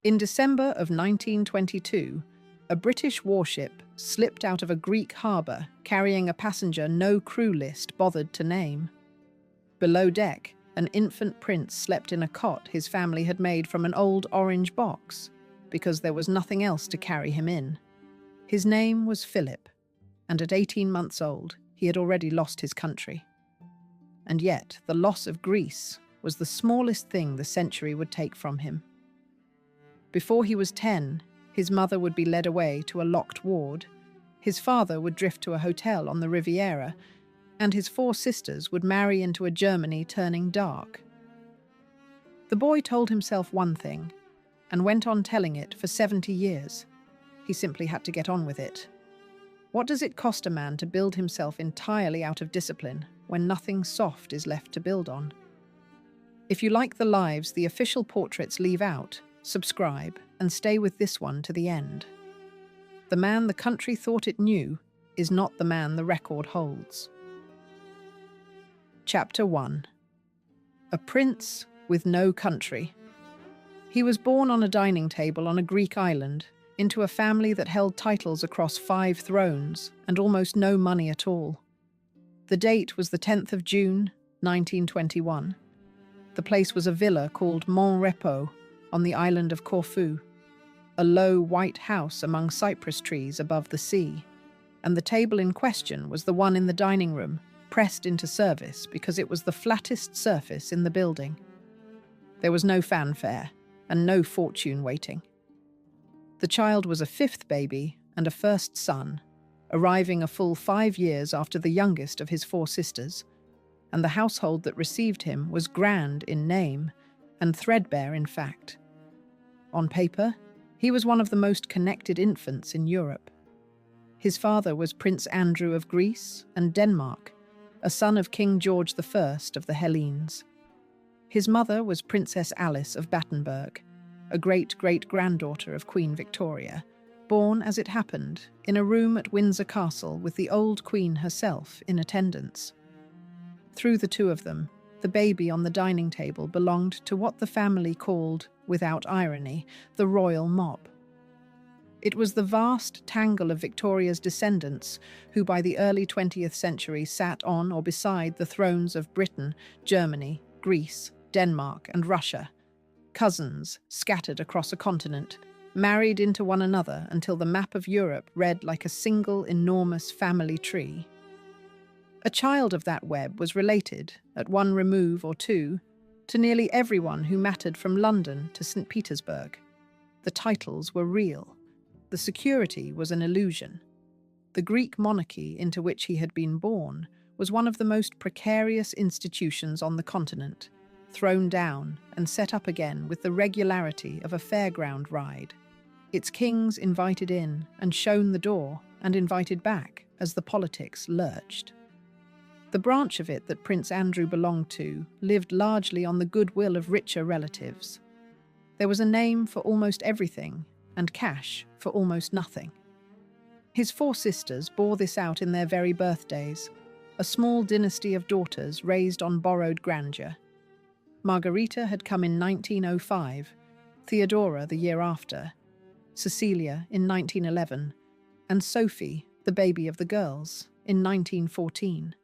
In December of 1922, a British warship slipped out of a Greek harbour carrying a passenger no crew list bothered to name. Below deck, an infant prince slept in a cot his family had made from an old orange box, because there was nothing else to carry him in. His name was Philip, and at 18 months old, he had already lost his country. And yet, the loss of Greece was the smallest thing the century would take from him. Before he was 10, his mother would be led away to a locked ward, his father would drift to a hotel on the Riviera, and his 4 sisters would marry into a Germany turning dark. The boy told himself one thing, and went on telling it for 70 years. He simply had to get on with it. What does it cost a man to build himself entirely out of discipline when nothing soft is left to build on? If you like the lives the official portraits leave out, subscribe and stay with this one to the end. The man the country thought it knew is not the man the record holds. Chapter 1. A Prince with No Country. He was born on a dining table on a Greek island, into a family that held titles across 5 thrones and almost no money at all. The date was the 10th of June, 1921. The place was a villa called Mont Repos on the island of Corfu, a low white house among cypress trees above the sea, and the table in question was the one in the dining room, pressed into service because it was the flattest surface in the building. There was no fanfare and no fortune waiting. The child was a 5th baby and a first son, arriving a full 5 years after the youngest of his 4 sisters, and the household that received him was grand in name and threadbare in fact. On paper, he was one of the most connected infants in Europe. His father was Prince Andrew of Greece and Denmark, a son of King George I of the Hellenes. His mother was Princess Alice of Battenberg, a great-great-granddaughter of Queen Victoria, born, as it happened, in a room at Windsor Castle with the old Queen herself in attendance. Through the 2 of them, the baby on the dining table belonged to what the family called, without irony, the royal mob. It was the vast tangle of Victoria's descendants who by the early 20th century sat on or beside the thrones of Britain, Germany, Greece, Denmark and Russia, cousins scattered across a continent, married into one another until the map of Europe read like a single enormous family tree. A child of that web was related, at one remove or 2, to nearly everyone who mattered from London to St. Petersburg. The titles were real. The security was an illusion. The Greek monarchy into which he had been born was one of the most precarious institutions on the continent, thrown down and set up again with the regularity of a fairground ride. Its kings invited in and shown the door and invited back as the politics lurched. The branch of it that Prince Andrew belonged to lived largely on the goodwill of richer relatives. There was a name for almost everything and cash for almost nothing. His 4 sisters bore this out in their very birthdays, a small dynasty of daughters raised on borrowed grandeur. Margarita had come in 1905, Theodora the year after, Cecilia in 1911, and Sophie, the baby of the girls, in 1914.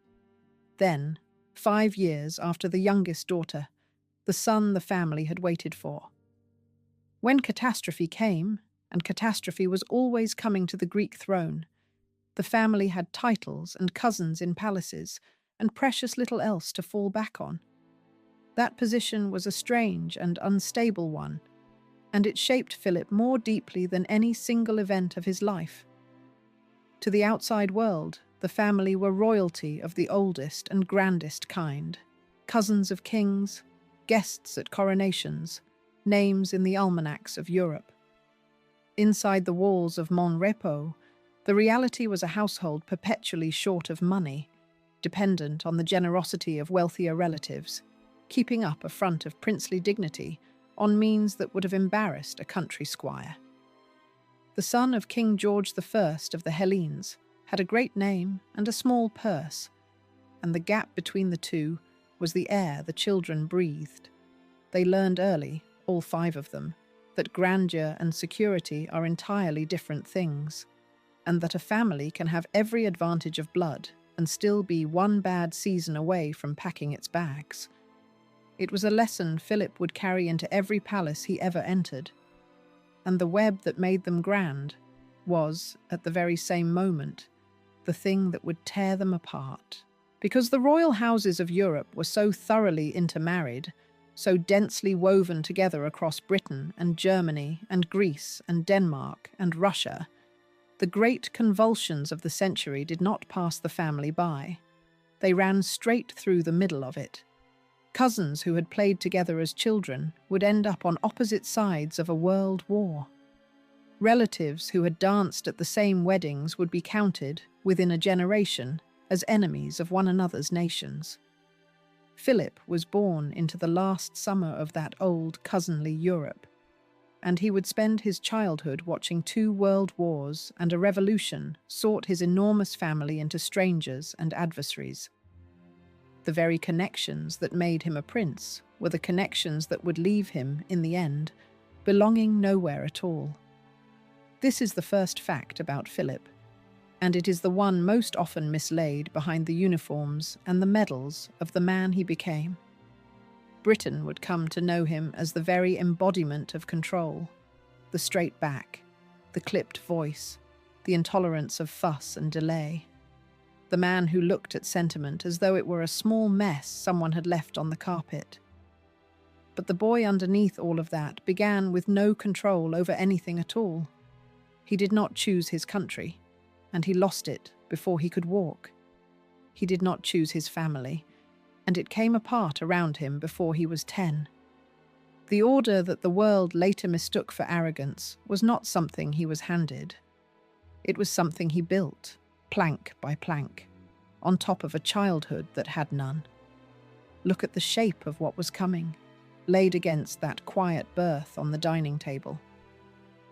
Then, 5 years after the youngest daughter, the son the family had waited for. When catastrophe came, and catastrophe was always coming to the Greek throne, the family had titles and cousins in palaces, and precious little else to fall back on. That position was a strange and unstable one, and it shaped Philip more deeply than any single event of his life. To the outside world, the family were royalty of the oldest and grandest kind, cousins of kings, guests at coronations, names in the almanacs of Europe. Inside the walls of Mont Repos, the reality was a household perpetually short of money, dependent on the generosity of wealthier relatives, keeping up a front of princely dignity on means that would have embarrassed a country squire. The son of King George I of the Hellenes had a great name and a small purse, and the gap between the 2 was the air the children breathed. They learned early, all 5 of them, that grandeur and security are entirely different things, and that a family can have every advantage of blood and still be one bad season away from packing its bags. It was a lesson Philip would carry into every palace he ever entered, and the web that made them grand was, at the very same moment, the thing that would tear them apart. Because the royal houses of Europe were so thoroughly intermarried, so densely woven together across Britain and Germany and Greece and Denmark and Russia, the great convulsions of the century did not pass the family by. They ran straight through the middle of it. Cousins who had played together as children would end up on opposite sides of a world war. Relatives who had danced at the same weddings would be counted, within a generation, as enemies of one another's nations. Philip was born into the last summer of that old cousinly Europe, and he would spend his childhood watching 2 world wars and a revolution sort his enormous family into strangers and adversaries. The very connections that made him a prince were the connections that would leave him, in the end, belonging nowhere at all. This is the first fact about Philip, and it is the one most often mislaid behind the uniforms and the medals of the man he became. Britain would come to know him as the very embodiment of control, the straight back, the clipped voice, the intolerance of fuss and delay. The man who looked at sentiment as though it were a small mess someone had left on the carpet. But the boy underneath all of that began with no control over anything at all. He did not choose his country, and he lost it before he could walk. He did not choose his family, and it came apart around him before he was 10. The order that the world later mistook for arrogance was not something he was handed. It was something he built, plank by plank, on top of a childhood that had none. Look at the shape of what was coming, laid against that quiet berth on the dining table.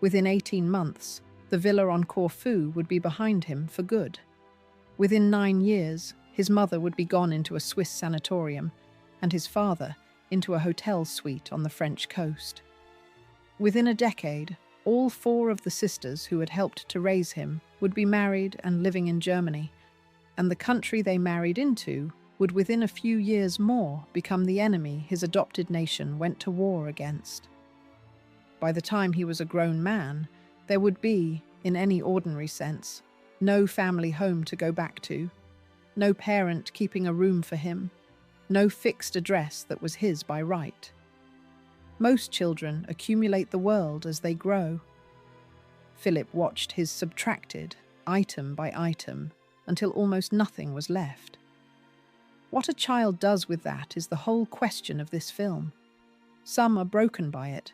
Within 18 months, the villa on Corfu would be behind him for good. Within 9 years, his mother would be gone into a Swiss sanatorium, and his father into a hotel suite on the French coast. Within a decade, all 4 of the sisters who had helped to raise him would be married and living in Germany, and the country they married into would within a few years more become the enemy his adopted nation went to war against. By the time he was a grown man, there would be, in any ordinary sense, no family home to go back to, no parent keeping a room for him, no fixed address that was his by right. Most children accumulate the world as they grow. Philip watched his subtracted, item by item, until almost nothing was left. What a child does with that is the whole question of this film. Some are broken by it.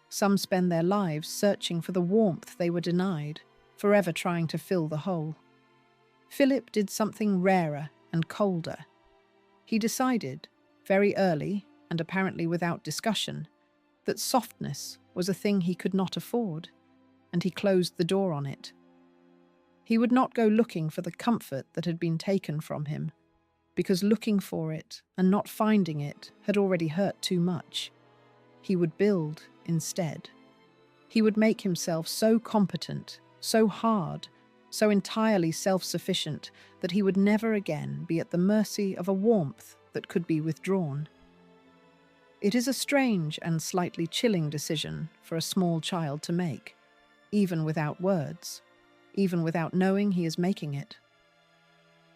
Some spend their lives searching for the warmth they were denied, forever trying to fill the hole. Philip did something rarer and colder. He decided, very early, and apparently without discussion, that softness was a thing he could not afford, and he closed the door on it. He would not go looking for the comfort that had been taken from him, because looking for it and not finding it had already hurt too much. He would build instead. He would make himself so competent, so hard, so entirely self-sufficient that he would never again be at the mercy of a warmth that could be withdrawn. It is a strange and slightly chilling decision for a small child to make, even without words, even without knowing he is making it.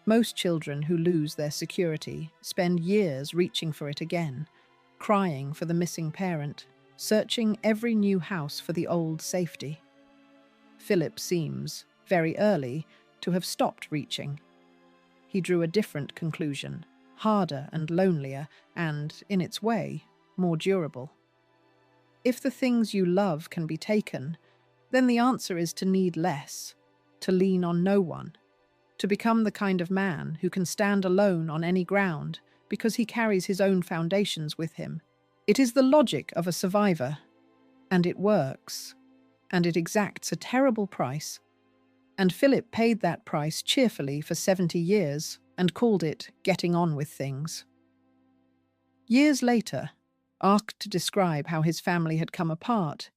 Most children who lose their security spend years reaching for it again, crying for the missing parent, searching every new house for the old safety. Philip seems, very early, to have stopped reaching. He drew a different conclusion, harder and lonelier, and, in its way, more durable. If the things you love can be taken, then the answer is to need less, to lean on no one, to become the kind of man who can stand alone on any ground because he carries his own foundations with him. It is the logic of a survivor, and it works, and it exacts a terrible price. And Philip paid that price cheerfully for 70 years and called it getting on with things. Years later, asked to describe how his family had come apart,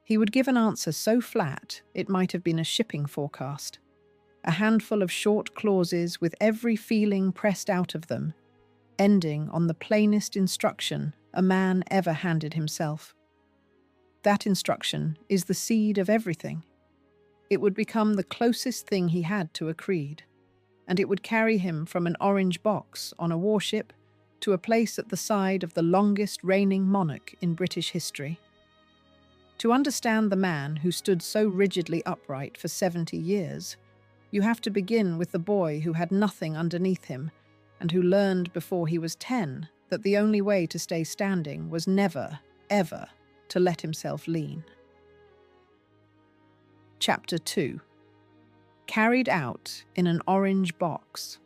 He would give an answer so flat it might have been a shipping forecast, a handful of short clauses with every feeling pressed out of them, ending on the plainest instruction a man ever handed himself. That instruction is the seed of everything. It would become the closest thing he had to a creed, and it would carry him from an orange box on a warship to a place at the side of the longest reigning monarch in British history. To understand the man who stood so rigidly upright for 70 years, you have to begin with the boy who had nothing underneath him and who learned before he was 10 that the only way to stay standing was never, ever to let himself lean. Chapter 2. Carried out in an orange box.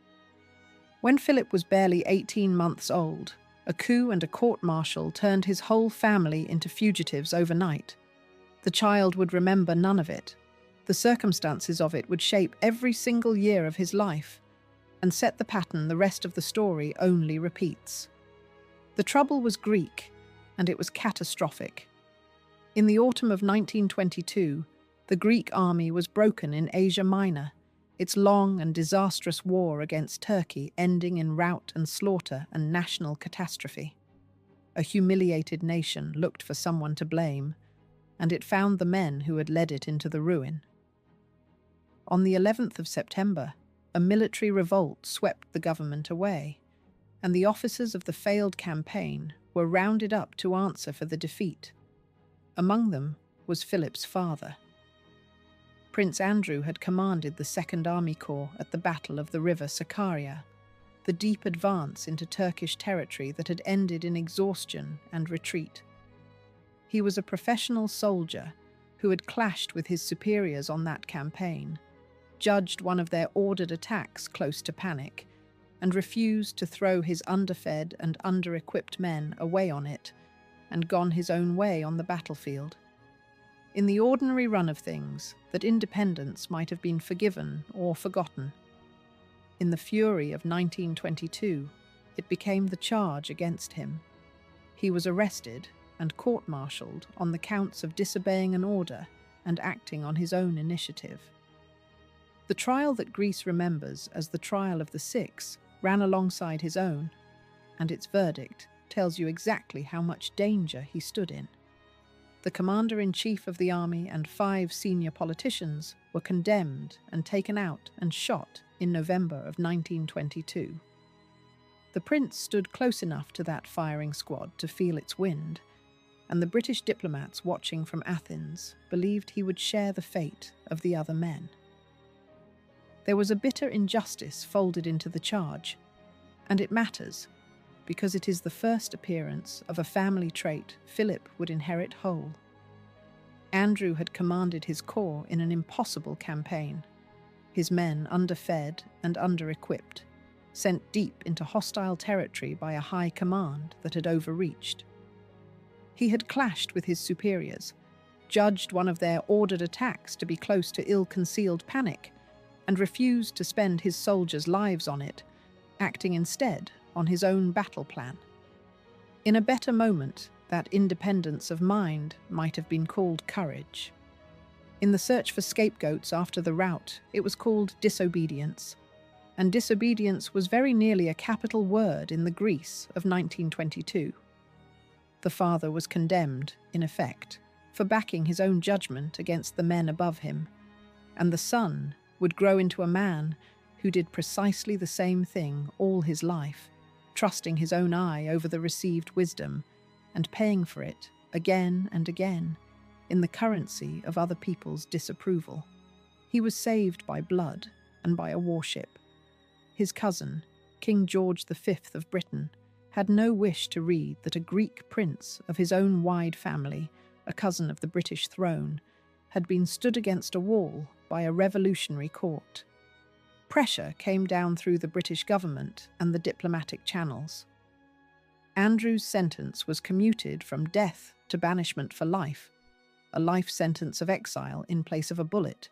When Philip was barely 18 months old, a coup and a court-martial turned his whole family into fugitives overnight. The child would remember none of it. The circumstances of it would shape every single year of his life and set the pattern the rest of the story only repeats. The trouble was Greek, and it was catastrophic. In the autumn of 1922, the Greek army was broken in Asia Minor, its long and disastrous war against Turkey ending in rout and slaughter and national catastrophe. A humiliated nation looked for someone to blame, and it found the men who had led it into the ruin. On the 11th of September, a military revolt swept the government away, and the officers of the failed campaign were rounded up to answer for the defeat. Among them was Philip's father. Prince Andrew had commanded the Second Army Corps at the Battle of the River Sakarya, the deep advance into Turkish territory that had ended in exhaustion and retreat. He was a professional soldier who had clashed with his superiors on that campaign, judged one of their ordered attacks close to panic, and refused to throw his underfed and under-equipped men away on it, and gone his own way on the battlefield. In the ordinary run of things, that independence might have been forgiven or forgotten. In the fury of 1922, it became the charge against him. He was arrested and court-martialed on the counts of disobeying an order and acting on his own initiative. The trial that Greece remembers as the Trial of the Six ran alongside his own, and its verdict tells you exactly how much danger he stood in. The commander-in-chief of the army and 5 senior politicians were condemned and taken out and shot in November of 1922. The prince stood close enough to that firing squad to feel its wind, and the British diplomats watching from Athens believed he would share the fate of the other men. There was a bitter injustice folded into the charge, and it matters, because it is the first appearance of a family trait Philip would inherit whole. Andrew had commanded his corps in an impossible campaign, his men underfed and under-equipped, sent deep into hostile territory by a high command that had overreached. He had clashed with his superiors, judged one of their ordered attacks to be close to ill-concealed panic, and refused to spend his soldiers' lives on it, acting instead on his own battle plan. In a better moment, that independence of mind might have been called courage. In the search for scapegoats after the rout, it was called disobedience, and disobedience was very nearly a capital word in the Greece of 1922. The father was condemned, in effect, for backing his own judgment against the men above him, and the son would grow into a man who did precisely the same thing all his life, trusting his own eye over the received wisdom and paying for it again and again in the currency of other people's disapproval. He was saved by blood and by a warship. His cousin, King George V of Britain, had no wish to read that a Greek prince of his own wide family, a cousin of the British throne, had been stood against a wall by a revolutionary court. Pressure came down through the British government and the diplomatic channels. Andrew's sentence was commuted from death to banishment for life, a life sentence of exile in place of a bullet,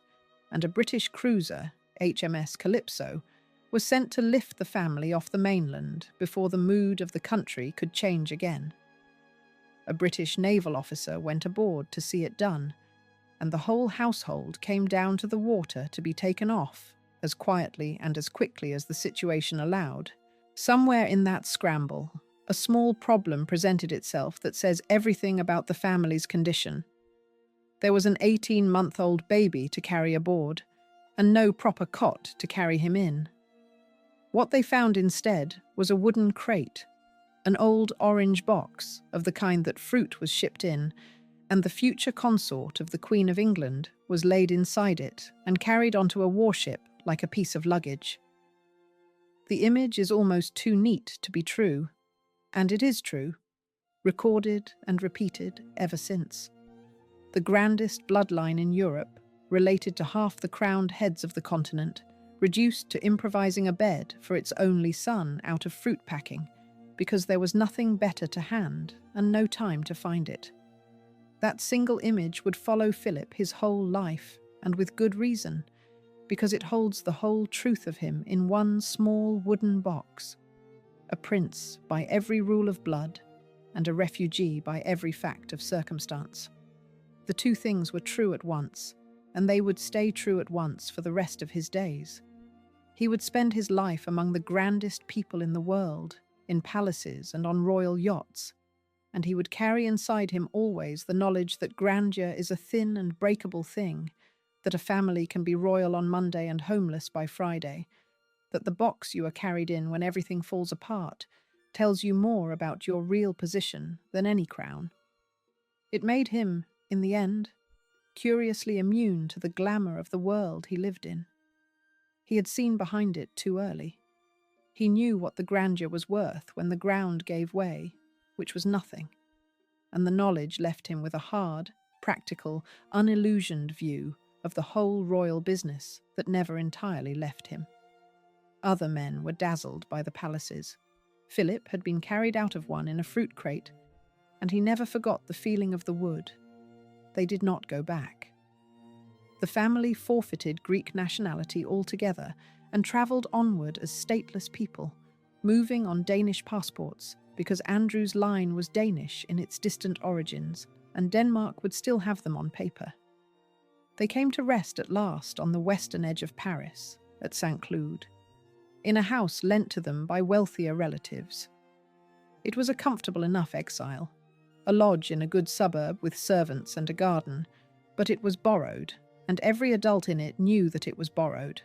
and a British cruiser, HMS Calypso, was sent to lift the family off the mainland before the mood of the country could change again. A British naval officer went aboard to see it done, and the whole household came down to the water to be taken off, as quietly and as quickly as the situation allowed. Somewhere in that scramble, a small problem presented itself that says everything about the family's condition. There was an 18-month-old baby to carry aboard, and no proper cot to carry him in. What they found instead was a wooden crate, an old orange box of the kind that fruit was shipped in, and the future consort of the Queen of England was laid inside it and carried onto a warship like a piece of luggage. The image is almost too neat to be true, and it is true, recorded and repeated ever since. The grandest bloodline in Europe, related to half the crowned heads of the continent, reduced to improvising a bed for its only son out of fruit packing, because there was nothing better to hand and no time to find it. That single image would follow Philip his whole life, and with good reason, because it holds the whole truth of him in one small wooden box. A prince by every rule of blood, and a refugee by every fact of circumstance. The two things were true at once, and they would stay true at once for the rest of his days. He would spend his life among the grandest people in the world, in palaces and on royal yachts, and he would carry inside him always the knowledge that grandeur is a thin and breakable thing, that a family can be royal on Monday and homeless by Friday, that the box you are carried in when everything falls apart tells you more about your real position than any crown. It made him, in the end, curiously immune to the glamour of the world he lived in. He had seen behind it too early. He knew what the grandeur was worth when the ground gave way, which was nothing, and the knowledge left him with a hard, practical, unillusioned view of the whole royal business that never entirely left him. Other men were dazzled by the palaces. Philip had been carried out of one in a fruit crate, and he never forgot the feeling of the wood. They did not go back. The family forfeited Greek nationality altogether and travelled onward as stateless people, moving on Danish passports because Andrew's line was Danish in its distant origins, and Denmark would still have them on paper. They came to rest at last on the western edge of Paris, at St. Cloud, in a house lent to them by wealthier relatives. It was a comfortable enough exile, a lodge in a good suburb with servants and a garden, but it was borrowed, and every adult in it knew that it was borrowed.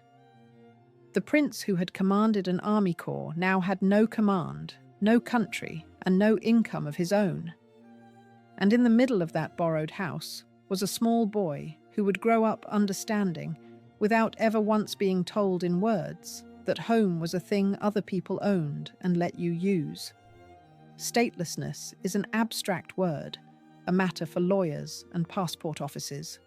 The prince who had commanded an army corps now had no command, no country, and no income of his own. And in the middle of that borrowed house was a small boy who would grow up understanding, without ever once being told in words, that home was a thing other people owned and let you use. Statelessness is an abstract word, a matter for lawyers and passport offices.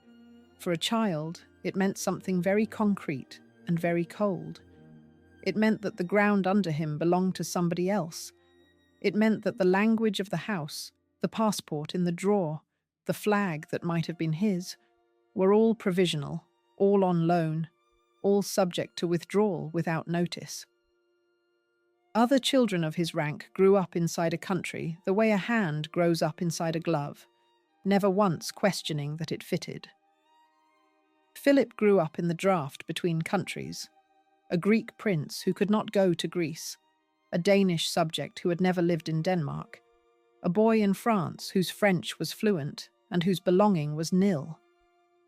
For a child, it meant something very concrete and very cold. It meant that the ground under him belonged to somebody else. It meant that the language of the house, the passport in the drawer, the flag that might have been his, were all provisional, all on loan, all subject to withdrawal without notice. Other children of his rank grew up inside a country the way a hand grows up inside a glove, never once questioning that it fitted. Philip grew up in the draft between countries, a Greek prince who could not go to Greece, a Danish subject who had never lived in Denmark, a boy in France whose French was fluent and whose belonging was nil.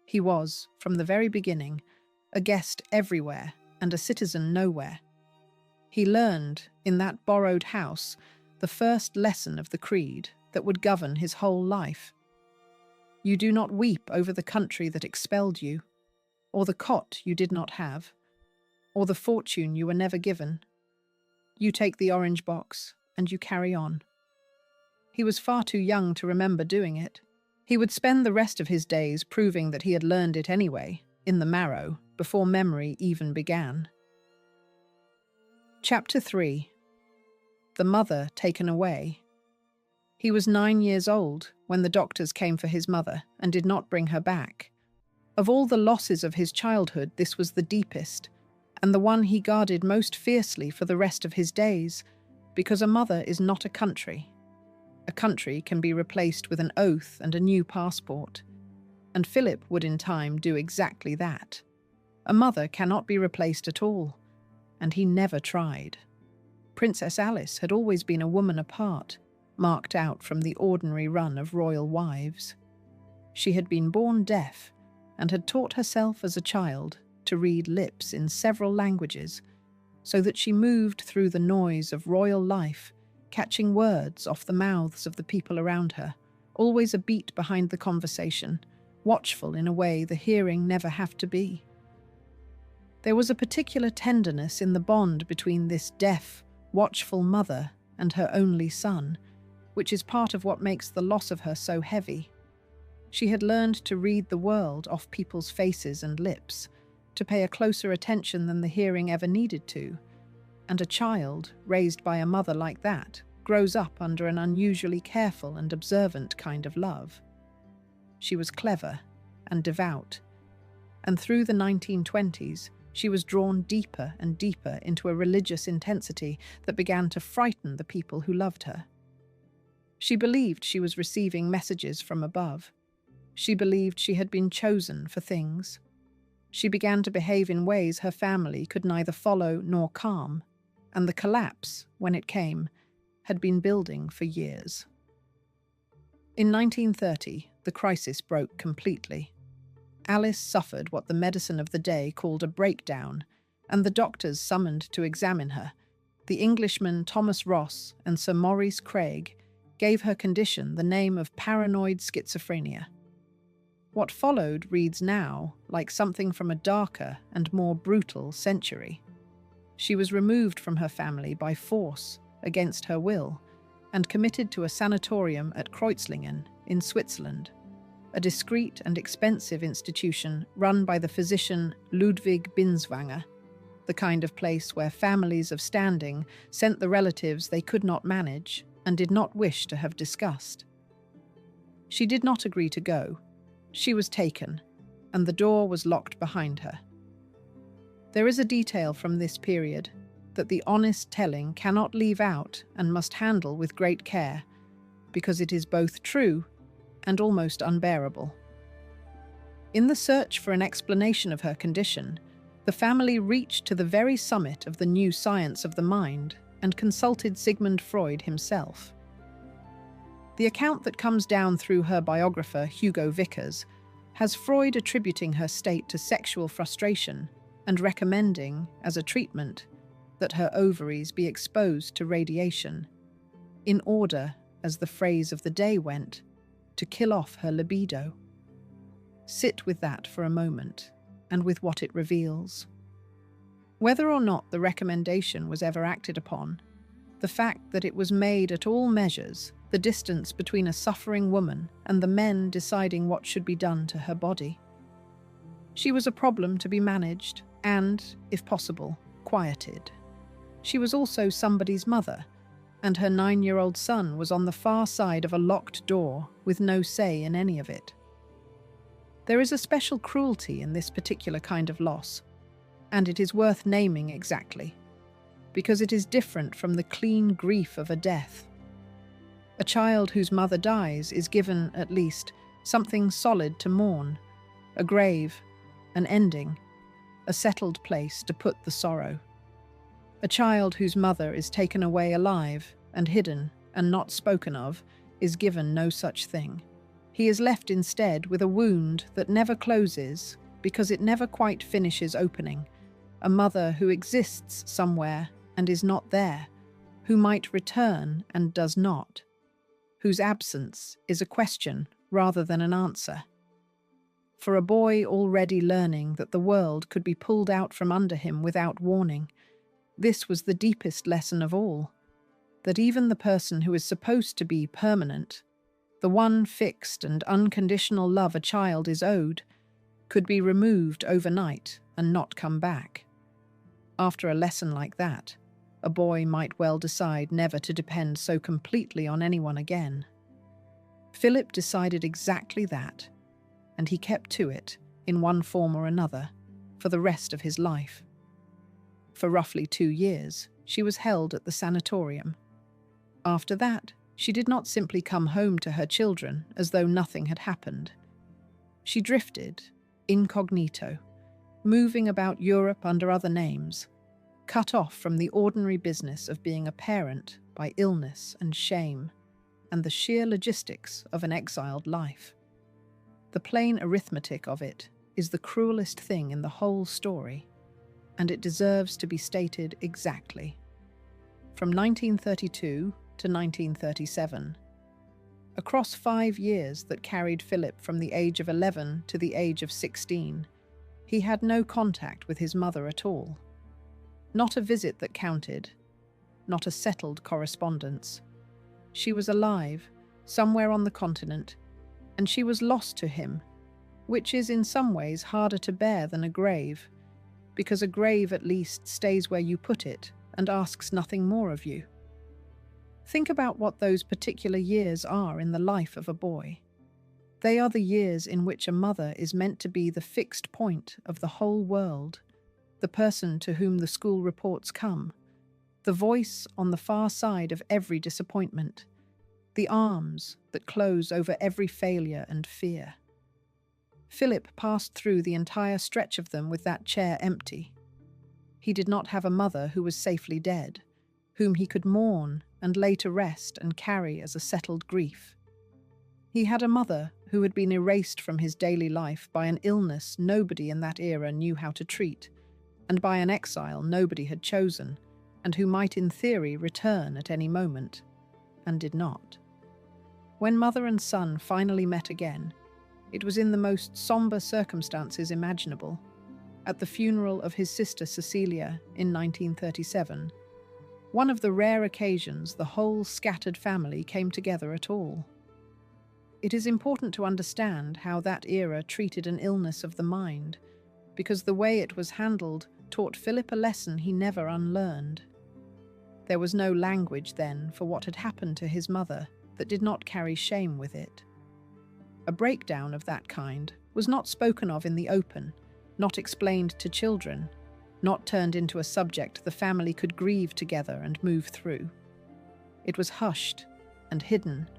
He was, from the very beginning, a guest everywhere and a citizen nowhere. He learned, in that borrowed house, the first lesson of the creed that would govern his whole life. You do not weep over the country that expelled you, or the cot you did not have, or the fortune you were never given. You take the orange box, and you carry on. He was far too young to remember doing it. He would spend the rest of his days proving that he had learned it anyway, in the marrow, before memory even began. Chapter 3. The Mother Taken Away. He was 9 years old when the doctors came for his mother and did not bring her back. Of all the losses of his childhood, this was the deepest, and the one he guarded most fiercely for the rest of his days, because a mother is not a country. A country can be replaced with an oath and a new passport. And Philip would in time do exactly that. A mother cannot be replaced at all, and he never tried. Princess Alice had always been a woman apart, marked out from the ordinary run of royal wives. She had been born deaf and had taught herself as a child to read lips in several languages, so that she moved through the noise of royal life, catching words off the mouths of the people around her, always a beat behind the conversation, watchful in a way the hearing never have to be. There was a particular tenderness in the bond between this deaf, watchful mother and her only son, which is part of what makes the loss of her so heavy. She had learned to read the world off people's faces and lips, to pay a closer attention than the hearing ever needed to, and a child, raised by a mother like that, grows up under an unusually careful and observant kind of love. She was clever and devout, and through the 1920s, she was drawn deeper and deeper into a religious intensity that began to frighten the people who loved her. She believed she was receiving messages from above. She believed she had been chosen for things. She began to behave in ways her family could neither follow nor calm, and the collapse, when it came, had been building for years. In 1930, the crisis broke completely. Alice suffered what the medicine of the day called a breakdown, and the doctors summoned to examine her, the Englishmen Thomas Ross and Sir Maurice Craig, gave her condition the name of paranoid schizophrenia. What followed reads now like something from a darker and more brutal century. She was removed from her family by force, against her will, and committed to a sanatorium at Kreuzlingen in Switzerland, a discreet and expensive institution run by the physician Ludwig Binswanger, the kind of place where families of standing sent the relatives they could not manage and did not wish to have discussed. She did not agree to go. She was taken, and the door was locked behind her. There is a detail from this period that the honest telling cannot leave out and must handle with great care, because it is both true and almost unbearable. In the search for an explanation of her condition, the family reached to the very summit of the new science of the mind and consulted Sigmund Freud himself. The account that comes down through her biographer, Hugo Vickers, has Freud attributing her state to sexual frustration and recommending, as a treatment, that her ovaries be exposed to radiation, in order, as the phrase of the day went, to kill off her libido. Sit with that for a moment, and with what it reveals. Whether or not the recommendation was ever acted upon, the fact that it was made at all measures the distance between a suffering woman and the men deciding what should be done to her body. She was a problem to be managed and, if possible, quieted. She was also somebody's mother, and her 9-year-old son was on the far side of a locked door with no say in any of it. There is a special cruelty in this particular kind of loss, and it is worth naming exactly, because it is different from the clean grief of a death. A child whose mother dies is given, at least, something solid to mourn, a grave, an ending, a settled place to put the sorrow. A child whose mother is taken away alive and hidden and not spoken of is given no such thing. He is left instead with a wound that never closes because it never quite finishes opening, a mother who exists somewhere and is not there, who might return and does not, whose absence is a question rather than an answer. For a boy already learning that the world could be pulled out from under him without warning, this was the deepest lesson of all, that even the person who is supposed to be permanent, the one fixed and unconditional love a child is owed, could be removed overnight and not come back. After a lesson like that, a boy might well decide never to depend so completely on anyone again. Philip decided exactly that, and he kept to it, in one form or another, for the rest of his life. For roughly 2 years, she was held at the sanatorium. After that, she did not simply come home to her children as though nothing had happened. She drifted, incognito, moving about Europe under other names, cut off from the ordinary business of being a parent by illness and shame and the sheer logistics of an exiled life. The plain arithmetic of it is the cruelest thing in the whole story, and it deserves to be stated exactly. From 1932 to 1937, across 5 years that carried Philip from the age of 11 to the age of 16, he had no contact with his mother at all. Not a visit that counted, not a settled correspondence. She was alive, somewhere on the continent, and she was lost to him, which is in some ways harder to bear than a grave, because a grave at least stays where you put it and asks nothing more of you. Think about what those particular years are in the life of a boy. They are the years in which a mother is meant to be the fixed point of the whole world, the person to whom the school reports come, the voice on the far side of every disappointment, the arms that close over every failure and fear. Philip passed through the entire stretch of them with that chair empty. He did not have a mother who was safely dead, whom he could mourn and lay to rest and carry as a settled grief. He had a mother who had been erased from his daily life by an illness nobody in that era knew how to treat, and by an exile nobody had chosen, and who might in theory return at any moment, and did not. When mother and son finally met again, it was in the most somber circumstances imaginable, at the funeral of his sister Cecilia in 1937, one of the rare occasions the whole scattered family came together at all. It is important to understand how that era treated an illness of the mind, because the way it was handled taught Philip a lesson he never unlearned. There was no language then for what had happened to his mother that did not carry shame with it. A breakdown of that kind was not spoken of in the open, not explained to children, not turned into a subject the family could grieve together and move through. It was hushed and hidden,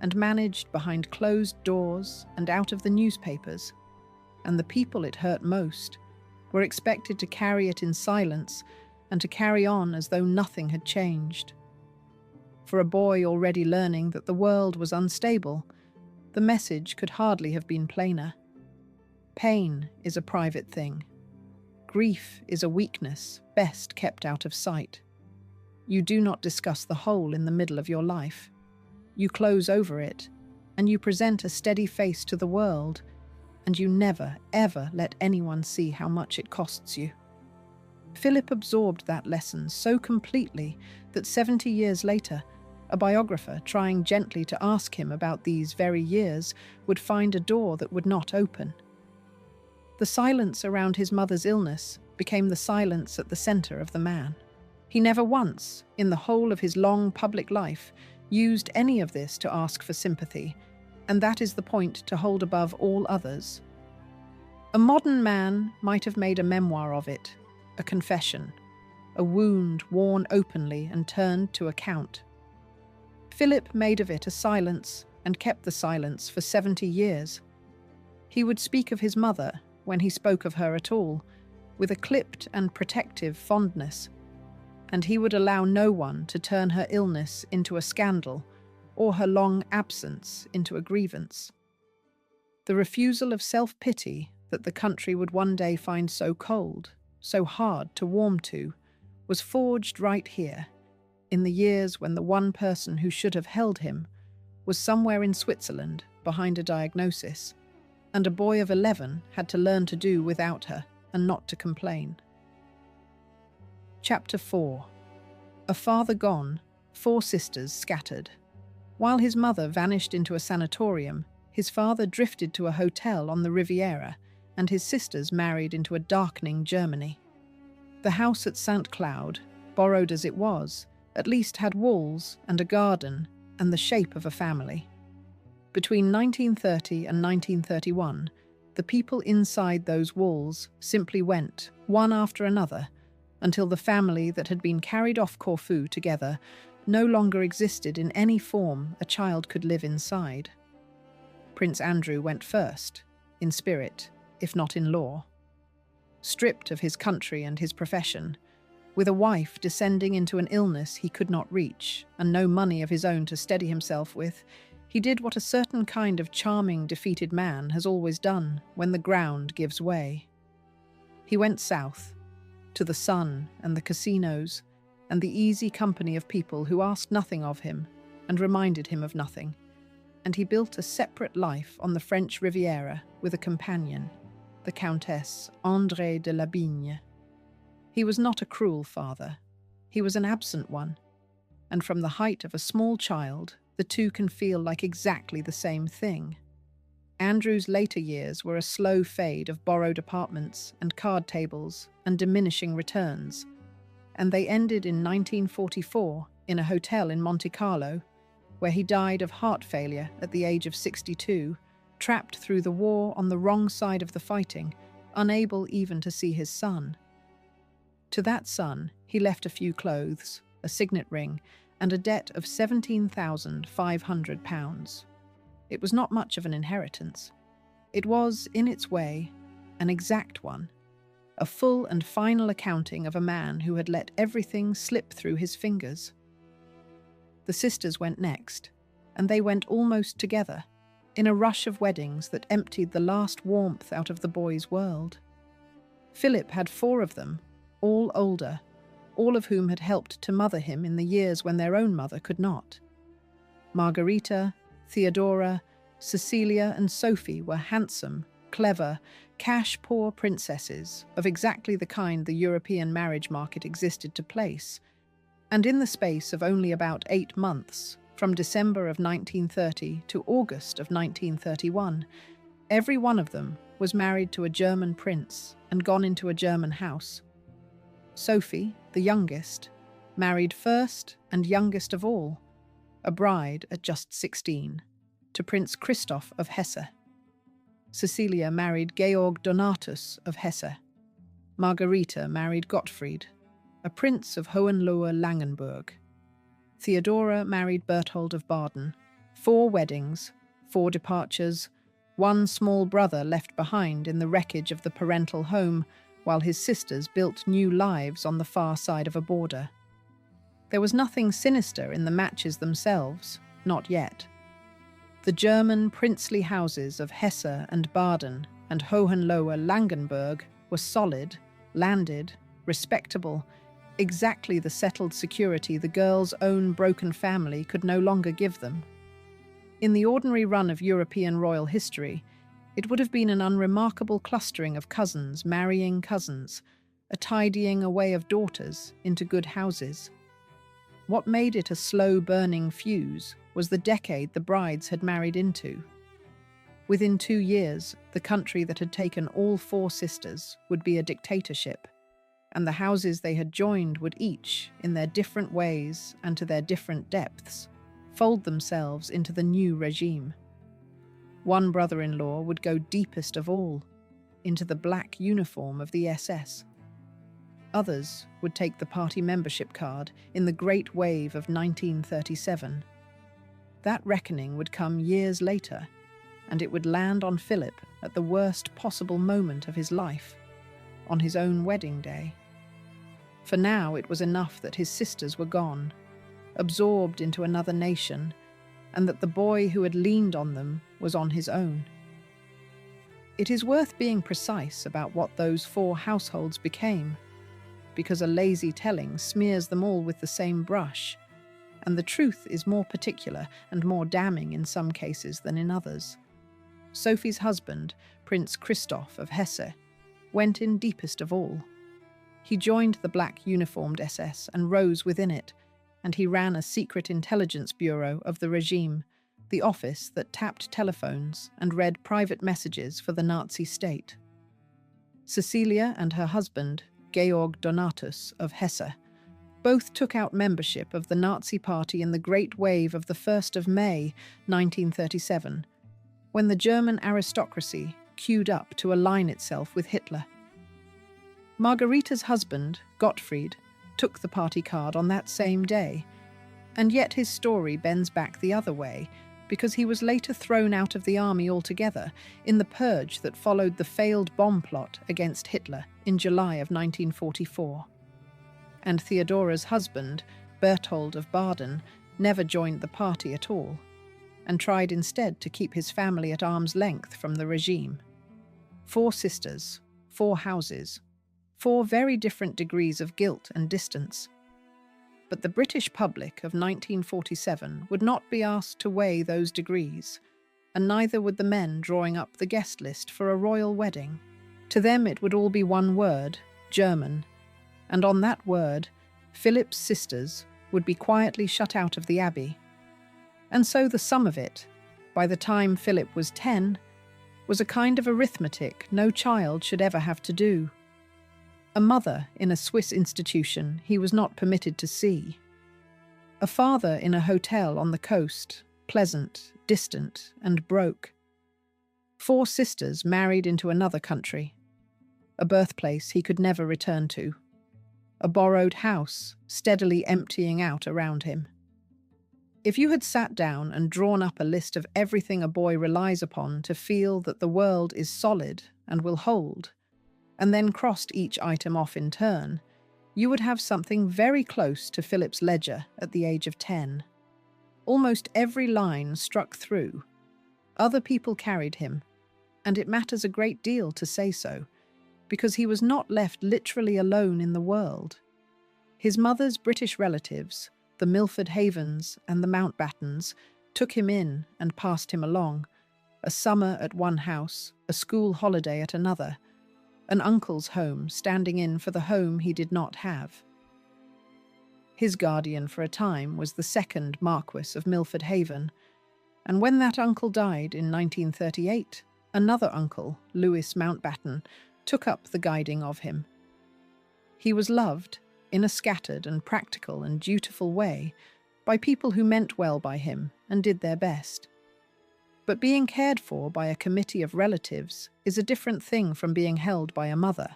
and managed behind closed doors and out of the newspapers, and the people it hurt most were expected to carry it in silence and to carry on as though nothing had changed. For a boy already learning that the world was unstable, the message could hardly have been plainer. Pain is a private thing. Grief is a weakness best kept out of sight. You do not discuss the hole in the middle of your life. You close over it, and you present a steady face to the world, and you never, ever let anyone see how much it costs you. Philip absorbed that lesson so completely that 70 years later, a biographer trying gently to ask him about these very years would find a door that would not open. The silence around his mother's illness became the silence at the center of the man. He never once, in the whole of his long public life, used any of this to ask for sympathy, and that is the point to hold above all others. A modern man might have made a memoir of it, a confession, a wound worn openly and turned to account. Philip made of it a silence and kept the silence for 70 years. He would speak of his mother, when he spoke of her at all, with a clipped and protective fondness, and he would allow no one to turn her illness into a scandal or her long absence into a grievance. The refusal of self-pity that the country would one day find so cold, so hard to warm to, was forged right here, in the years when the one person who should have held him was somewhere in Switzerland behind a diagnosis, and a boy of 11 had to learn to do without her and not to complain. Chapter 4. A father gone, 4 sisters scattered. While his mother vanished into a sanatorium, his father drifted to a hotel on the Riviera, and his sisters married into a darkening Germany. The house at St. Cloud, borrowed as it was, at least had walls and a garden and the shape of a family. Between 1930 and 1931, the people inside those walls simply went, one after another, until the family that had been carried off Corfu together no longer existed in any form a child could live inside. Prince Andrew went first, in spirit, if not in law. Stripped of his country and his profession, with a wife descending into an illness he could not reach, and no money of his own to steady himself with, he did what a certain kind of charming, defeated man has always done when the ground gives way. He went south, to the sun and the casinos, and the easy company of people who asked nothing of him and reminded him of nothing, and he built a separate life on the French Riviera with a companion, the Countess André de Labigne. He was not a cruel father. He was an absent one, and from the height of a small child, the two can feel like exactly the same thing. Andrew's later years were a slow fade of borrowed apartments and card tables and diminishing returns, and they ended in 1944 in a hotel in Monte Carlo, where he died of heart failure at the age of 62, trapped through the war on the wrong side of the fighting, unable even to see his son. To that son, he left a few clothes, a signet ring, and a debt of £17,500. It was not much of an inheritance. It was, in its way, an exact one, a full and final accounting of a man who had let everything slip through his fingers. The sisters went next, and they went almost together, in a rush of weddings that emptied the last warmth out of the boy's world. Philip had 4 of them, all older, all of whom had helped to mother him in the years when their own mother could not. Margarita, Theodora, Cecilia and Sophie were handsome, clever, cash-poor princesses of exactly the kind the European marriage market existed to place, and in the space of only about 8 months, from December of 1930 to August of 1931, every one of them was married to a German prince and gone into a German house. Sophie, the youngest, married first and youngest of all, a bride at just 16, to Prince Christoph of Hesse. Cecilia married Georg Donatus of Hesse. Margarita married Gottfried, a prince of Hohenlohe-Langenburg. Theodora married Berthold of Baden. 4 weddings, 4 departures, 1 small brother left behind in the wreckage of the parental home, while his sisters built new lives on the far side of a border. There was nothing sinister in the matches themselves, not yet. The German princely houses of Hesse and Baden and Hohenlohe-Langenburg were solid, landed, respectable, exactly the settled security the girl's own broken family could no longer give them. In the ordinary run of European royal history, it would have been an unremarkable clustering of cousins marrying cousins, a tidying away of daughters into good houses. What made it a slow-burning fuse was the decade the brides had married into. Within 2 years, the country that had taken all 4 sisters would be a dictatorship, and the houses they had joined would each, in their different ways and to their different depths, fold themselves into the new regime. One brother-in-law would go deepest of all, into the black uniform of the SS. Others would take the party membership card in the great wave of 1937. That reckoning would come years later, and it would land on Philip at the worst possible moment of his life, on his own wedding day. For now it was enough that his sisters were gone, absorbed into another nation, and that the boy who had leaned on them was on his own. It is worth being precise about what those 4 households became, because a lazy telling smears them all with the same brush, and the truth is more particular and more damning in some cases than in others. Sophie's husband, Prince Christoph of Hesse, went in deepest of all. He joined the black uniformed SS and rose within it, and he ran a secret intelligence bureau of the regime, the office that tapped telephones and read private messages for the Nazi state. Cecilia and her husband, Georg Donatus of Hesse, both took out membership of the Nazi Party in the great wave of the 1st of May, 1937, when the German aristocracy queued up to align itself with Hitler. Margarita's husband, Gottfried, took the party card on that same day, and yet his story bends back the other way, because he was later thrown out of the army altogether in the purge that followed the failed bomb plot against Hitler in July of 1944. And Theodora's husband, Berthold of Baden, never joined the party at all, and tried instead to keep his family at arm's length from the regime. 4 sisters, 4 houses, 4 very different degrees of guilt and distance. But the British public of 1947 would not be asked to weigh those degrees, and neither would the men drawing up the guest list for a royal wedding. To them it would all be one word, German, and on that word, Philip's sisters would be quietly shut out of the abbey. And so the sum of it, by the time Philip was 10, was a kind of arithmetic no child should ever have to do. A mother in a Swiss institution he was not permitted to see. A father in a hotel on the coast, pleasant, distant, and broke. 4 sisters married into another country. A birthplace he could never return to. A borrowed house steadily emptying out around him. If you had sat down and drawn up a list of everything a boy relies upon to feel that the world is solid and will hold, and then crossed each item off in turn, you would have something very close to Philip's ledger at the age of 10. Almost every line struck through. Other people carried him, and it matters a great deal to say so, because he was not left literally alone in the world. His mother's British relatives, the Milford Havens and the Mountbattens, took him in and passed him along, a summer at one house, a school holiday at another, an uncle's home standing in for the home he did not have. His guardian for a time was the second Marquess of Milford Haven, and when that uncle died in 1938, another uncle, Louis Mountbatten, took up the guiding of him. He was loved, in a scattered and practical and dutiful way, by people who meant well by him and did their best. But being cared for by a committee of relatives is a different thing from being held by a mother,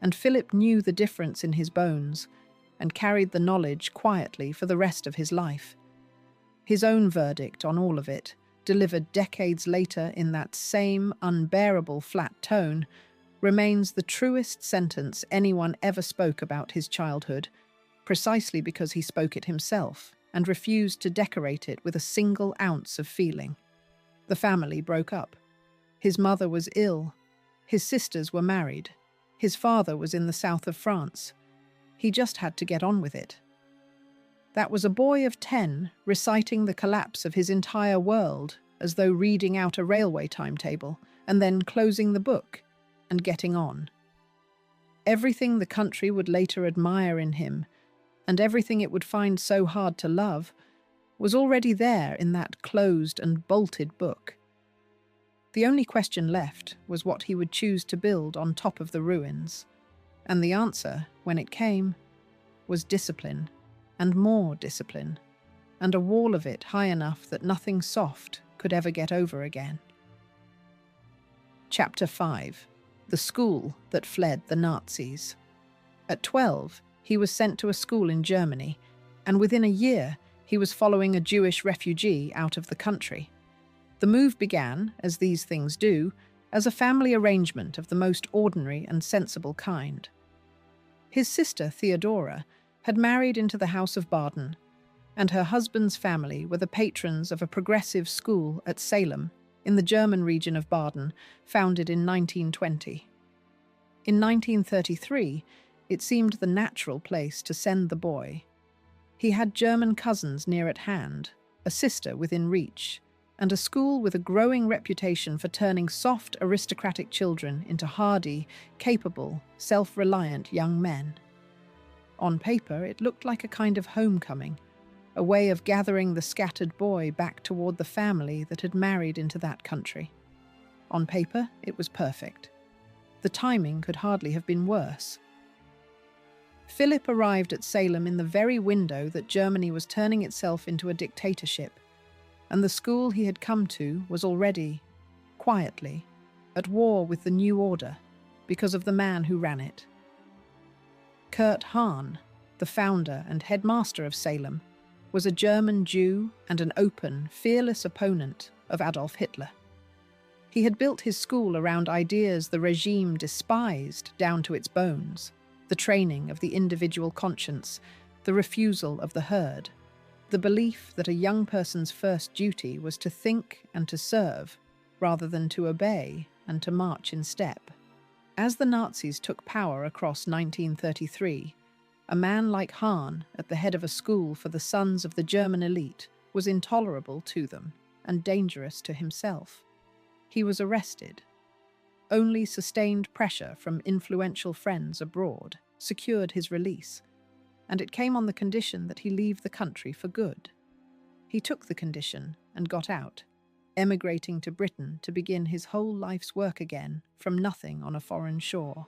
and Philip knew the difference in his bones and carried the knowledge quietly for the rest of his life. His own verdict on all of it, delivered decades later in that same unbearable flat tone, remains the truest sentence anyone ever spoke about his childhood, precisely because he spoke it himself and refused to decorate it with a single ounce of feeling. The family broke up. His mother was ill. His sisters were married. His father was in the south of France. He just had to get on with it. That was a boy of 10 reciting the collapse of his entire world as though reading out a railway timetable and then closing the book and getting on. Everything the country would later admire in him, and everything it would find so hard to love, was already there in that closed and bolted book. The only question left was what he would choose to build on top of the ruins, and the answer, when it came, was discipline, and more discipline, and a wall of it high enough that nothing soft could ever get over again. Chapter 5. The School That Fled the Nazis. At 12, he was sent to a school in Germany, and within a year, he was following a Jewish refugee out of the country. The move began, as these things do, as a family arrangement of the most ordinary and sensible kind. His sister, Theodora, had married into the House of Baden, and her husband's family were the patrons of a progressive school at Salem, in the German region of Baden, founded in 1920. In 1933, it seemed the natural place to send the boy. He had German cousins near at hand, a sister within reach, and a school with a growing reputation for turning soft, aristocratic children into hardy, capable, self-reliant young men. On paper, it looked like a kind of homecoming, a way of gathering the scattered boy back toward the family that had married into that country. On paper, it was perfect. The timing could hardly have been worse. Philip arrived at Salem in the very window that Germany was turning itself into a dictatorship, and the school he had come to was already, quietly, at war with the new order because of the man who ran it. Kurt Hahn, the founder and headmaster of Salem, was a German Jew and an open, fearless opponent of Adolf Hitler. He had built his school around ideas the regime despised down to its bones: the training of the individual conscience, the refusal of the herd, the belief that a young person's first duty was to think and to serve, rather than to obey and to march in step. As the Nazis took power across 1933, a man like Hahn at the head of a school for the sons of the German elite was intolerable to them and dangerous to himself. He was arrested. Only sustained pressure from influential friends abroad secured his release, and it came on the condition that he leave the country for good. He took the condition and got out, emigrating to Britain to begin his whole life's work again from nothing on a foreign shore.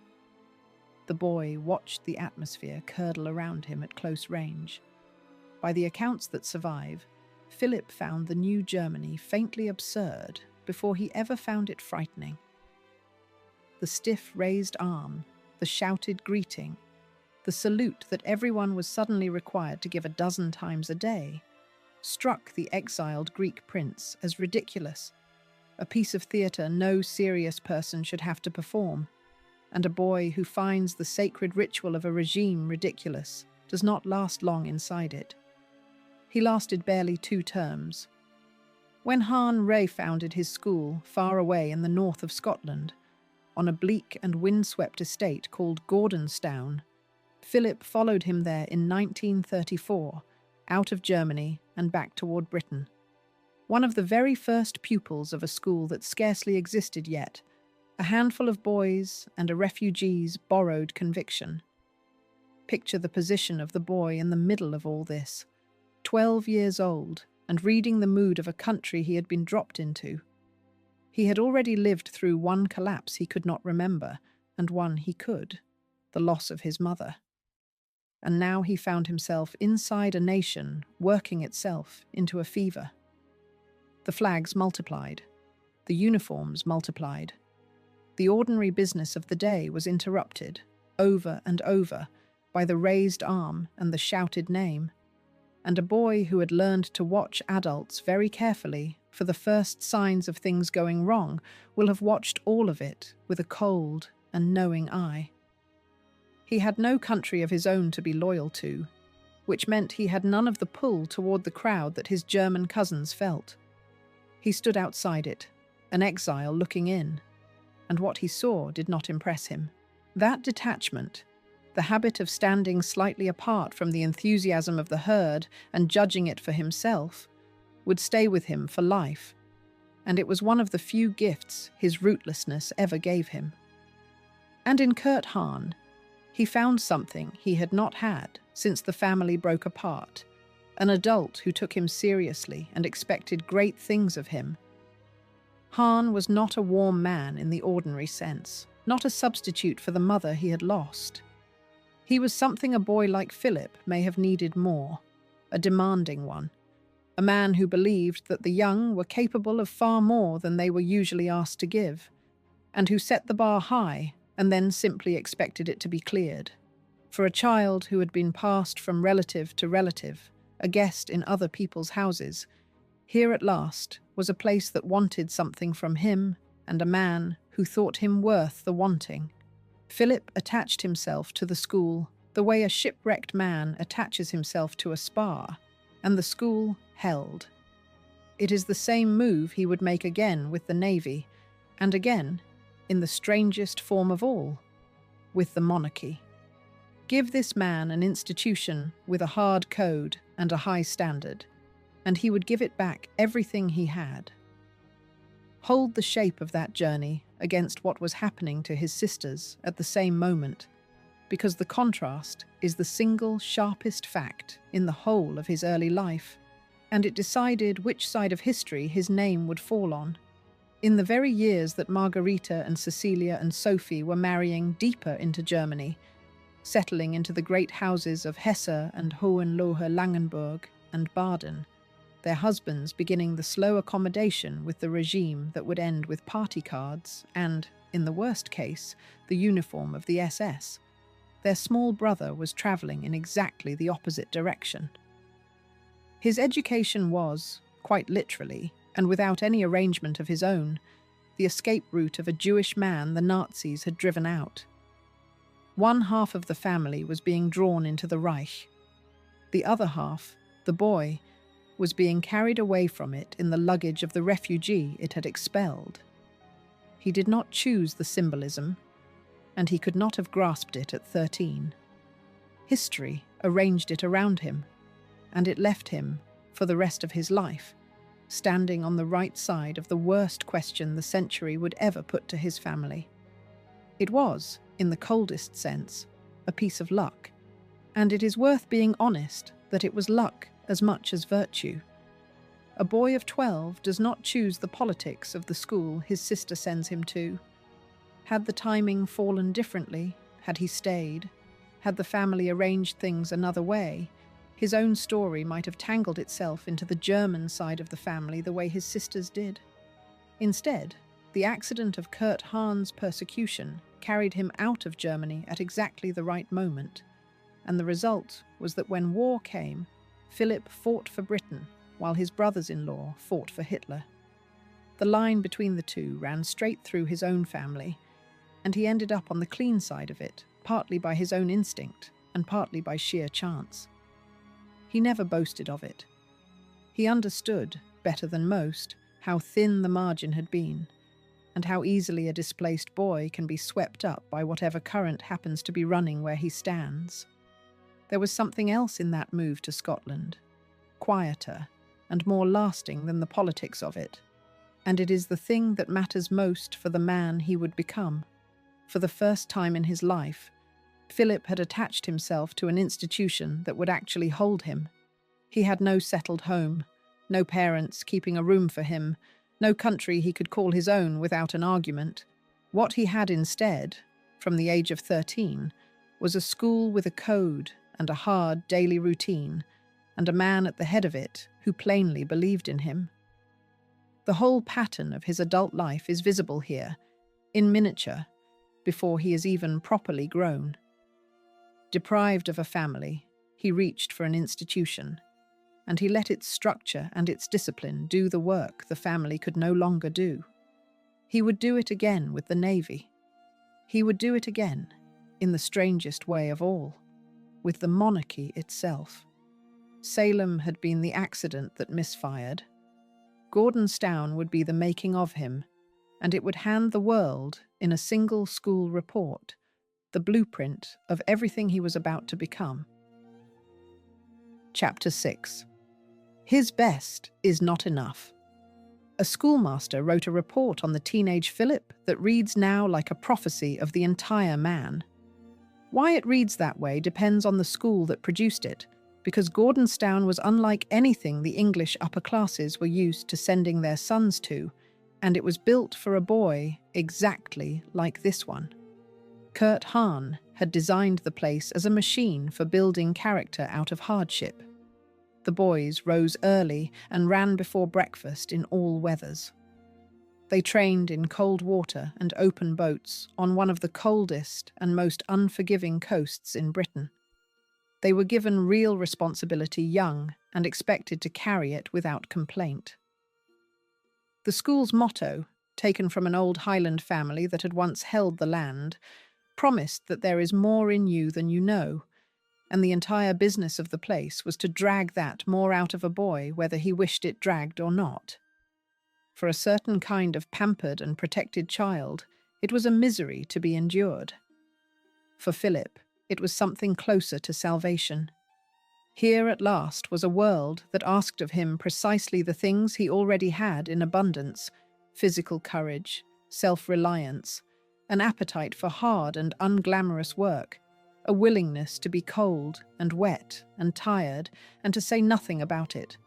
The boy watched the atmosphere curdle around him at close range. By the accounts that survive, Philip found the new Germany faintly absurd before he ever found it frightening. The stiff raised arm, the shouted greeting, the salute that everyone was suddenly required to give a dozen times a day, struck the exiled Greek prince as ridiculous, a piece of theatre no serious person should have to perform, and a boy who finds the sacred ritual of a regime ridiculous does not last long inside it. He lasted barely 2 terms. When Hahn refounded his school far away in the north of Scotland, on a bleak and windswept estate called Gordonstown, Philip followed him there in 1934, out of Germany and back toward Britain. One of the very first pupils of a school that scarcely existed yet, a handful of boys and a refugee's borrowed conviction. Picture the position of the boy in the middle of all this, 12 years old, and reading the mood of a country he had been dropped into. He had already lived through one collapse he could not remember, and one he could, the loss of his mother. And now he found himself inside a nation working itself into a fever. The flags multiplied. The uniforms multiplied. The ordinary business of the day was interrupted, over and over, by the raised arm and the shouted name. And a boy who had learned to watch adults very carefully for the first signs of things going wrong will have watched all of it with a cold and knowing eye. He had no country of his own to be loyal to, which meant he had none of the pull toward the crowd that his German cousins felt. He stood outside it, an exile looking in, and what he saw did not impress him. That detachment, the habit of standing slightly apart from the enthusiasm of the herd and judging it for himself, would stay with him for life, and it was one of the few gifts his rootlessness ever gave him. And in Kurt Hahn, he found something he had not had since the family broke apart, an adult who took him seriously and expected great things of him. Hahn was not a warm man in the ordinary sense, not a substitute for the mother he had lost. He was something a boy like Philip may have needed more, a demanding one, a man who believed that the young were capable of far more than they were usually asked to give, and who set the bar high and then simply expected it to be cleared. For a child who had been passed from relative to relative, a guest in other people's houses, here at last was a place that wanted something from him and a man who thought him worth the wanting. Philip attached himself to the school the way a shipwrecked man attaches himself to a spar, and the school held. It is the same move he would make again with the Navy, and again, in the strangest form of all, with the monarchy. Give this man an institution with a hard code and a high standard, and he would give it back everything he had. Hold the shape of that journey against what was happening to his sisters at the same moment, because the contrast is the single sharpest fact in the whole of his early life, and it decided which side of history his name would fall on. In the very years that Margarita and Cecilia and Sophie were marrying deeper into Germany, settling into the great houses of Hesse and Hohenlohe-Langenburg and Baden, their husbands beginning the slow accommodation with the regime that would end with party cards and, in the worst case, the uniform of the SS. Their small brother was travelling in exactly the opposite direction. His education was, quite literally, and without any arrangement of his own, the escape route of a Jewish man the Nazis had driven out. One half of the family was being drawn into the Reich. The other half, the boy, was being carried away from it in the luggage of the refugee it had expelled. He did not choose the symbolism, and he could not have grasped it at 13. History arranged it around him, and it left him, for the rest of his life, standing on the right side of the worst question the century would ever put to his family. It was, in the coldest sense, a piece of luck, and it is worth being honest that it was luck as much as virtue. A boy of 12 does not choose the politics of the school his sister sends him to. Had the timing fallen differently, had he stayed, had the family arranged things another way, his own story might have tangled itself into the German side of the family the way his sister's did. Instead, the accident of Kurt Hahn's persecution carried him out of Germany at exactly the right moment, and the result was that when war came, Philip fought for Britain, while his brothers-in-law fought for Hitler. The line between the two ran straight through his own family, and he ended up on the clean side of it, partly by his own instinct and partly by sheer chance. He never boasted of it. He understood, better than most, how thin the margin had been, and how easily a displaced boy can be swept up by whatever current happens to be running where he stands. There was something else in that move to Scotland, quieter and more lasting than the politics of it, and it is the thing that matters most for the man he would become. For the first time in his life, Philip had attached himself to an institution that would actually hold him. He had no settled home, no parents keeping a room for him, no country he could call his own without an argument. What he had instead, from the age of 13, was a school with a code and a hard daily routine, and a man at the head of it who plainly believed in him. The whole pattern of his adult life is visible here, in miniature, before he is even properly grown. Deprived of a family, he reached for an institution, and he let its structure and its discipline do the work the family could no longer do. He would do it again with the Navy. He would do it again, in the strangest way of all, with the monarchy itself. Salem had been the accident that misfired. Gordonstown would be the making of him, and it would hand the world, in a single school report, the blueprint of everything he was about to become. Chapter 6. His best is not enough. A schoolmaster wrote a report on the teenage Philip that reads now like a prophecy of the entire man. Why it reads that way depends on the school that produced it, because Gordonstown was unlike anything the English upper classes were used to sending their sons to, and it was built for a boy exactly like this one. Kurt Hahn had designed the place as a machine for building character out of hardship. The boys rose early and ran before breakfast in all weathers. They trained in cold water and open boats on one of the coldest and most unforgiving coasts in Britain. They were given real responsibility young and expected to carry it without complaint. The school's motto, taken from an old Highland family that had once held the land, promised that there is more in you than you know, and the entire business of the place was to drag that more out of a boy whether he wished it dragged or not. For a certain kind of pampered and protected child, it was a misery to be endured. For Philip, it was something closer to salvation. Here at last was a world that asked of him precisely the things he already had in abundance: physical courage, self-reliance, an appetite for hard and unglamorous work, a willingness to be cold and wet and tired and to say nothing about it.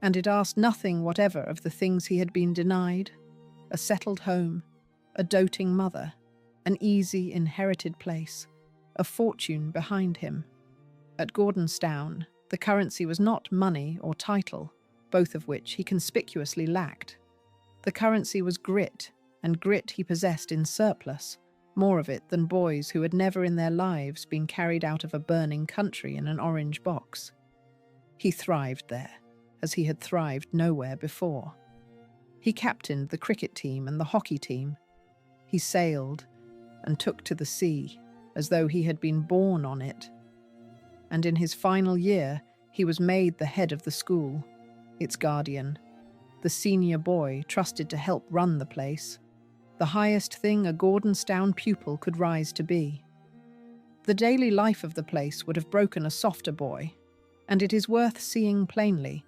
And it asked nothing whatever of the things he had been denied: a settled home, a doting mother, an easy inherited place, a fortune behind him. At Gordonstown, the currency was not money or title, both of which he conspicuously lacked. The currency was grit, and grit he possessed in surplus, more of it than boys who had never in their lives been carried out of a burning country in an orange box. He thrived there, as he had thrived nowhere before. He captained the cricket team and the hockey team. He sailed and took to the sea as though he had been born on it. And in his final year, he was made the head of the school, its guardian, the senior boy trusted to help run the place, the highest thing a Gordonstown pupil could rise to be. The daily life of the place would have broken a softer boy, and it is worth seeing plainly,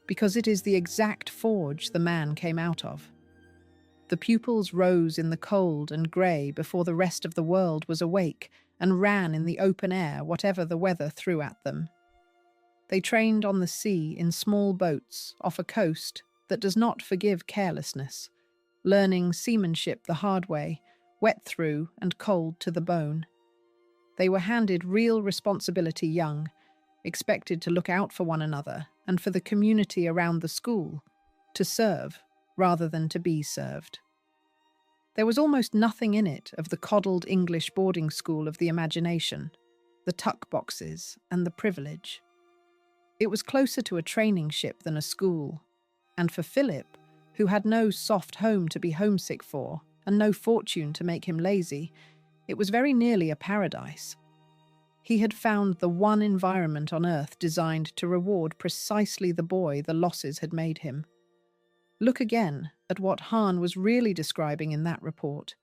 because it is the exact forge the man came out of. The pupils rose in the cold and grey before the rest of the world was awake and ran in the open air whatever the weather threw at them. They trained on the sea in small boats off a coast that does not forgive carelessness, learning seamanship the hard way, wet through and cold to the bone. They were handed real responsibility young, expected to look out for one another and for the community around the school, to serve rather than to be served. There was almost nothing in it of the coddled English boarding school of the imagination, the tuck boxes and the privilege. It was closer to a training ship than a school, and for Philip, who had no soft home to be homesick for and no fortune to make him lazy, it was very nearly a paradise. He had found the one environment on earth designed to reward precisely the boy the losses had made him. Look again at what Hahn was really describing in that report,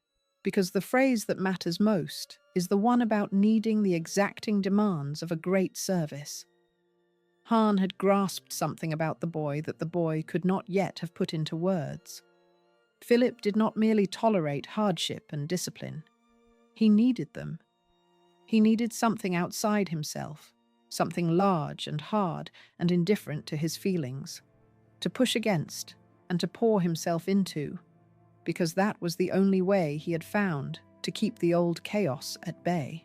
because the phrase that matters most is the one about needing the exacting demands of a great service. Hahn had grasped something about the boy that the boy could not yet have put into words. Philip did not merely tolerate hardship and discipline. He needed them. He needed something outside himself, something large and hard and indifferent to his feelings, to push against and to pour himself into, because that was the only way he had found to keep the old chaos at bay.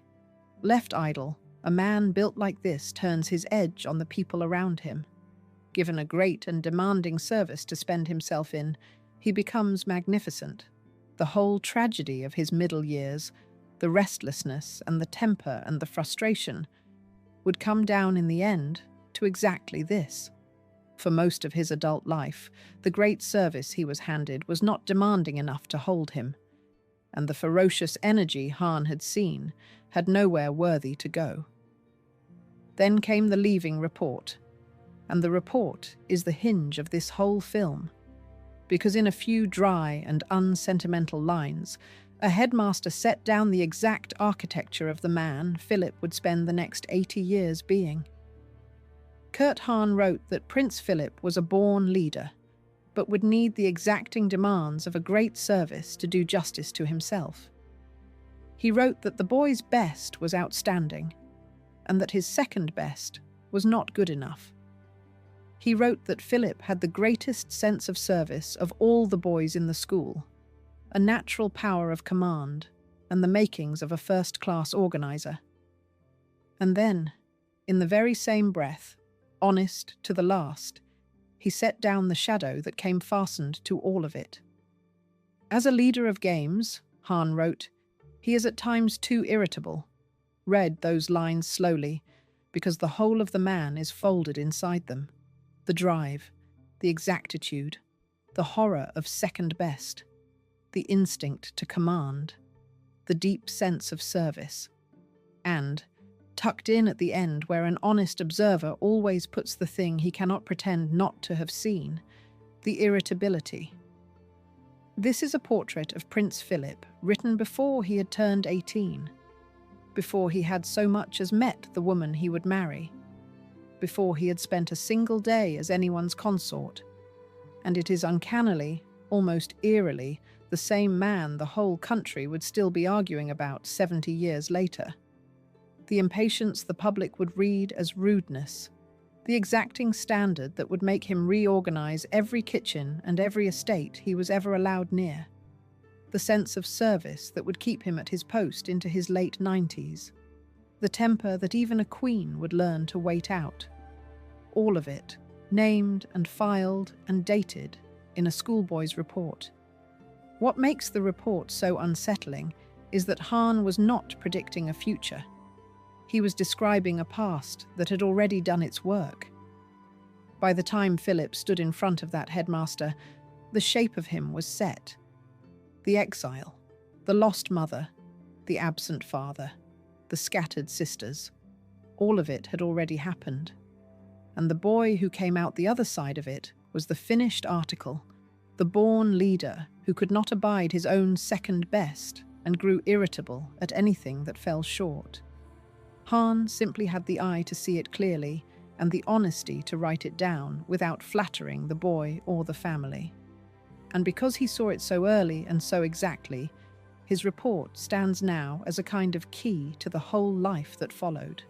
Left idle, a man built like this turns his edge on the people around him. Given a great and demanding service to spend himself in, he becomes magnificent. The whole tragedy of his middle years, the restlessness and the temper and the frustration, would come down in the end to exactly this. For most of his adult life, the great service he was handed was not demanding enough to hold him, and the ferocious energy Hahn had seen had nowhere worthy to go. Then came the leaving report, and the report is the hinge of this whole film, because in a few dry and unsentimental lines, a headmaster set down the exact architecture of the man Philip would spend the next 80 years being. Kurt Hahn wrote that Prince Philip was a born leader, but would need the exacting demands of a great service to do justice to himself. He wrote that the boy's best was outstanding, and that his second best was not good enough. He wrote that Philip had the greatest sense of service of all the boys in the school, a natural power of command, and the makings of a first-class organizer. And then, in the very same breath, honest to the last, he set down the shadow that came fastened to all of it. As a leader of games, Hahn wrote, he is at times too irritable. Read those lines slowly, because the whole of the man is folded inside them. The drive, the exactitude, the horror of second best, the instinct to command, the deep sense of service, and, tucked in at the end where an honest observer always puts the thing he cannot pretend not to have seen, the irritability. This is a portrait of Prince Philip written before he had turned 18, before he had so much as met the woman he would marry, before he had spent a single day as anyone's consort, and it is uncannily, almost eerily, the same man the whole country would still be arguing about 70 years later. The impatience the public would read as rudeness, the exacting standard that would make him reorganize every kitchen and every estate he was ever allowed near, the sense of service that would keep him at his post into his late 90s, the temper that even a queen would learn to wait out. All of it, named and filed and dated in a schoolboy's report. What makes the report so unsettling is that Hahn was not predicting a future. He was describing a past that had already done its work. By the time Philip stood in front of that headmaster, the shape of him was set. The exile, the lost mother, the absent father, the scattered sisters, all of it had already happened. And the boy who came out the other side of it was the finished article, the born leader who could not abide his own second best and grew irritable at anything that fell short. Han simply had the eye to see it clearly and the honesty to write it down without flattering the boy or the family. And because he saw it so early and so exactly, his report stands now as a kind of key to the whole life that followed.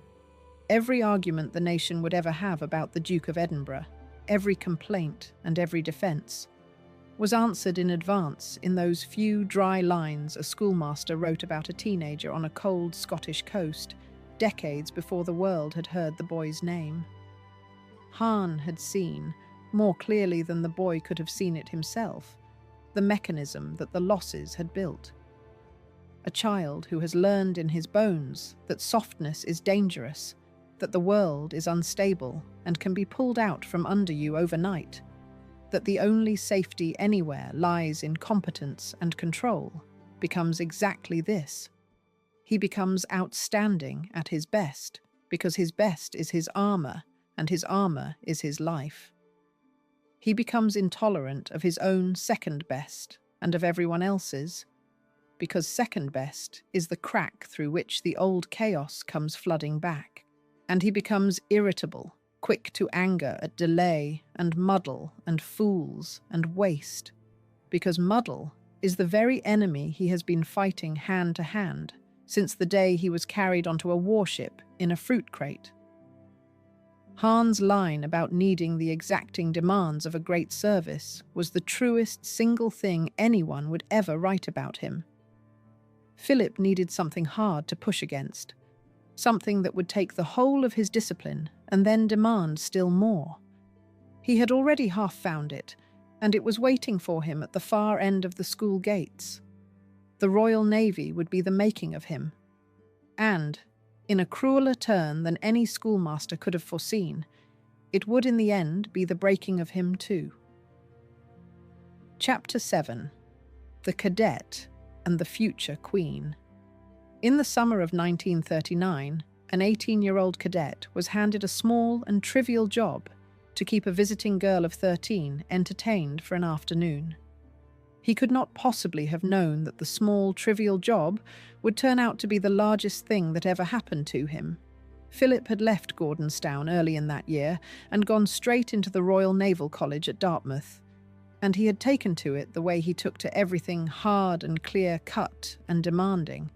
Every argument the nation would ever have about the Duke of Edinburgh, every complaint and every defence, was answered in advance in those few dry lines a schoolmaster wrote about a teenager on a cold Scottish coast, decades before the world had heard the boy's name. Han had seen, more clearly than the boy could have seen it himself, the mechanism that the losses had built. A child who has learned in his bones that softness is dangerous, that the world is unstable and can be pulled out from under you overnight, that the only safety anywhere lies in competence and control, becomes exactly this. He becomes outstanding at his best, because his best is his armour, and his armour is his life. He becomes intolerant of his own second best, and of everyone else's, because second best is the crack through which the old chaos comes flooding back. And he becomes irritable, quick to anger at delay and muddle and fools and waste, because muddle is the very enemy he has been fighting hand to hand since the day he was carried onto a warship in a fruit crate. Han's line about needing the exacting demands of a great service was the truest single thing anyone would ever write about him. Philip needed something hard to push against, something that would take the whole of his discipline and then demand still more. He had already half found it, and it was waiting for him at the far end of the school gates. The Royal Navy would be the making of him. And, in a crueler turn than any schoolmaster could have foreseen, it would in the end be the breaking of him too. Chapter 7. The Cadet and the Future Queen. In the summer of 1939, an 18-year-old cadet was handed a small and trivial job to keep a visiting girl of 13 entertained for an afternoon. He could not possibly have known that the small, trivial job would turn out to be the largest thing that ever happened to him. Philip had left Gordonstown early in that year and gone straight into the Royal Naval College at Dartmouth, and he had taken to it the way he took to everything hard and clear-cut and demanding.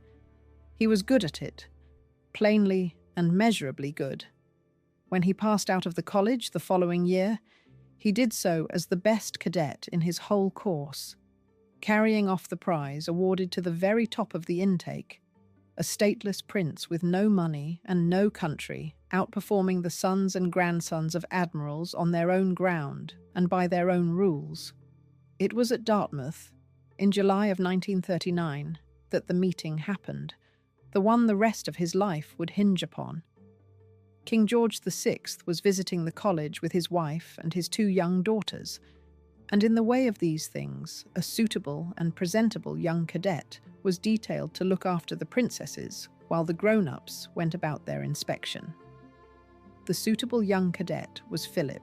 He was good at it, plainly and measurably good. When he passed out of the college the following year, he did so as the best cadet in his whole course, carrying off the prize awarded to the very top of the intake, a stateless prince with no money and no country, outperforming the sons and grandsons of admirals on their own ground and by their own rules. It was at Dartmouth, in July of 1939, that the meeting happened, the one the rest of his life would hinge upon. King George VI was visiting the college with his wife and his 2 young daughters, and in the way of these things, a suitable and presentable young cadet was detailed to look after the princesses while the grown-ups went about their inspection. The suitable young cadet was Philip,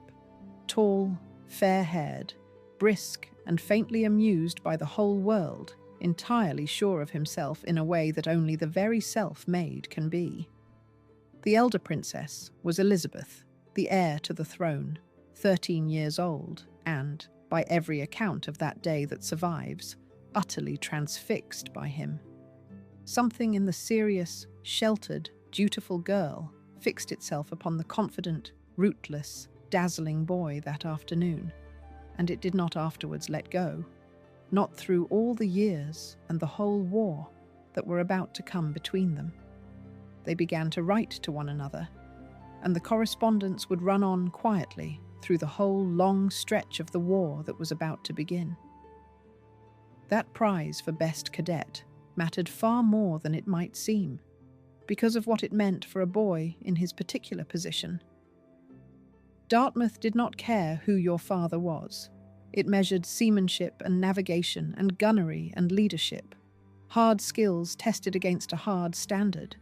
tall, fair-haired, brisk and faintly amused by the whole world, entirely sure of himself in a way that only the very self-made can be. The elder princess was Elizabeth, the heir to the throne, 13 years old, and, by every account of that day that survives, utterly transfixed by him. Something in the serious, sheltered, dutiful girl fixed itself upon the confident, rootless, dazzling boy that afternoon, and it did not afterwards let go, not through all the years and the whole war that were about to come between them. They began to write to one another, and the correspondence would run on quietly through the whole long stretch of the war that was about to begin. That prize for Best Cadet mattered far more than it might seem, because of what it meant for a boy in his particular position. Dartmouth did not care who your father was. It measured seamanship and navigation and gunnery and leadership, hard skills tested against a hard standard,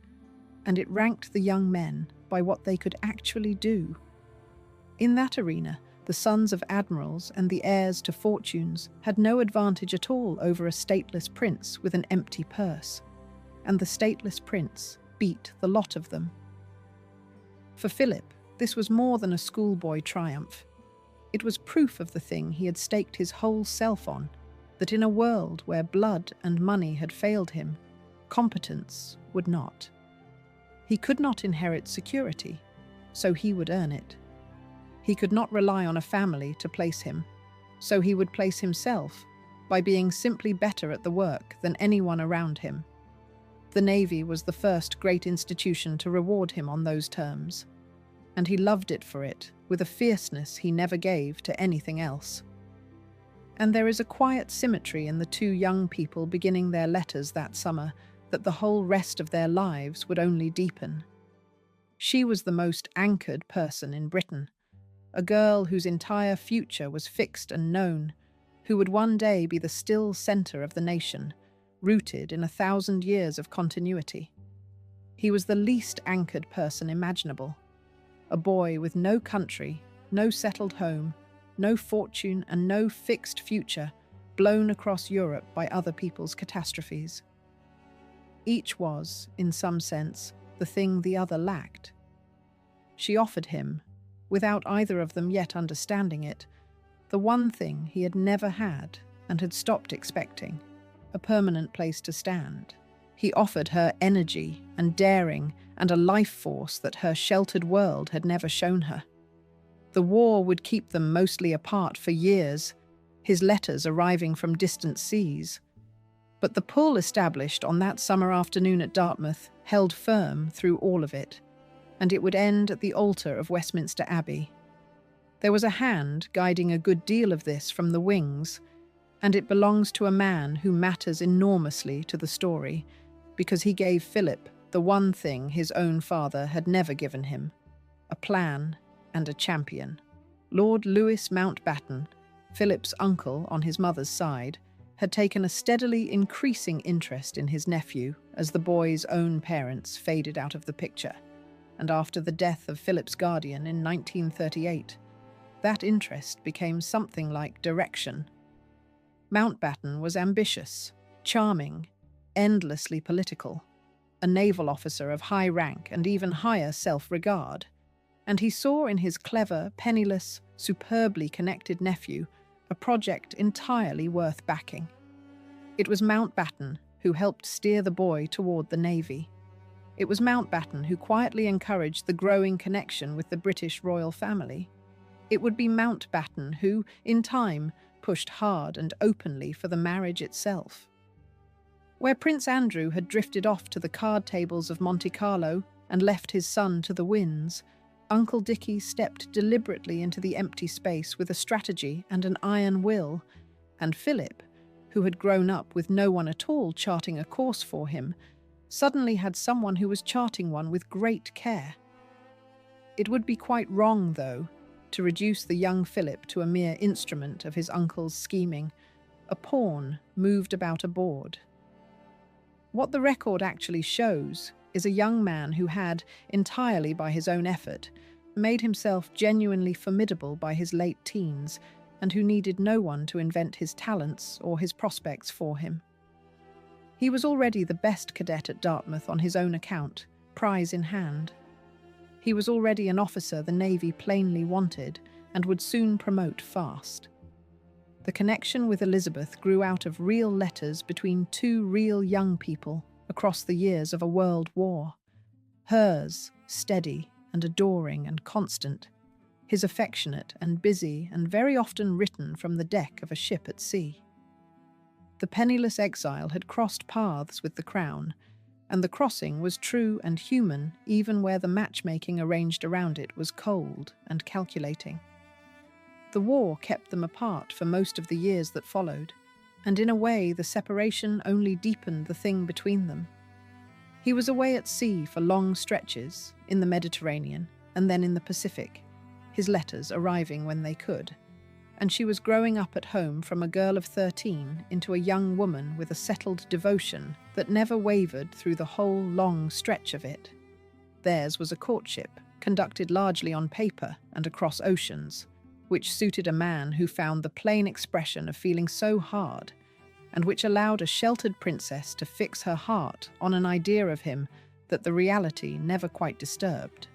and it ranked the young men by what they could actually do. In that arena, the sons of admirals and the heirs to fortunes had no advantage at all over a stateless prince with an empty purse, and the stateless prince beat the lot of them. For Philip, this was more than a schoolboy triumph. It was proof of the thing he had staked his whole self on, that in a world where blood and money had failed him, competence would not. He could not inherit security, so he would earn it. He could not rely on a family to place him, so he would place himself by being simply better at the work than anyone around him. The Navy was the first great institution to reward him on those terms, and he loved it for it with a fierceness he never gave to anything else. And there is a quiet symmetry in the two young people beginning their letters that summer that the whole rest of their lives would only deepen. She was the most anchored person in Britain, a girl whose entire future was fixed and known, who would one day be the still centre of the nation, rooted in 1,000 years of continuity. He was the least anchored person imaginable, a boy with no country, no settled home, no fortune and no fixed future, blown across Europe by other people's catastrophes. Each was, in some sense, the thing the other lacked. She offered him, without either of them yet understanding it, the one thing he had never had and had stopped expecting, a permanent place to stand. He offered her energy and daring and a life force that her sheltered world had never shown her. The war would keep them mostly apart for years, his letters arriving from distant seas. But the pull established on that summer afternoon at Dartmouth held firm through all of it, and it would end at the altar of Westminster Abbey. There was a hand guiding a good deal of this from the wings, and it belongs to a man who matters enormously to the story, because he gave Philip the one thing his own father had never given him, a plan and a champion. Lord Louis Mountbatten, Philip's uncle on his mother's side, had taken a steadily increasing interest in his nephew as the boy's own parents faded out of the picture, and after the death of Philip's guardian in 1938, that interest became something like direction. Mountbatten was ambitious, charming, endlessly political, a naval officer of high rank and even higher self-regard, and he saw in his clever, penniless, superbly connected nephew a project entirely worth backing. It was Mountbatten who helped steer the boy toward the Navy. It was Mountbatten who quietly encouraged the growing connection with the British royal family. It would be Mountbatten who, in time, pushed hard and openly for the marriage itself. Where Prince Andrew had drifted off to the card tables of Monte Carlo and left his son to the winds, Uncle Dickie stepped deliberately into the empty space with a strategy and an iron will, and Philip, who had grown up with no one at all charting a course for him, suddenly had someone who was charting one with great care. It would be quite wrong, though, to reduce the young Philip to a mere instrument of his uncle's scheming, a pawn moved about a board. What the record actually shows is a young man who had, entirely by his own effort, made himself genuinely formidable by his late teens, and who needed no one to invent his talents or his prospects for him. He was already the best cadet at Dartmouth on his own account, prize in hand. He was already an officer the Navy plainly wanted and would soon promote fast. The connection with Elizabeth grew out of real letters between two real young people across the years of a world war. Hers, steady and adoring and constant, his affectionate and busy and very often written from the deck of a ship at sea. The penniless exile had crossed paths with the Crown, and the crossing was true and human even where the matchmaking arranged around it was cold and calculating. The war kept them apart for most of the years that followed, and in a way the separation only deepened the thing between them. He was away at sea for long stretches, in the Mediterranean and then in the Pacific, his letters arriving when they could, and she was growing up at home from a girl of 13 into a young woman with a settled devotion that never wavered through the whole long stretch of it. Theirs was a courtship, conducted largely on paper and across oceans, which suited a man who found the plain expression of feeling so hard, and which allowed a sheltered princess to fix her heart on an idea of him that the reality never quite disturbed.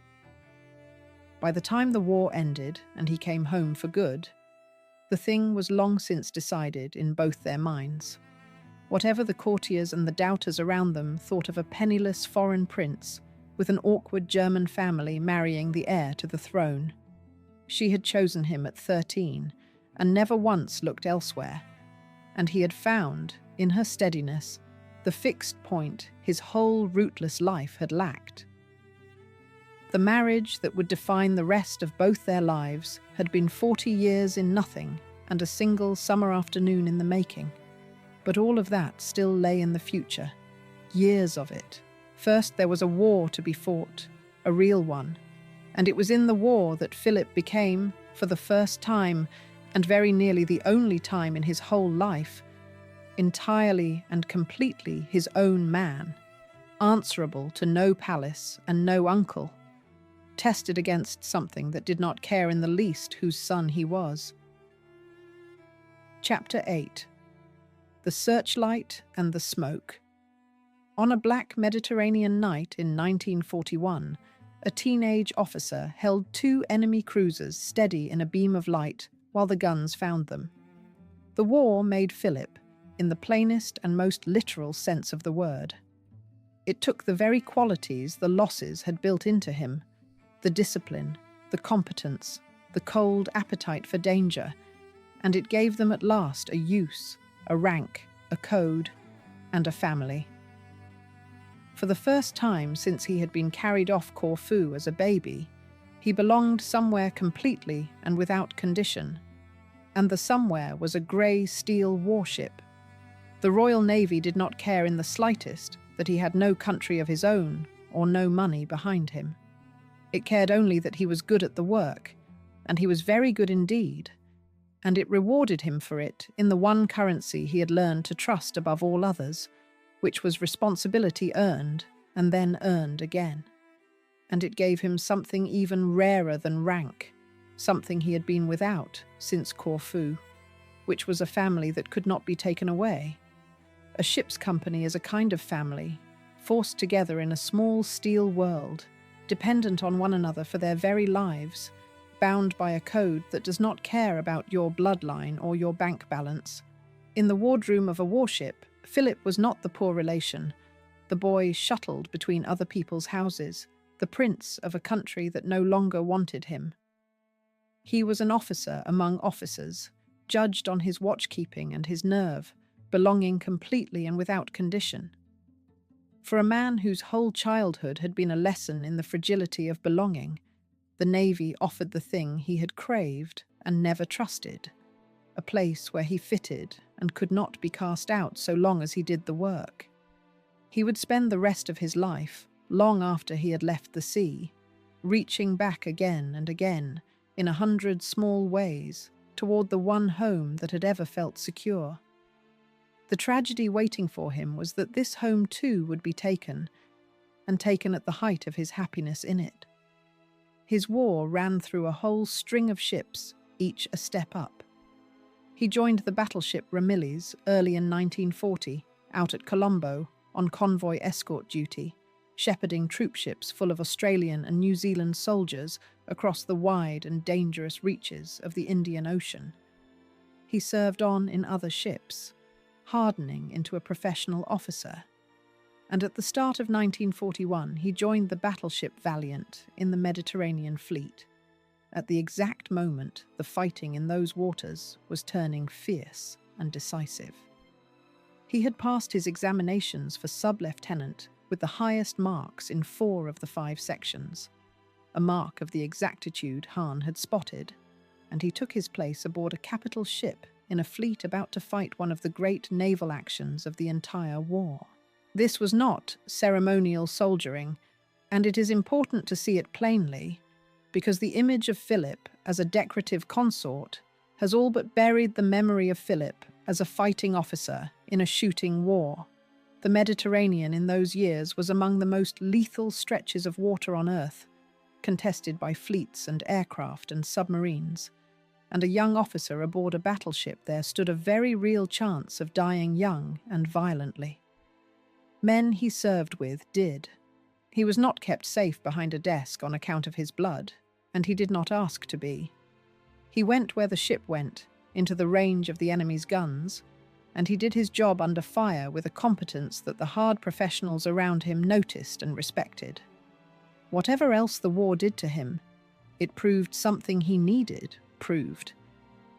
By the time the war ended and he came home for good, the thing was long since decided in both their minds. Whatever the courtiers and the doubters around them thought of a penniless foreign prince with an awkward German family marrying the heir to the throne, she had chosen him at 13 and never once looked elsewhere, and he had found, in her steadiness, the fixed point his whole rootless life had lacked. The marriage that would define the rest of both their lives had been 40 years in nothing and a single summer afternoon in the making. But all of that still lay in the future, years of it. First there was a war to be fought, a real one, and it was in the war that Philip became, for the first time, and very nearly the only time in his whole life, entirely and completely his own man, answerable to no palace and no uncle, tested against something that did not care in the least whose son he was. Chapter 8. The Searchlight and the Smoke. On a black Mediterranean night in 1941, a teenage officer held 2 enemy cruisers steady in a beam of light while the guns found them. The war made Philip, in the plainest and most literal sense of the word. It took the very qualities the losses had built into him: the discipline, the competence, the cold appetite for danger, and it gave them at last a use, a rank, a code, and a family. For the first time since he had been carried off Corfu as a baby, he belonged somewhere completely and without condition, and the somewhere was a grey steel warship. The Royal Navy did not care in the slightest that he had no country of his own or no money behind him. It cared only that he was good at the work, and he was very good indeed, and it rewarded him for it in the one currency he had learned to trust above all others, which was responsibility earned and then earned again. And it gave him something even rarer than rank, something he had been without since Corfu, which was a family that could not be taken away. A ship's company is a kind of family, forced together in a small steel world, dependent on one another for their very lives, bound by a code that does not care about your bloodline or your bank balance. In the wardroom of a warship, Philip was not the poor relation, the boy shuttled between other people's houses, the prince of a country that no longer wanted him. He was an officer among officers, judged on his watchkeeping and his nerve, belonging completely and without condition. For a man whose whole childhood had been a lesson in the fragility of belonging, the Navy offered the thing he had craved and never trusted, a place where he fitted and could not be cast out so long as he did the work. He would spend the rest of his life, long after he had left the sea, reaching back again and again, in 100 small ways, toward the one home that had ever felt secure. The tragedy waiting for him was that this home too would be taken, and taken at the height of his happiness in it. His war ran through a whole string of ships, each a step up. He joined the battleship Ramillies early in 1940, out at Colombo, on convoy escort duty, shepherding troopships full of Australian and New Zealand soldiers across the wide and dangerous reaches of the Indian Ocean. He served on in other ships, hardening into a professional officer, and at the start of 1941 he joined the battleship Valiant in the Mediterranean fleet. At the exact moment the fighting in those waters was turning fierce and decisive. He had passed his examinations for sub-lieutenant with the highest marks in 4 of the 5 sections, a mark of the exactitude Hahn had spotted, and he took his place aboard a capital ship in a fleet about to fight one of the great naval actions of the entire war. This was not ceremonial soldiering, and it is important to see it plainly. because the image of Philip as a decorative consort has all but buried the memory of Philip as a fighting officer in a shooting war. The Mediterranean in those years was among the most lethal stretches of water on Earth, contested by fleets and aircraft and submarines, and a young officer aboard a battleship there stood a very real chance of dying young and violently. Men he served with did. He was not kept safe behind a desk on account of his blood, and he did not ask to be. He went where the ship went, into the range of the enemy's guns, and he did his job under fire with a competence that the hard professionals around him noticed and respected. Whatever else the war did to him, it proved something he needed, proved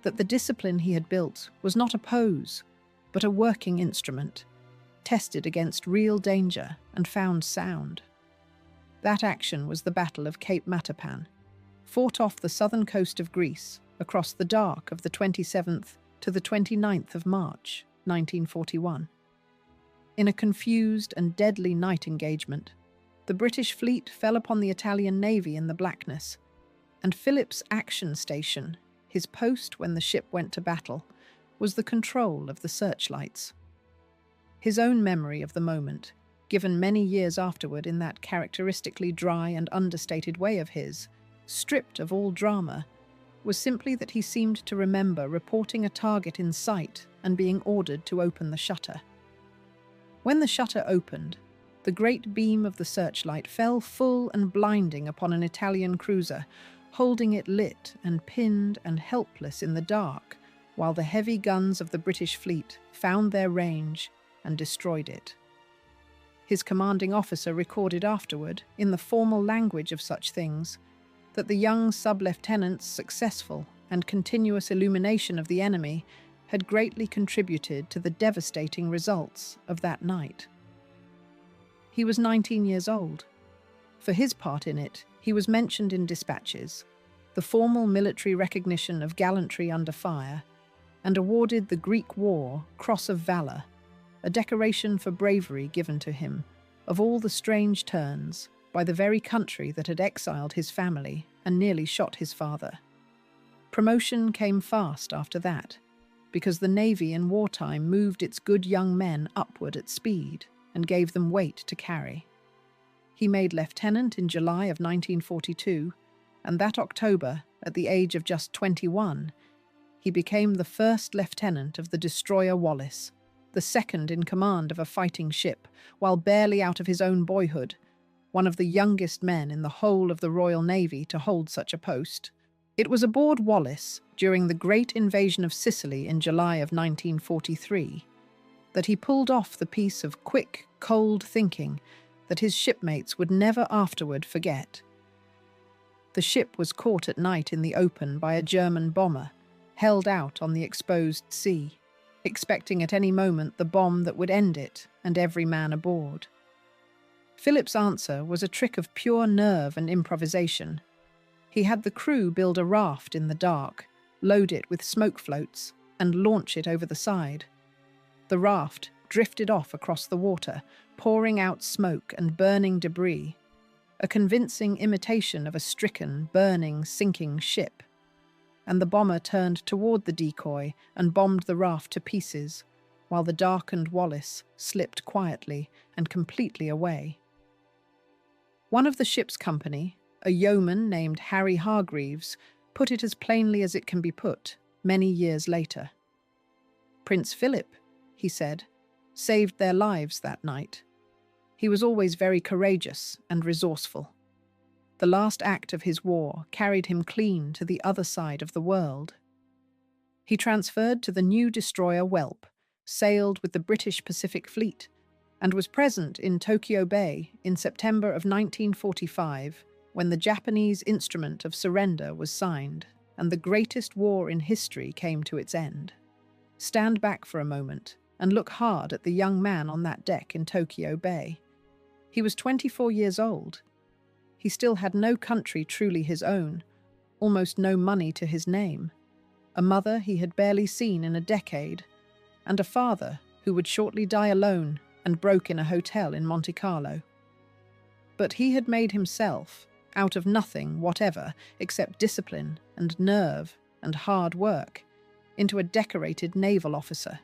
that the discipline he had built was not a pose, but a working instrument, tested against real danger and found sound. That action was the Battle of Cape Matapan, fought off the southern coast of Greece across the dark of the 27th to the 29th of March, 1941. In a confused and deadly night engagement, the British fleet fell upon the Italian navy in the blackness, and Philip's action station, his post when the ship went to battle, was the control of the searchlights. His own memory of the moment, given many years afterward in that characteristically dry and understated way of his, stripped of all drama, was simply that he seemed to remember reporting a target in sight and being ordered to open the shutter. When the shutter opened, the great beam of the searchlight fell full and blinding upon an Italian cruiser, holding it lit and pinned and helpless in the dark, while the heavy guns of the British fleet found their range and destroyed it. His commanding officer recorded afterward, in the formal language of such things, that the young sub-lieutenant's successful and continuous illumination of the enemy had greatly contributed to the devastating results of that night. He was 19 years old. For his part in it, he was mentioned in dispatches, the formal military recognition of gallantry under fire, and awarded the Greek War Cross of Valor, a decoration for bravery given to him, of all the strange turns, by the very country that had exiled his family and nearly shot his father. Promotion came fast after that, because the Navy in wartime moved its good young men upward at speed and gave them weight to carry. He made lieutenant in July of 1942, and that October, at the age of just 21, he became the first lieutenant of the destroyer Wallace, the second in command of a fighting ship, while barely out of his own boyhood, one of the youngest men in the whole of the Royal Navy to hold such a post. It was aboard Wallace, during the great invasion of Sicily in July of 1943, that he pulled off the piece of quick, cold thinking that his shipmates would never afterward forget. The ship was caught at night in the open by a German bomber, held out on the exposed sea, expecting at any moment the bomb that would end it and every man aboard. Philip's answer was a trick of pure nerve and improvisation. He had the crew build a raft in the dark, load it with smoke floats, and launch it over the side. The raft drifted off across the water, pouring out smoke and burning debris, a convincing imitation of a stricken, burning, sinking ship. And the bomber turned toward the decoy and bombed the raft to pieces, while the darkened Wallace slipped quietly and completely away. One of the ship's company, a yeoman named Harry Hargreaves, put it as plainly as it can be put, many years later. "Prince Philip," he said, "saved their lives that night. He was always very courageous and resourceful. The last act of his war carried him clean to the other side of the world. He transferred to the new destroyer Whelp, sailed with the British Pacific Fleet, and was present in Tokyo Bay in September of 1945 when the Japanese instrument of surrender was signed and the greatest war in history came to its end. Stand back for a moment and look hard at the young man on that deck in Tokyo Bay. He was 24 years old. He still had no country truly his own, almost no money to his name, a mother he had barely seen in a decade, and a father who would shortly die alone and broke in a hotel in Monte Carlo. But he had made himself, out of nothing whatever except discipline and nerve and hard work, into a decorated naval officer,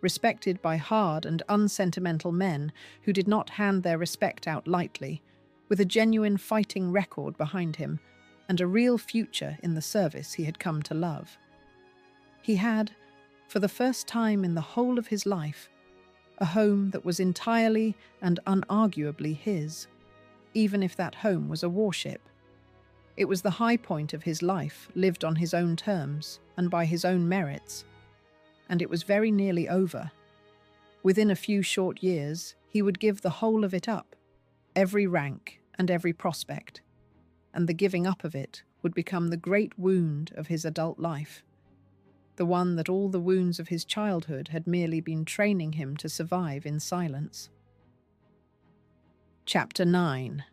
respected by hard and unsentimental men who did not hand their respect out lightly, with a genuine fighting record behind him and a real future in the service he had come to love. He had, for the first time in the whole of his life, a home that was entirely and unarguably his, even if that home was a warship. It was the high point of his life, lived on his own terms and by his own merits, and it was very nearly over. Within a few short years, he would give the whole of it up, every rank and every prospect, and the giving up of it would become the great wound of his adult life, the one that all the wounds of his childhood had merely been training him to survive in silence. Chapter 9.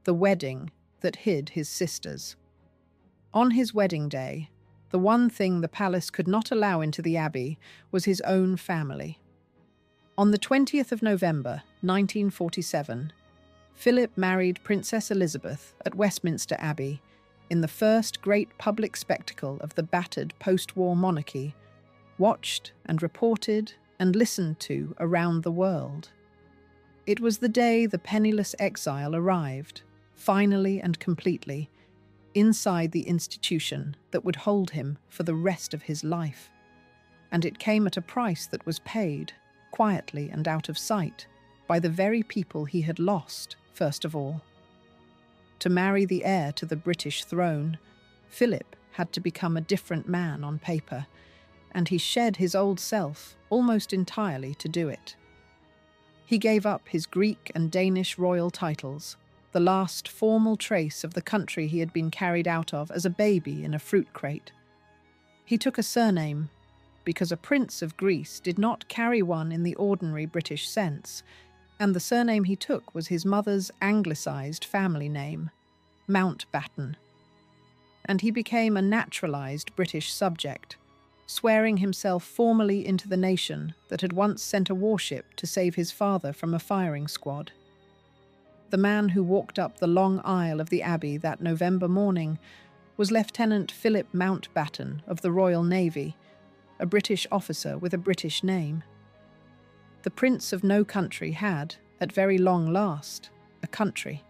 The Wedding That Hid His Sisters. On his wedding day, the one thing the palace could not allow into the abbey was his own family. On the 20th of November, 1947, Philip married Princess Elizabeth at Westminster Abbey in the first great public spectacle of the battered post-war monarchy, watched and reported and listened to around the world. It was the day the penniless exile arrived, finally and completely, inside the institution that would hold him for the rest of his life. And it came at a price that was paid, quietly and out of sight, by the very people he had lost, first of all. To marry the heir to the British throne, Philip had to become a different man on paper, and he shed his old self almost entirely to do it. He gave up his Greek and Danish royal titles, the last formal trace of the country he had been carried out of as a baby in a fruit crate. He took a surname, because a prince of Greece did not carry one in the ordinary British sense, and the surname he took was his mother's anglicised family name, Mountbatten. And he became a naturalised British subject, swearing himself formally into the nation that had once sent a warship to save his father from a firing squad. The man who walked up the long aisle of the Abbey that November morning was Lieutenant Philip Mountbatten of the Royal Navy, a British officer with a British name. The Prince of no country had, at very long last, a country.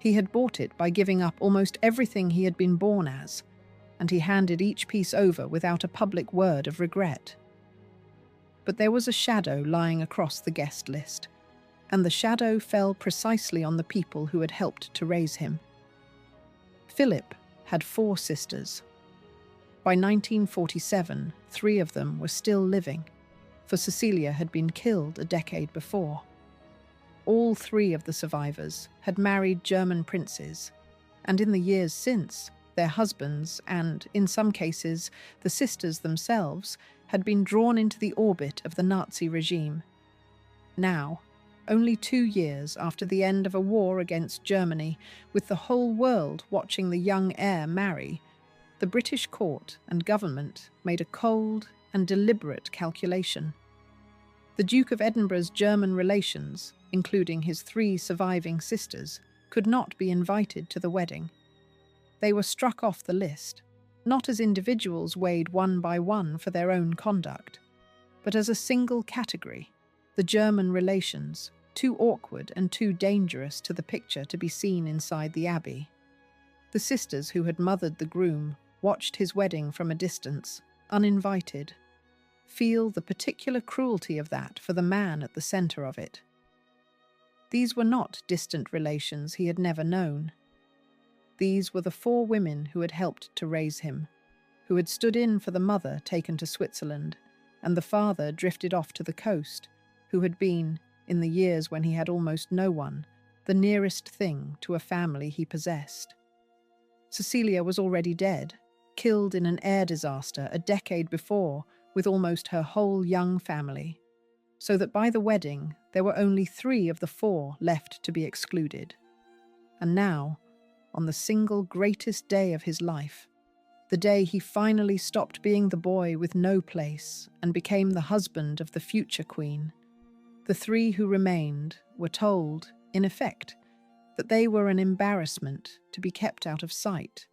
He had bought it by giving up almost everything he had been born as, and he handed each piece over without a public word of regret. But there was a shadow lying across the guest list, and the shadow fell precisely on the people who had helped to raise him. Philip had 4 sisters. By 1947, 3 of them were still living, for Cecilia had been killed a decade before. All 3 of the survivors had married German princes, and in the years since, their husbands and, in some cases, the sisters themselves had been drawn into the orbit of the Nazi regime. Now, only 2 years after the end of a war against Germany, with the whole world watching the young heir marry, the British court and government made a cold and deliberate calculation. The Duke of Edinburgh's German relations, including his 3 surviving sisters, could not be invited to the wedding. They were struck off the list, not as individuals weighed one by one for their own conduct, but as a single category, the German relations, too awkward and too dangerous to the picture to be seen inside the abbey. The sisters who had mothered the groom watched his wedding from a distance, uninvited, feel the particular cruelty of that for the man at the centre of it. These were not distant relations he had never known. These were the 4 women who had helped to raise him, who had stood in for the mother taken to Switzerland, and the father drifted off to the coast, who had been, in the years when he had almost no one, the nearest thing to a family he possessed. Cecilia was already dead, killed in an air disaster a decade before, with almost her whole young family, so that by the wedding there were only 3 of the 4 left to be excluded. And now, on the single greatest day of his life, the day he finally stopped being the boy with no place and became the husband of the future queen, the 3 who remained were told, in effect, that they were an embarrassment to be kept out of sight.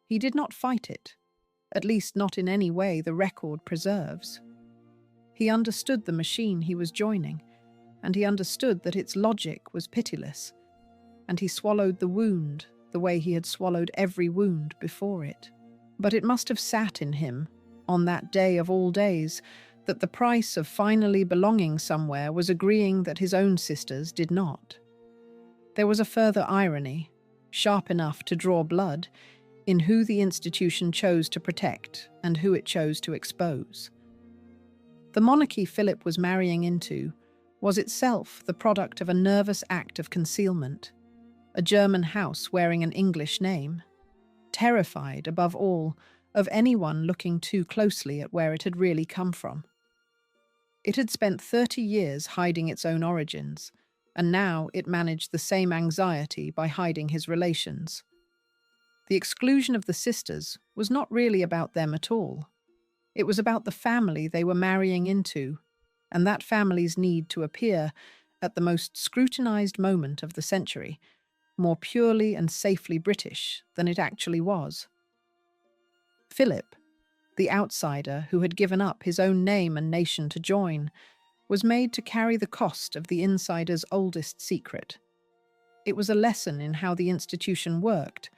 He did not fight it, at least not in any way the record preserves. He understood the machine he was joining, and he understood that its logic was pitiless, and he swallowed the wound the way he had swallowed every wound before it. But it must have sat in him, on that day of all days, that the price of finally belonging somewhere was agreeing that his own sisters did not. There was a further irony, sharp enough to draw blood, in who the institution chose to protect and who it chose to expose. The monarchy Philip was marrying into was itself the product of a nervous act of concealment, a German house wearing an English name, terrified, above all, of anyone looking too closely at where it had really come from. It had spent 30 years hiding its own origins, and now it managed the same anxiety by hiding his relations. The exclusion of the sisters was not really about them at all. It was about the family they were marrying into, and that family's need to appear, at the most scrutinized moment of the century, more purely and safely British than it actually was. Philip, the outsider who had given up his own name and nation to join, was made to carry the cost of the insider's oldest secret. It was a lesson in how the institution worked,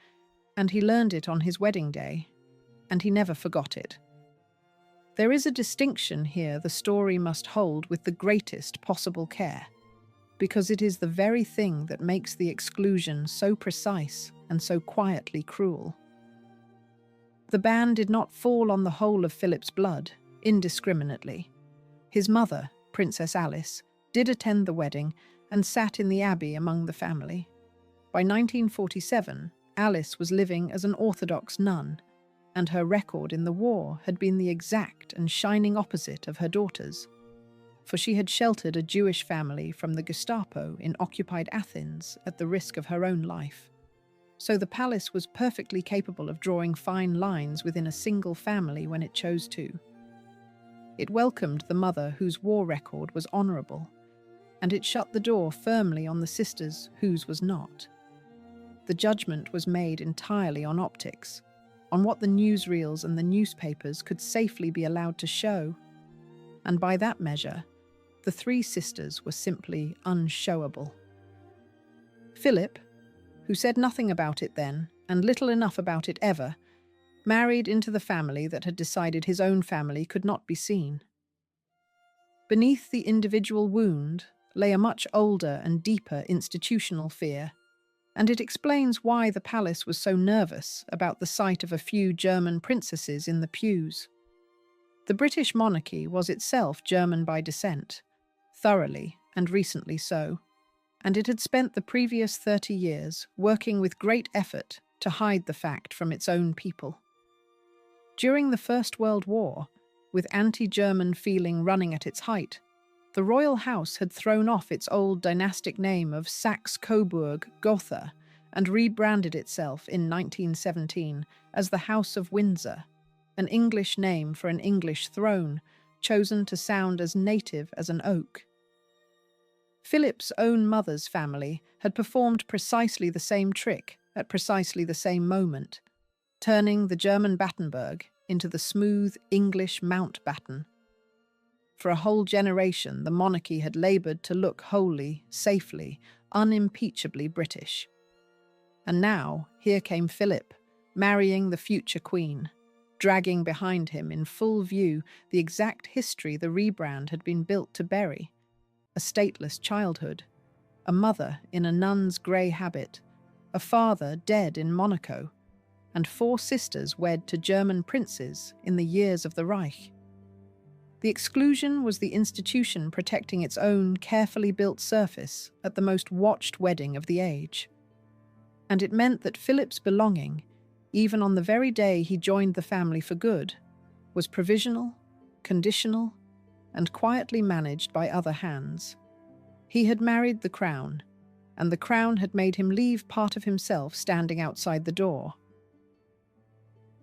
and he learned it on his wedding day, and he never forgot it. There is a distinction here the story must hold with the greatest possible care, because it is the very thing that makes the exclusion so precise and so quietly cruel. The ban did not fall on the whole of Philip's blood, indiscriminately. His mother, Princess Alice, did attend the wedding and sat in the abbey among the family. By 1947, Alice was living as an Orthodox nun, and her record in the war had been the exact and shining opposite of her daughter's, for she had sheltered a Jewish family from the Gestapo in occupied Athens at the risk of her own life. So the palace was perfectly capable of drawing fine lines within a single family when it chose to. It welcomed the mother whose war record was honourable, and it shut the door firmly on the sisters whose was not. The judgment was made entirely on optics, on what the newsreels and the newspapers could safely be allowed to show, and by that measure, the three sisters were simply unshowable. Philip, who said nothing about it then, and little enough about it ever, married into the family that had decided his own family could not be seen. Beneath the individual wound lay a much older and deeper institutional fear, and it explains why the palace was so nervous about the sight of a few German princesses in the pews. The British monarchy was itself German by descent, thoroughly and recently so, and it had spent the previous 30 years working with great effort to hide the fact from its own people. During the First World War, with anti-German feeling running at its height, the royal house had thrown off its old dynastic name of Saxe-Coburg-Gotha and rebranded itself in 1917 as the House of Windsor, an English name for an English throne, chosen to sound as native as an oak. Philip's own mother's family had performed precisely the same trick at precisely the same moment, turning the German Battenberg into the smooth English Mountbatten. For a whole generation, the monarchy had laboured to look wholly, safely, unimpeachably British. And now, here came Philip, marrying the future queen, dragging behind him in full view the exact history the rebrand had been built to bury: a stateless childhood, a mother in a nun's grey habit, a father dead in Monaco, and 4 sisters wed to German princes in the years of the Reich. The exclusion was the institution protecting its own carefully built surface at the most watched wedding of the age. And it meant that Philip's belonging, even on the very day he joined the family for good, was provisional, conditional, and quietly managed by other hands. He had married the crown, and the crown had made him leave part of himself standing outside the door.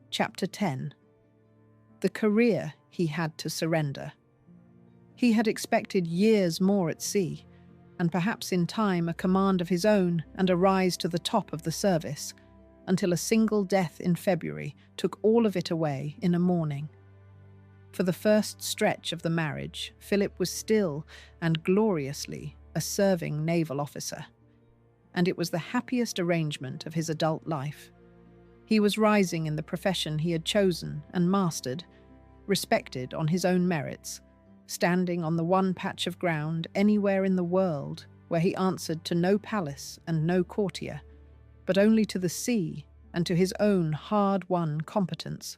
Chapter 10. The career he had to surrender. He had expected years more at sea, and perhaps in time a command of his own and a rise to the top of the service, until a single death in February took all of it away in a morning. For the first stretch of the marriage, Philip was still and gloriously a serving naval officer, and it was the happiest arrangement of his adult life. He was rising in the profession he had chosen and mastered, respected on his own merits, standing on the one patch of ground anywhere in the world where he answered to no palace and no courtier, but only to the sea and to his own hard-won competence.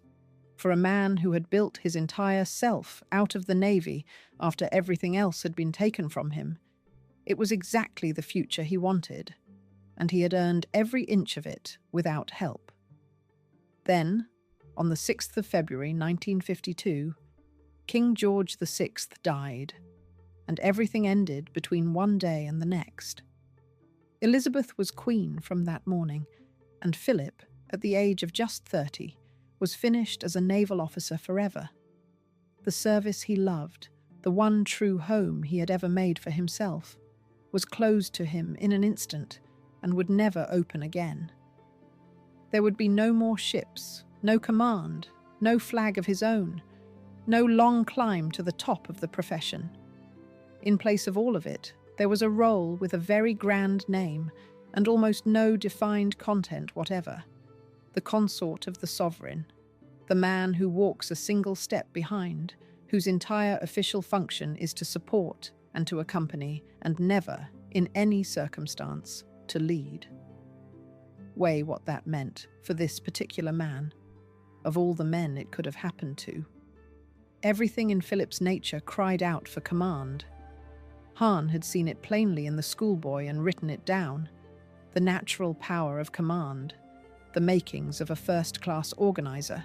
For a man who had built his entire self out of the navy after everything else had been taken from him, it was exactly the future he wanted, and he had earned every inch of it without help. Then, on the 6th of February 1952, King George VI died, and everything ended between one day and the next. Elizabeth was queen from that morning, and Philip, at the age of just 30, was finished as a naval officer forever. The service he loved, the one true home he had ever made for himself, was closed to him in an instant and would never open again. There would be no more ships, no command, no flag of his own, no long climb to the top of the profession. In place of all of it, there was a role with a very grand name and almost no defined content whatever: the consort of the sovereign, the man who walks a single step behind, whose entire official function is to support and to accompany, and never, in any circumstance, to lead. Weigh what that meant for this particular man, of all the men it could have happened to. Everything in Philip's nature cried out for command. Hahn had seen it plainly in the schoolboy and written it down: the natural power of command, the makings of a first-class organizer,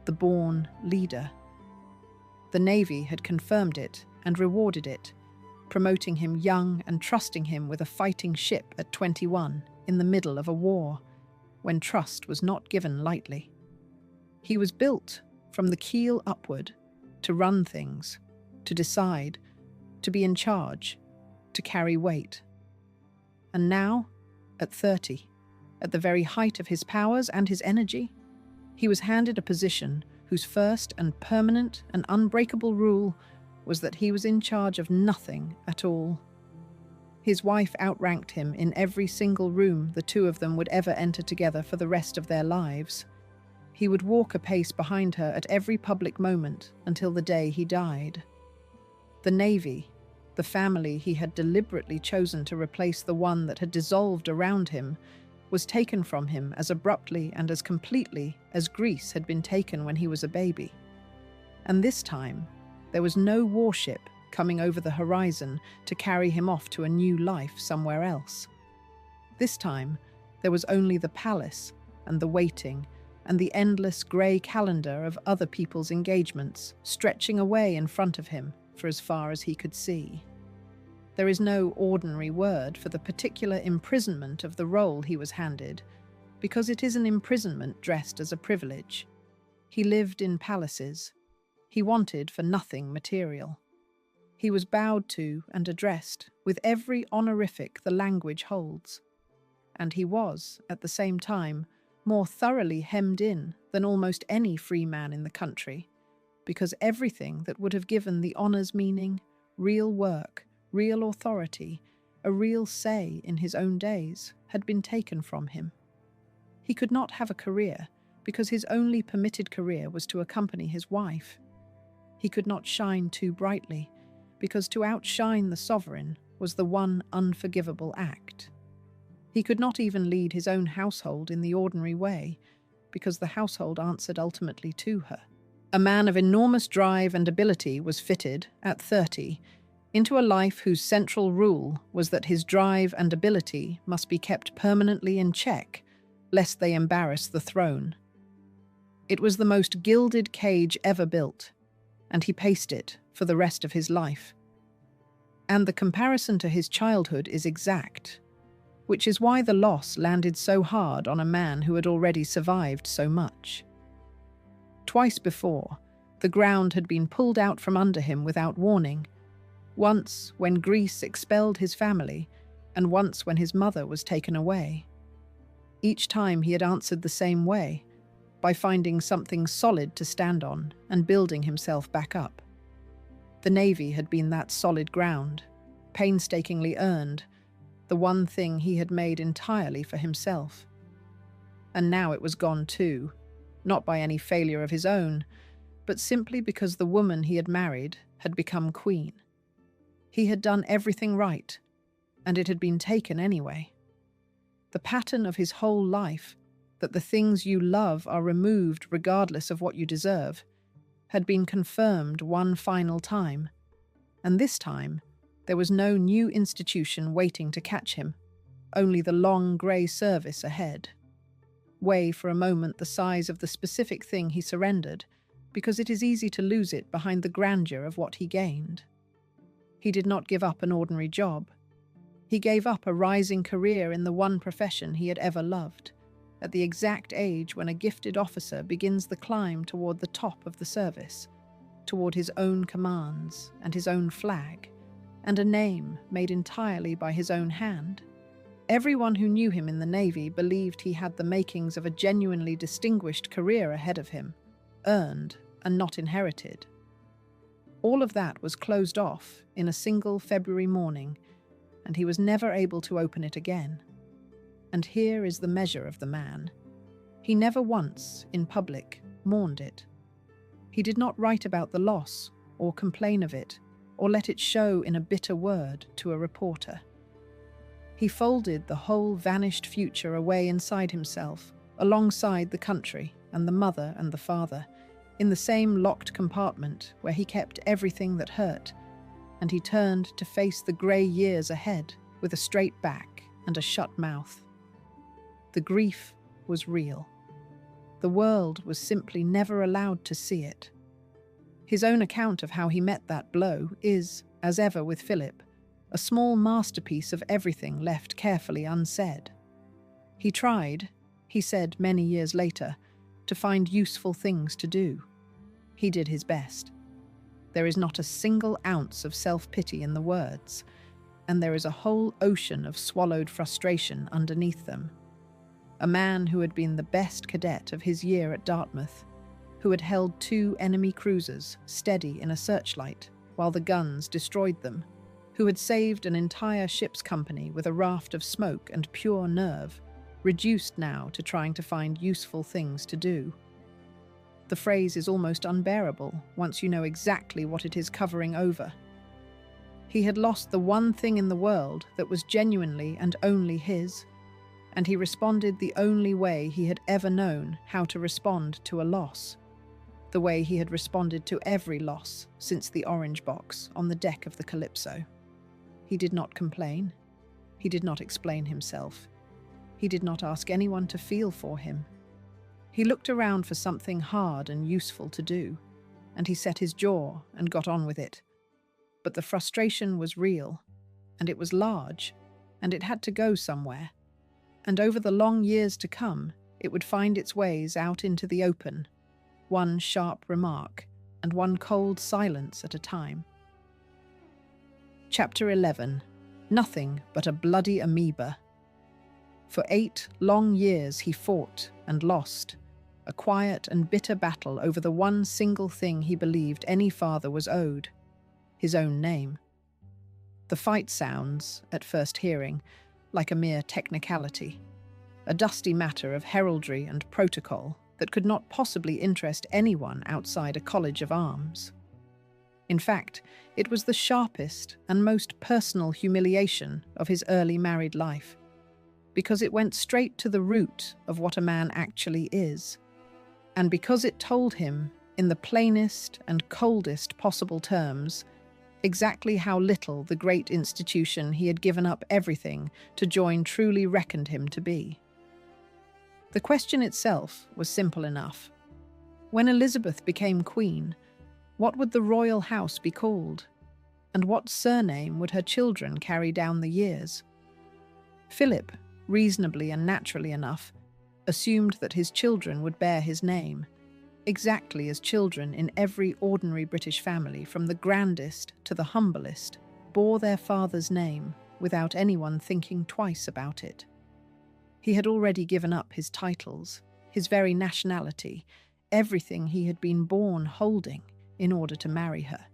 the born leader. The Navy had confirmed it and rewarded it, promoting him young and trusting him with a fighting ship at 21 in the middle of a war, when trust was not given lightly. He was built from the keel upward to run things, to decide, to be in charge, to carry weight. And now, at 30, at the very height of his powers and his energy, he was handed a position whose first and permanent and unbreakable rule was that he was in charge of nothing at all. His wife outranked him in every single room the two of them would ever enter together for the rest of their lives. He would walk a pace behind her at every public moment until the day he died. The Navy, the family he had deliberately chosen to replace the one that had dissolved around him, was taken from him as abruptly and as completely as Greece had been taken when he was a baby. And this time, there was no warship coming over the horizon to carry him off to a new life somewhere else. This time, there was only the palace and the waiting and the endless grey calendar of other people's engagements stretching away in front of him for as far as he could see. There is no ordinary word for the particular imprisonment of the role he was handed, because it is an imprisonment dressed as a privilege. He lived in palaces. He wanted for nothing material. He was bowed to and addressed with every honorific the language holds. And he was, at the same time, more thoroughly hemmed in than almost any free man in the country, because everything that would have given the honours meaning, real work, real authority, a real say in his own days, had been taken from him. He could not have a career, because his only permitted career was to accompany his wife. He could not shine too brightly, because to outshine the sovereign was the one unforgivable act. He could not even lead his own household in the ordinary way, because the household answered ultimately to her. A man of enormous drive and ability was fitted, at 30, into a life whose central rule was that his drive and ability must be kept permanently in check, lest they embarrass the throne. It was the most gilded cage ever built, and he paced it for the rest of his life. And the comparison to his childhood is exact, which is why the loss landed so hard on a man who had already survived so much. Twice before, the ground had been pulled out from under him without warning, Once when Greece expelled his family, and once when his mother was taken away. Each time he had answered the same way, by finding something solid to stand on and building himself back up. The Navy had been that solid ground, painstakingly earned, the one thing he had made entirely for himself. And now it was gone too, not by any failure of his own, but simply because the woman he had married had become queen. He had done everything right, and it had been taken anyway. The pattern of his whole life, that the things you love are removed regardless of what you deserve, had been confirmed one final time, and this time there was no new institution waiting to catch him, only the long grey service ahead. Weigh for a moment the size of the specific thing he surrendered, because it is easy to lose it behind the grandeur of what he gained. He did not give up an ordinary job. He gave up a rising career in the one profession he had ever loved, at the exact age when a gifted officer begins the climb toward the top of the service, toward his own commands and his own flag, and a name made entirely by his own hand. Everyone who knew him in the Navy believed he had the makings of a genuinely distinguished career ahead of him, earned and not inherited. All of that was closed off in a single February morning, and he was never able to open it again. And here is the measure of the man. He never once, in public, mourned it. He did not write about the loss, or complain of it, or let it show in a bitter word to a reporter. He folded the whole vanished future away inside himself, alongside the country and the mother and the father, in the same locked compartment where he kept everything that hurt, and he turned to face the grey years ahead with a straight back and a shut mouth. The grief was real. The world was simply never allowed to see it. His own account of how he met that blow is, as ever with Philip, a small masterpiece of everything left carefully unsaid. He tried, he said many years later, to find useful things to do. He did his best. There is not a single ounce of self-pity in the words, and there is a whole ocean of swallowed frustration underneath them. A man who had been the best cadet of his year at Dartmouth, who had held 2 enemy cruisers steady in a searchlight while the guns destroyed them, who had saved an entire ship's company with a raft of smoke and pure nerve, reduced now to trying to find useful things to do. The phrase is almost unbearable once you know exactly what it is covering over. He had lost the one thing in the world that was genuinely and only his, and he responded the only way he had ever known how to respond to a loss, the way he had responded to every loss since the orange box on the deck of the Calypso. He did not complain. He did not explain himself. He did not ask anyone to feel for him. He looked around for something hard and useful to do, and he set his jaw and got on with it. But the frustration was real, and it was large, and it had to go somewhere. And over the long years to come, it would find its ways out into the open, one sharp remark and one cold silence at a time. Chapter 11. Nothing but a bloody amoeba. For 8 long years he fought and lost, a quiet and bitter battle over the one single thing he believed any father was owed, his own name. The fight sounds, at first hearing, like a mere technicality, a dusty matter of heraldry and protocol that could not possibly interest anyone outside a college of arms. In fact, it was the sharpest and most personal humiliation of his early married life, because it went straight to the root of what a man actually is, and because it told him, in the plainest and coldest possible terms, exactly how little the great institution he had given up everything to join truly reckoned him to be. The question itself was simple enough. When Elizabeth became queen, what would the royal house be called? And what surname would her children carry down the years? Philip, reasonably and naturally enough, assumed that his children would bear his name, exactly as children in every ordinary British family, from the grandest to the humblest, bore their father's name without anyone thinking twice about it. He had already given up his titles, his very nationality, everything he had been born holding in order to marry her.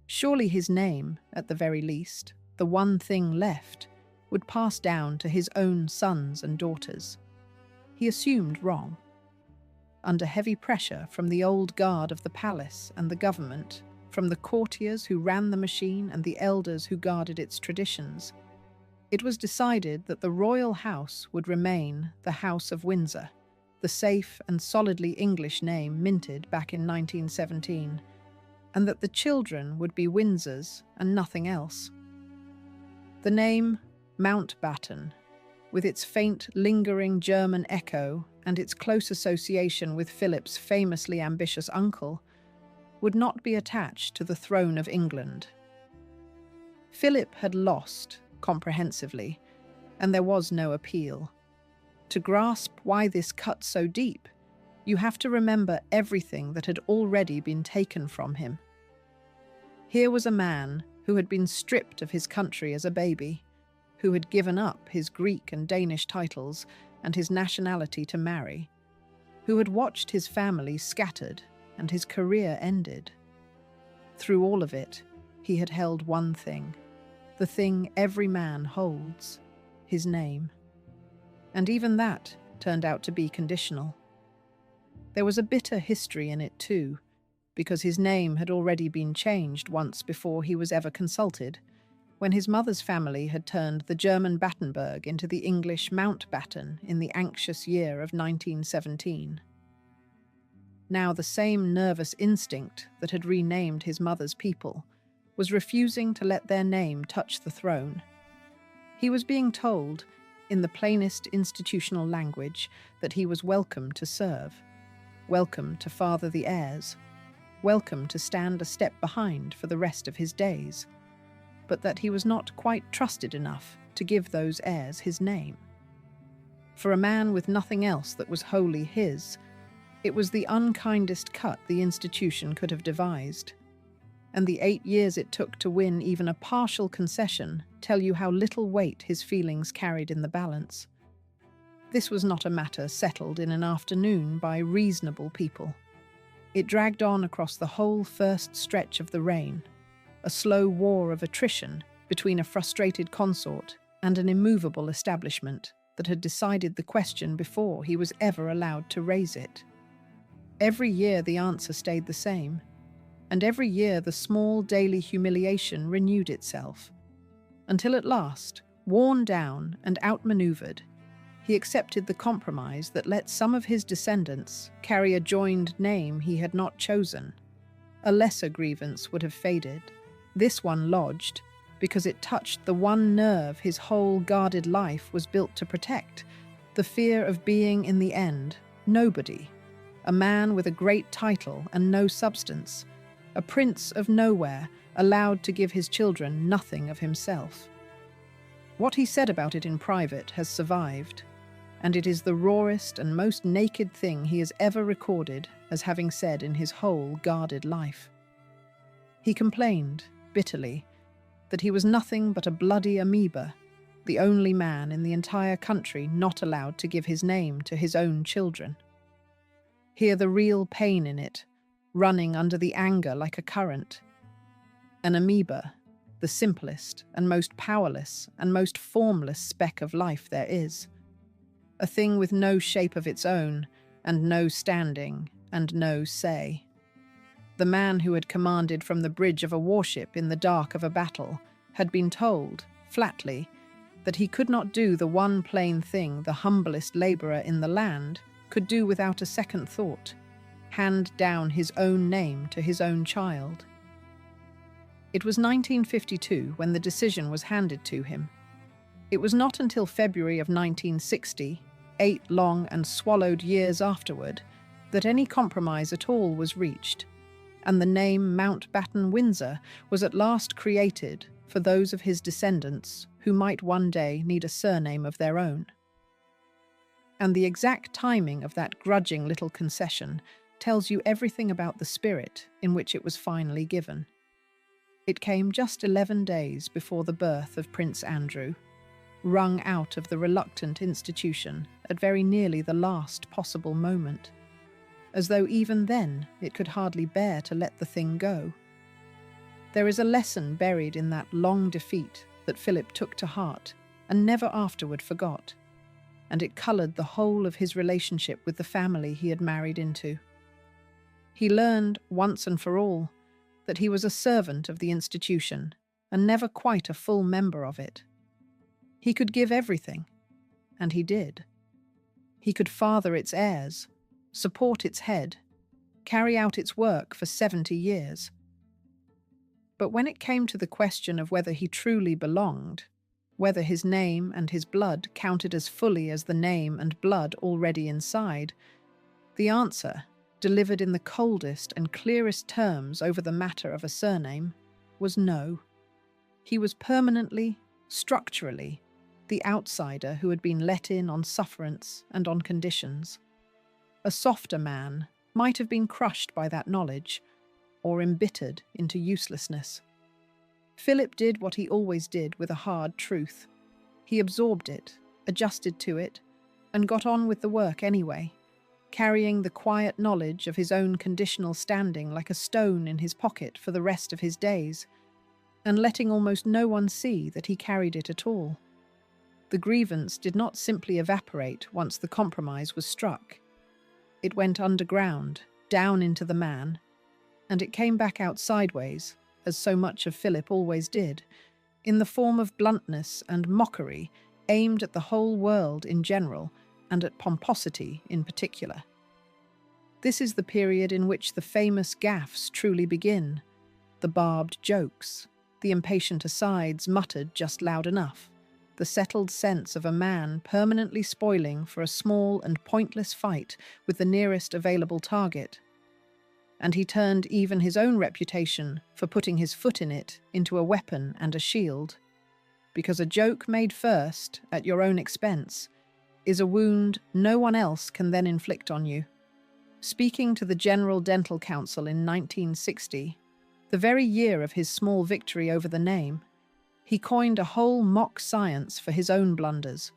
Surely his name, at the very least, the one thing left, would pass down to his own sons and daughters. He assumed wrong. Under heavy pressure from the old guard of the palace and the government, from the courtiers who ran the machine and the elders who guarded its traditions, it was decided that the royal house would remain the House of Windsor, the safe and solidly English name minted back in 1917, and that the children would be Windsors and nothing else. The name Mountbatten, with its faint, lingering German echo and its close association with Philip's famously ambitious uncle, would not be attached to the throne of England. Philip had lost, comprehensively, and there was no appeal. To grasp why this cut so deep, you have to remember everything that had already been taken from him. Here was a man who had been stripped of his country as a baby, who had given up his Greek and Danish titles and his nationality to marry, who had watched his family scattered and his career ended. Through all of it, he had held one thing, the thing every man holds, his name. And even that turned out to be conditional. There was a bitter history in it too, because his name had already been changed once before he was ever consulted, when his mother's family had turned the German Battenberg into the English Mountbatten in the anxious year of 1917. Now the same nervous instinct that had renamed his mother's people was refusing to let their name touch the throne. He was being told, in the plainest institutional language, that he was welcome to serve, welcome to father the heirs, welcome to stand a step behind for the rest of his days, but that he was not quite trusted enough to give those heirs his name. For a man with nothing else that was wholly his, it was the unkindest cut the institution could have devised. And the 8 years it took to win even a partial concession tell you how little weight his feelings carried in the balance. This was not a matter settled in an afternoon by reasonable people. It dragged on across the whole first stretch of the reign, a slow war of attrition between a frustrated consort and an immovable establishment that had decided the question before he was ever allowed to raise it. Every year the answer stayed the same, and every year the small daily humiliation renewed itself, until at last, worn down and outmaneuvered, he accepted the compromise that let some of his descendants carry a joined name he had not chosen. A lesser grievance would have faded. This one lodged because it touched the one nerve his whole guarded life was built to protect, the fear of being, in the end, nobody, a man with a great title and no substance, a prince of nowhere, allowed to give his children nothing of himself. What he said about it in private has survived, and it is the rawest and most naked thing he has ever recorded as having said in his whole guarded life. He complained, bitterly, that he was nothing but a bloody amoeba, the only man in the entire country not allowed to give his name to his own children. Hear the real pain in it, running under the anger like a current. An amoeba, the simplest and most powerless and most formless speck of life there is. A thing with no shape of its own, and no standing, and no say. The man who had commanded from the bridge of a warship in the dark of a battle had been told, flatly, that he could not do the one plain thing the humblest labourer in the land could do without a second thought: hand down his own name to his own child. It was 1952 when the decision was handed to him. It was not until February of 1960, 8 long and swallowed years afterward, that any compromise at all was reached, and the name Mountbatten Windsor was at last created for those of his descendants who might one day need a surname of their own. And the exact timing of that grudging little concession tells you everything about the spirit in which it was finally given. It came just 11 days before the birth of Prince Andrew, wrung out of the reluctant institution at very nearly the last possible moment, as though even then it could hardly bear to let the thing go. There is a lesson buried in that long defeat that Philip took to heart and never afterward forgot, and it coloured the whole of his relationship with the family he had married into. He learned, once and for all, that he was a servant of the institution and never quite a full member of it. He could give everything, and he did. He could father its heirs, support its head, carry out its work for 70 years. But when it came to the question of whether he truly belonged, whether his name and his blood counted as fully as the name and blood already inside, the answer, delivered in the coldest and clearest terms over the matter of a surname, was no. He was permanently, structurally, the outsider who had been let in on sufferance and on conditions. A softer man might have been crushed by that knowledge, or embittered into uselessness. Philip did what he always did with a hard truth. He absorbed it, adjusted to it, and got on with the work anyway, carrying the quiet knowledge of his own conditional standing like a stone in his pocket for the rest of his days, and letting almost no one see that he carried it at all. The grievance did not simply evaporate once the compromise was struck. It went underground, down into the man, and it came back out sideways, as so much of Philip always did, in the form of bluntness and mockery aimed at the whole world in general and at pomposity in particular. This is the period in which the famous gaffes truly begin, the barbed jokes, the impatient asides muttered just loud enough, the settled sense of a man permanently spoiling for a small and pointless fight with the nearest available target. And he turned even his own reputation for putting his foot in it into a weapon and a shield, because a joke made first, at your own expense, is a wound no one else can then inflict on you. Speaking to the General Dental Council in 1960, the very year of his small victory over the name, he coined a whole mock science for his own blunders.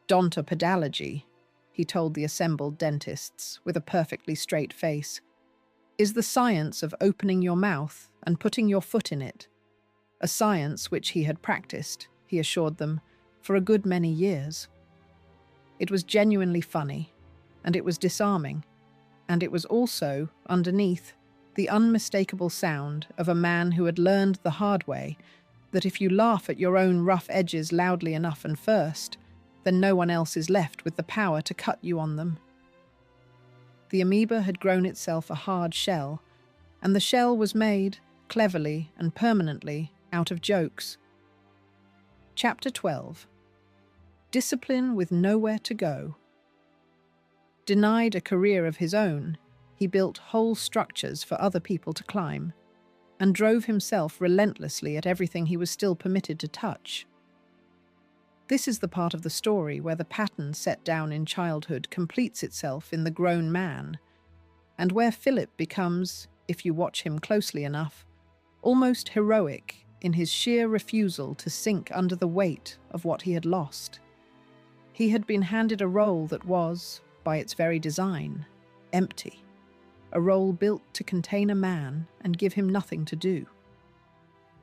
Dontopedology, he told the assembled dentists with a perfectly straight face, is the science of opening your mouth and putting your foot in it, a science which he had practiced, he assured them, for a good many years. It was genuinely funny, and it was disarming, and it was also, underneath, the unmistakable sound of a man who had learned the hard way that if you laugh at your own rough edges loudly enough and first, then no one else is left with the power to cut you on them. The amoeba had grown itself a hard shell, and the shell was made, cleverly and permanently, out of jokes. Chapter 12. Discipline with nowhere to go. Denied a career of his own, he built whole structures for other people to climb, and drove himself relentlessly at everything he was still permitted to touch. This is the part of the story where the pattern set down in childhood completes itself in the grown man, and where Philip becomes, if you watch him closely enough, almost heroic in his sheer refusal to sink under the weight of what he had lost. He had been handed a role that was, by its very design, empty, a role built to contain a man and give him nothing to do.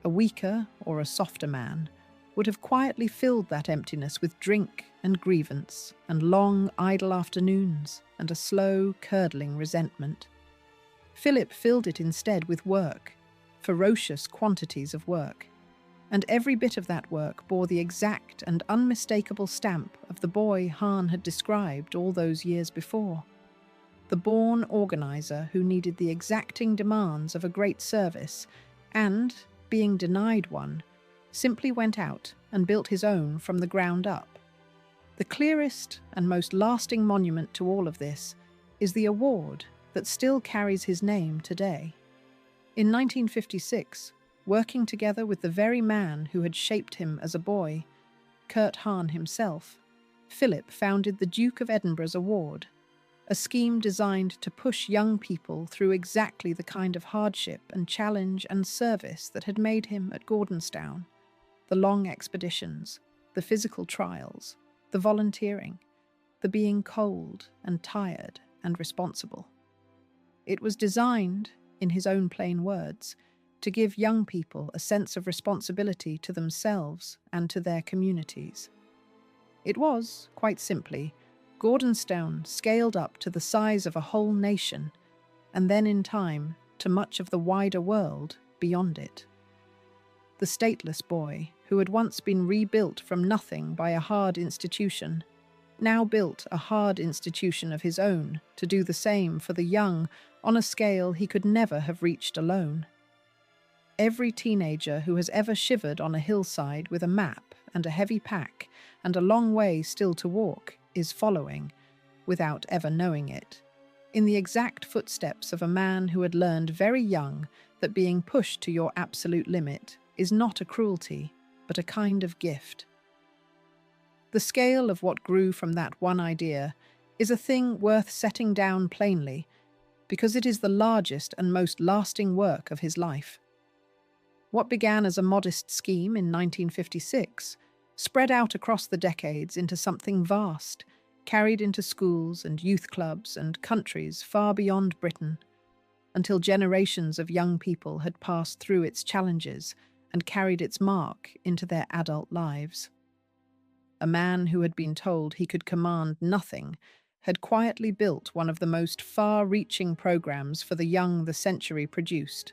A weaker or a softer man would have quietly filled that emptiness with drink and grievance and long, idle afternoons and a slow, curdling resentment. Philip filled it instead with work, ferocious quantities of work, and every bit of that work bore the exact and unmistakable stamp of the boy Hahn had described all those years before. The born organizer who needed the exacting demands of a great service and, being denied one, simply went out and built his own from the ground up. The clearest and most lasting monument to all of this is the award that still carries his name today. In 1956, working together with the very man who had shaped him as a boy, Kurt Hahn himself, Philip founded the Duke of Edinburgh's Award, a scheme designed to push young people through exactly the kind of hardship and challenge and service that had made him at Gordonstown. The long expeditions, the physical trials, the volunteering, the being cold and tired and responsible. It was designed, in his own plain words, to give young people a sense of responsibility to themselves and to their communities. It was, quite simply, Gordonstown scaled up to the size of a whole nation, and then in time to much of the wider world beyond it. The stateless boy, who had once been rebuilt from nothing by a hard institution, now built a hard institution of his own to do the same for the young on a scale he could never have reached alone. Every teenager who has ever shivered on a hillside with a map and a heavy pack and a long way still to walk is following, without ever knowing it, in the exact footsteps of a man who had learned very young that being pushed to your absolute limit is not a cruelty, but a kind of gift. The scale of what grew from that one idea is a thing worth setting down plainly, because it is the largest and most lasting work of his life. What began as a modest scheme in 1956 spread out across the decades into something vast, carried into schools and youth clubs and countries far beyond Britain, until generations of young people had passed through its challenges and carried its mark into their adult lives. A man who had been told he could command nothing had quietly built one of the most far-reaching programs for the young the century produced,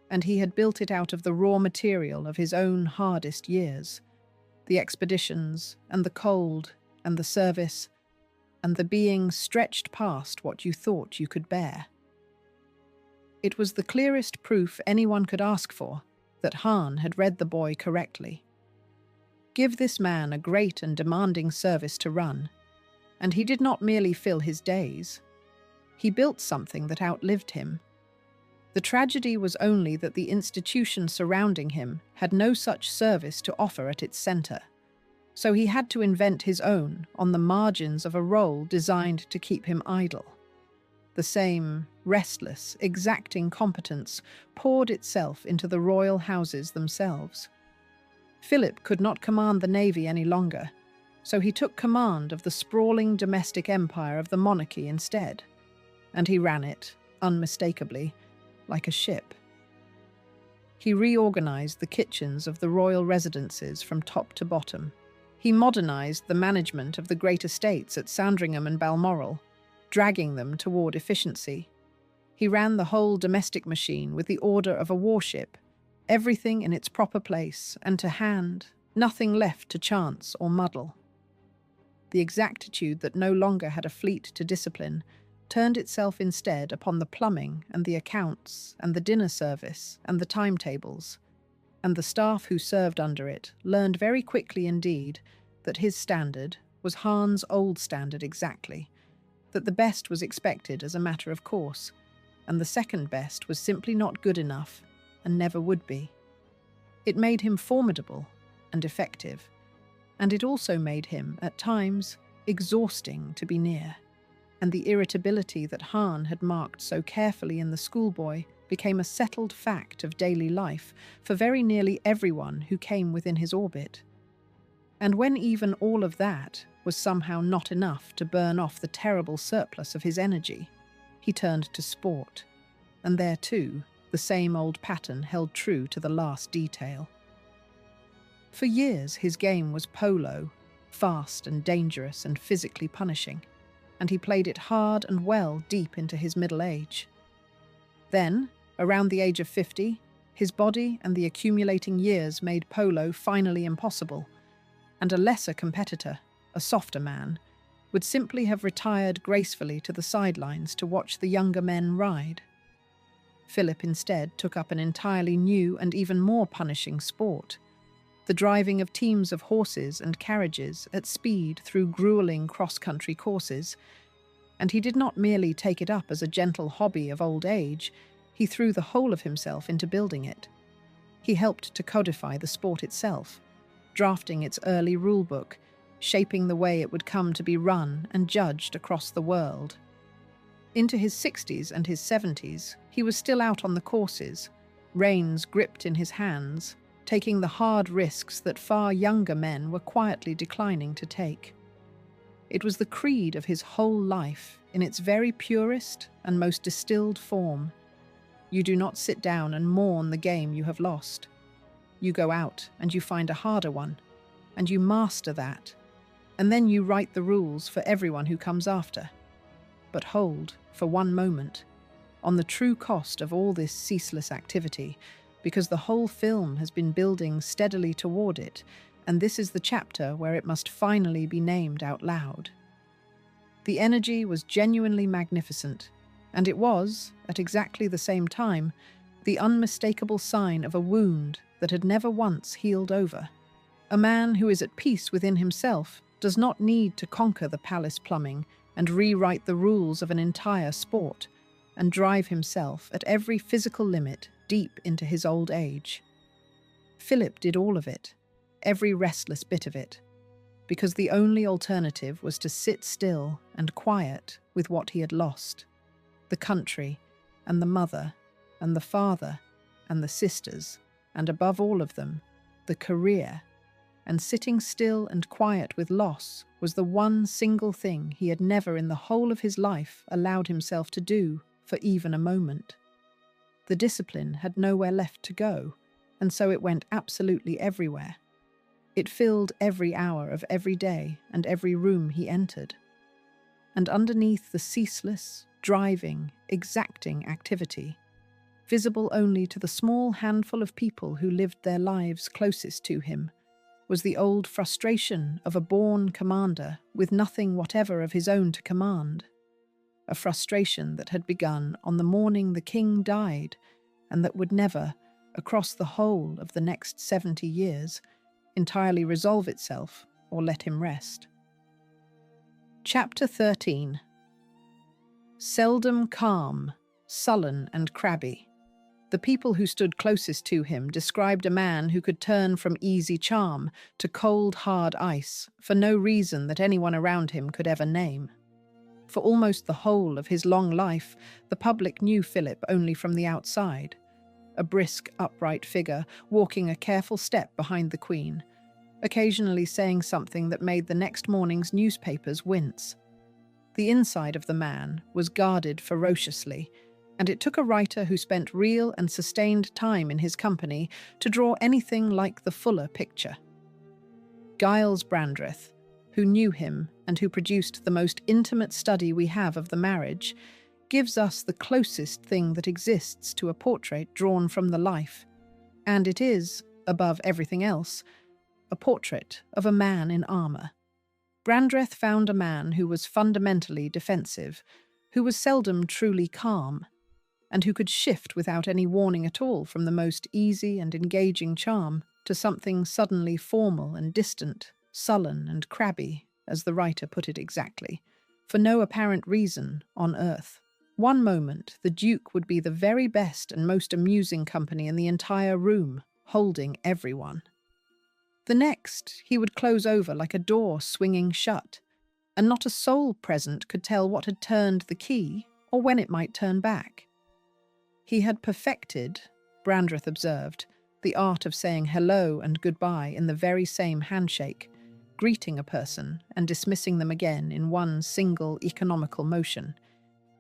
and he had built it out of the raw material of his own hardest years, the expeditions and the cold and the service and the being stretched past what you thought you could bear. It was the clearest proof anyone could ask for that Hahn had read the boy correctly. Give this man a great and demanding service to run, and he did not merely fill his days. He built something that outlived him. The tragedy was only that the institution surrounding him had no such service to offer at its center, so he had to invent his own on the margins of a role designed to keep him idle. The same restless, exacting competence poured itself into the royal houses themselves. Philip could not command the navy any longer, so he took command of the sprawling domestic empire of the monarchy instead, and he ran it, unmistakably, like a ship. He reorganized the kitchens of the royal residences from top to bottom. He modernized the management of the great estates at Sandringham and Balmoral, dragging them toward efficiency. He ran the whole domestic machine with the order of a warship, everything in its proper place and to hand, nothing left to chance or muddle. The exactitude that no longer had a fleet to discipline turned itself instead upon the plumbing and the accounts and the dinner service and the timetables, and the staff who served under it learned very quickly indeed that his standard was Hahn's old standard exactly, that the best was expected as a matter of course, and the second best was simply not good enough and never would be. It made him formidable and effective, and it also made him, at times, exhausting to be near, and the irritability that Hahn had marked so carefully in the schoolboy became a settled fact of daily life for very nearly everyone who came within his orbit. And when even all of that was somehow not enough to burn off the terrible surplus of his energy, he turned to sport, and there too, the same old pattern held true to the last detail. For years his game was polo, fast and dangerous and physically punishing, and he played it hard and well deep into his middle age. Then, around the age of 50, his body and the accumulating years made polo finally impossible, and a lesser competitor, a softer man, would simply have retired gracefully to the sidelines to watch the younger men ride. Philip instead took up an entirely new and even more punishing sport, the driving of teams of horses and carriages at speed through grueling cross-country courses, and he did not merely take it up as a gentle hobby of old age, he threw the whole of himself into building it. He helped to codify the sport itself, drafting its early rulebook, shaping the way it would come to be run and judged across the world. Into his 60s and his 70s, he was still out on the courses, reins gripped in his hands, taking the hard risks that far younger men were quietly declining to take. It was the creed of his whole life, in its very purest and most distilled form. You do not sit down and mourn the game you have lost. You go out and you find a harder one, and you master that, and then you write the rules for everyone who comes after. But hold, for one moment, on the true cost of all this ceaseless activity, because the whole film has been building steadily toward it, and this is the chapter where it must finally be named out loud. The energy was genuinely magnificent, and it was, at exactly the same time, the unmistakable sign of a wound that had never once healed over. A man who is at peace within himself does not need to conquer the palace plumbing and rewrite the rules of an entire sport, and drive himself at every physical limit deep into his old age. Philip did all of it, every restless bit of it, because the only alternative was to sit still and quiet with what he had lost: the country, and the mother, and the father, and the sisters, and above all of them, the career. And sitting still and quiet with loss was the one single thing he had never in the whole of his life allowed himself to do for even a moment. The discipline had nowhere left to go, and so it went absolutely everywhere. It filled every hour of every day and every room he entered. And underneath the ceaseless, driving, exacting activity, visible only to the small handful of people who lived their lives closest to him, was the old frustration of a born commander with nothing whatever of his own to command. A frustration that had begun on the morning the king died, and that would never, across the whole of the next 70 years, entirely resolve itself or let him rest. Chapter 13. Seldom calm, sullen and crabby. The people who stood closest to him described a man who could turn from easy charm to cold, hard ice for no reason that anyone around him could ever name. For almost the whole of his long life, the public knew Philip only from the outside, a brisk, upright figure walking a careful step behind the Queen, occasionally saying something that made the next morning's newspapers wince. The inside of the man was guarded ferociously, and it took a writer who spent real and sustained time in his company to draw anything like the fuller picture. Giles Brandreth, who knew him and who produced the most intimate study we have of the marriage, gives us the closest thing that exists to a portrait drawn from the life, and it is, above everything else, a portrait of a man in armour. Brandreth found a man who was fundamentally defensive, who was seldom truly calm, and who could shift without any warning at all from the most easy and engaging charm to something suddenly formal and distant, sullen and crabby, as the writer put it exactly, for no apparent reason on earth. One moment, the Duke would be the very best and most amusing company in the entire room, holding everyone. The next, he would close over like a door swinging shut, and not a soul present could tell what had turned the key or when it might turn back. He had perfected, Brandreth observed, the art of saying hello and goodbye in the very same handshake, greeting a person and dismissing them again in one single economical motion,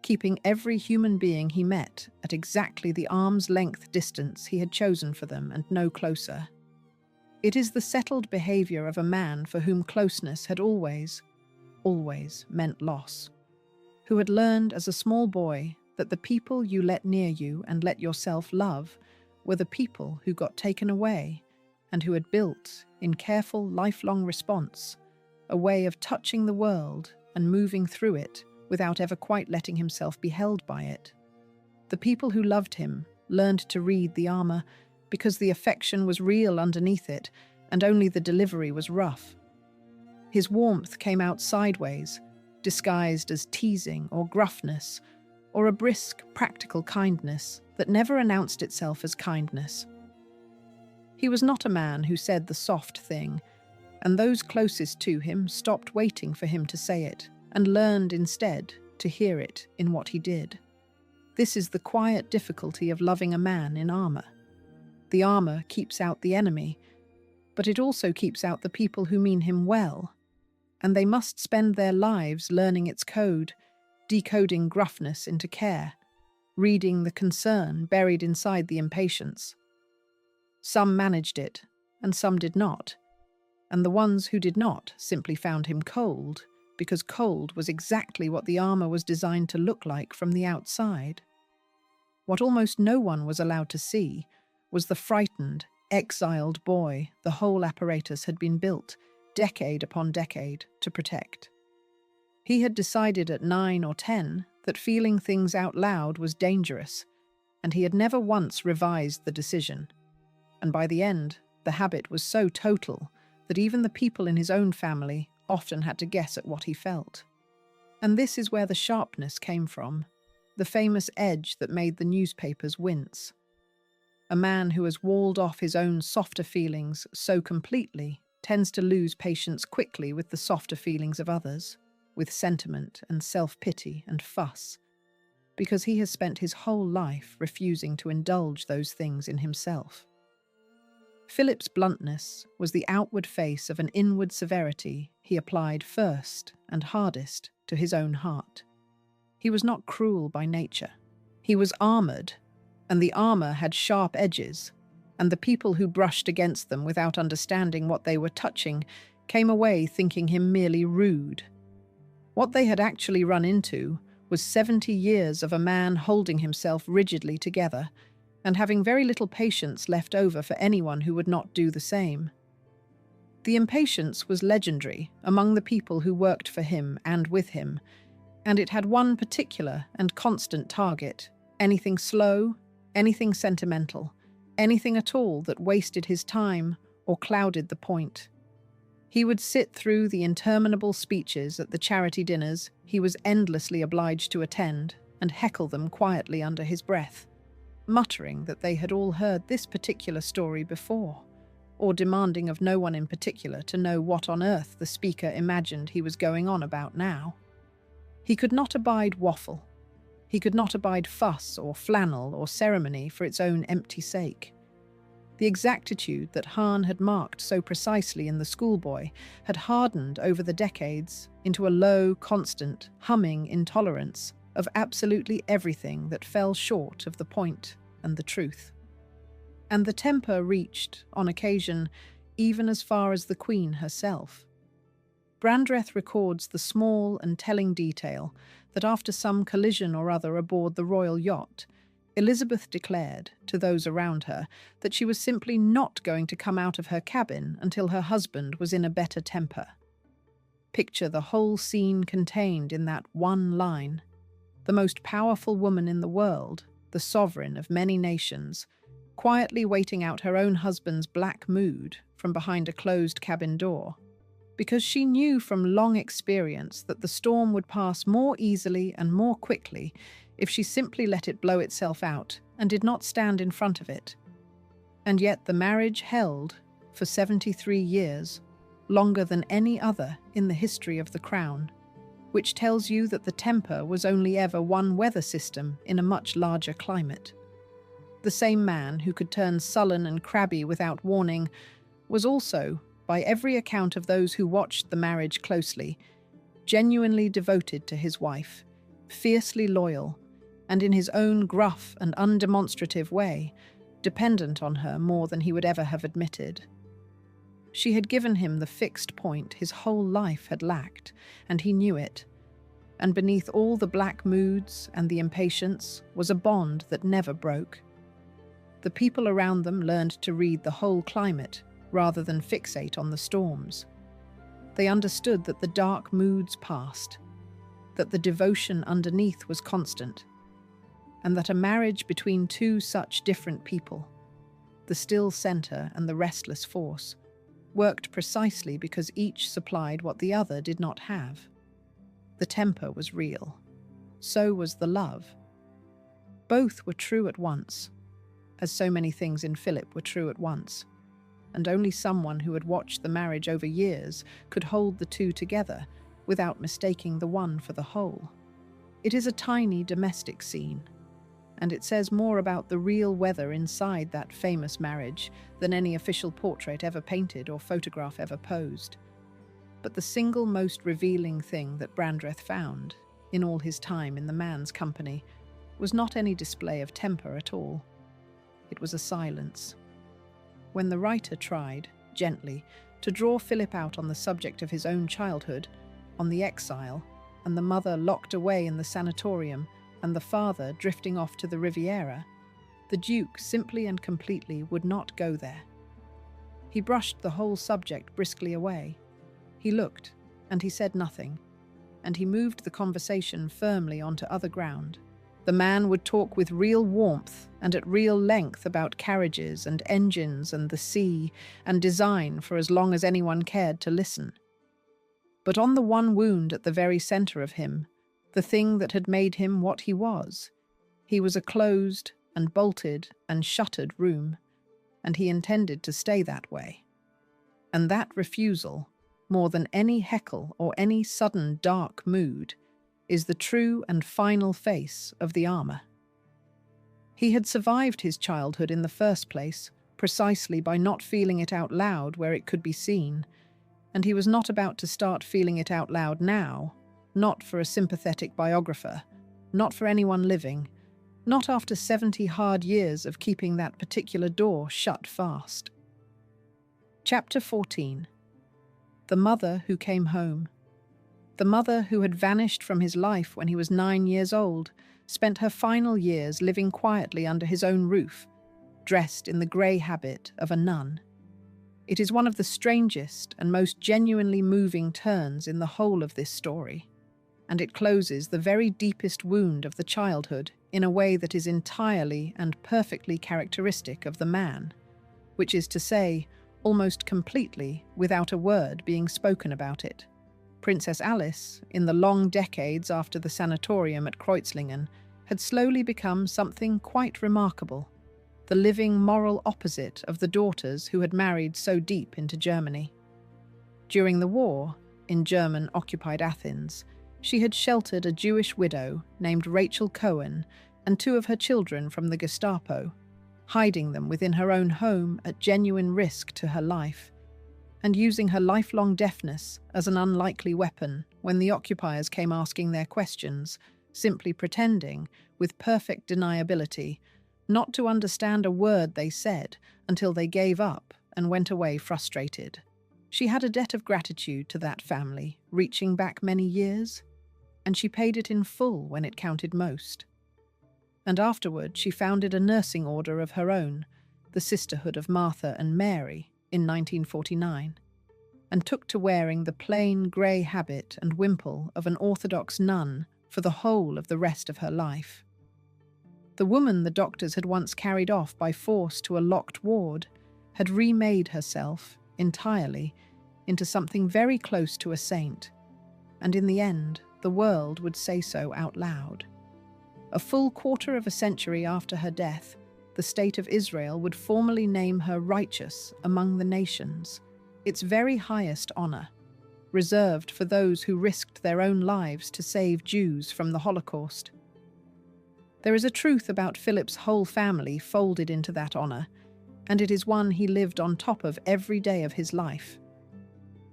keeping every human being he met at exactly the arm's length distance he had chosen for them and no closer. It is the settled behaviour of a man for whom closeness had always meant loss, who had learned as a small boy that the people you let near you and let yourself love were the people who got taken away, and who had built, in careful lifelong response, a way of touching the world and moving through it without ever quite letting himself be held by it. The people who loved him learned to read the armour because the affection was real underneath it, and only the delivery was rough. His warmth came out sideways, disguised as teasing or gruffness, or a brisk, practical kindness that never announced itself as kindness. He was not a man who said the soft thing, and those closest to him stopped waiting for him to say it, and learned instead to hear it in what he did. This is the quiet difficulty of loving a man in armor. The armor keeps out the enemy, but it also keeps out the people who mean him well, and they must spend their lives learning its code, decoding gruffness into care, reading the concern buried inside the impatience. Some managed it, and some did not, and the ones who did not simply found him cold, because cold was exactly what the armor was designed to look like from the outside. What almost no one was allowed to see was the frightened, exiled boy the whole apparatus had been built, decade upon decade, to protect. He had decided at 9 or 10 that feeling things out loud was dangerous, and he had never once revised the decision. And by the end, the habit was so total that even the people in his own family often had to guess at what he felt. And this is where the sharpness came from, the famous edge that made the newspapers wince. A man who has walled off his own softer feelings so completely tends to lose patience quickly with the softer feelings of others, with sentiment and self-pity and fuss, because he has spent his whole life refusing to indulge those things in himself. Philip's bluntness was the outward face of an inward severity he applied first and hardest to his own heart. He was not cruel by nature. He was armored, and the armor had sharp edges, and the people who brushed against them without understanding what they were touching came away thinking him merely rude. What they had actually run into was 70 years of a man holding himself rigidly together and having very little patience left over for anyone who would not do the same. The impatience was legendary among the people who worked for him and with him, and it had one particular and constant target: anything slow, anything sentimental, anything at all that wasted his time or clouded the point. He would sit through the interminable speeches at the charity dinners he was endlessly obliged to attend and heckle them quietly under his breath, muttering that they had all heard this particular story before, or demanding of no one in particular to know what on earth the speaker imagined he was going on about now. He could not abide waffle. He could not abide fuss or flannel or ceremony for its own empty sake. The exactitude that Hahn had marked so precisely in the schoolboy had hardened over the decades into a low, constant, humming intolerance of absolutely everything that fell short of the point and the truth. And the temper reached, on occasion, even as far as the Queen herself. Brandreth records the small and telling detail that after some collision or other aboard the royal yacht, Elizabeth declared to those around her that she was simply not going to come out of her cabin until her husband was in a better temper. Picture the whole scene contained in that one line. The most powerful woman in the world, the sovereign of many nations, quietly waiting out her own husband's black mood from behind a closed cabin door, because she knew from long experience that the storm would pass more easily and more quickly if she simply let it blow itself out and did not stand in front of it. And yet the marriage held for 73 years, longer than any other in the history of the Crown, which tells you that the temper was only ever one weather system in a much larger climate. The same man who could turn sullen and crabby without warning was also, by every account of those who watched the marriage closely, genuinely devoted to his wife, fiercely loyal, and in his own gruff and undemonstrative way, dependent on her more than he would ever have admitted. She had given him the fixed point his whole life had lacked, and he knew it. And beneath all the black moods and the impatience was a bond that never broke. The people around them learned to read the whole climate rather than fixate on the storms. They understood that the dark moods passed, that the devotion underneath was constant, and that a marriage between two such different people, the still center and the restless force, worked precisely because each supplied what the other did not have. The temper was real. So was the love. Both were true at once, as so many things in Philip were true at once, and only someone who had watched the marriage over years could hold the two together without mistaking the one for the whole. It is a tiny domestic scene, and it says more about the real weather inside that famous marriage than any official portrait ever painted or photograph ever posed. But the single most revealing thing that Brandreth found, in all his time in the man's company, was not any display of temper at all. It was a silence. When the writer tried, gently, to draw Philip out on the subject of his own childhood, on the exile, and the mother locked away in the sanatorium, and the father drifting off to the Riviera, the Duke simply and completely would not go there. He brushed the whole subject briskly away. He looked, and he said nothing, and he moved the conversation firmly onto other ground. The man would talk with real warmth and at real length about carriages and engines and the sea and design for as long as anyone cared to listen. But on the one wound at the very centre of him, the thing that had made him what he was a closed and bolted and shuttered room, and he intended to stay that way. And that refusal, more than any heckle or any sudden dark mood, is the true and final face of the armour. He had survived his childhood in the first place, precisely by not feeling it out loud where it could be seen, and he was not about to start feeling it out loud now, not for a sympathetic biographer, not for anyone living, not after 70 hard years of keeping that particular door shut fast. Chapter 14. The Mother Who Came Home. The mother who had vanished from his life when he was 9 years old spent her final years living quietly under his own roof, dressed in the grey habit of a nun. It is one of the strangest and most genuinely moving turns in the whole of this story, and it closes the very deepest wound of the childhood in a way that is entirely and perfectly characteristic of the man, which is to say, almost completely without a word being spoken about it. Princess Alice, in the long decades after the sanatorium at Kreuzlingen, had slowly become something quite remarkable, the living moral opposite of the daughters who had married so deep into Germany. During the war, in German-occupied Athens, she had sheltered a Jewish widow named Rachel Cohen and 2 of her children from the Gestapo, hiding them within her own home at genuine risk to her life, and using her lifelong deafness as an unlikely weapon when the occupiers came asking their questions, simply pretending, with perfect deniability, not to understand a word they said until they gave up and went away frustrated. She had a debt of gratitude to that family, reaching back many years, and she paid it in full when it counted most. And afterward she founded a nursing order of her own, the Sisterhood of Martha and Mary, in 1949, and took to wearing the plain grey habit and wimple of an Orthodox nun for the whole of the rest of her life. The woman the doctors had once carried off by force to a locked ward had remade herself, entirely, into something very close to a saint, and in the end, the world would say so out loud. A full quarter of a century after her death, the State of Israel would formally name her righteous among the nations, its very highest honor, reserved for those who risked their own lives to save Jews from the Holocaust. There is a truth about Philip's whole family folded into that honor, and it is one he lived on top of every day of his life.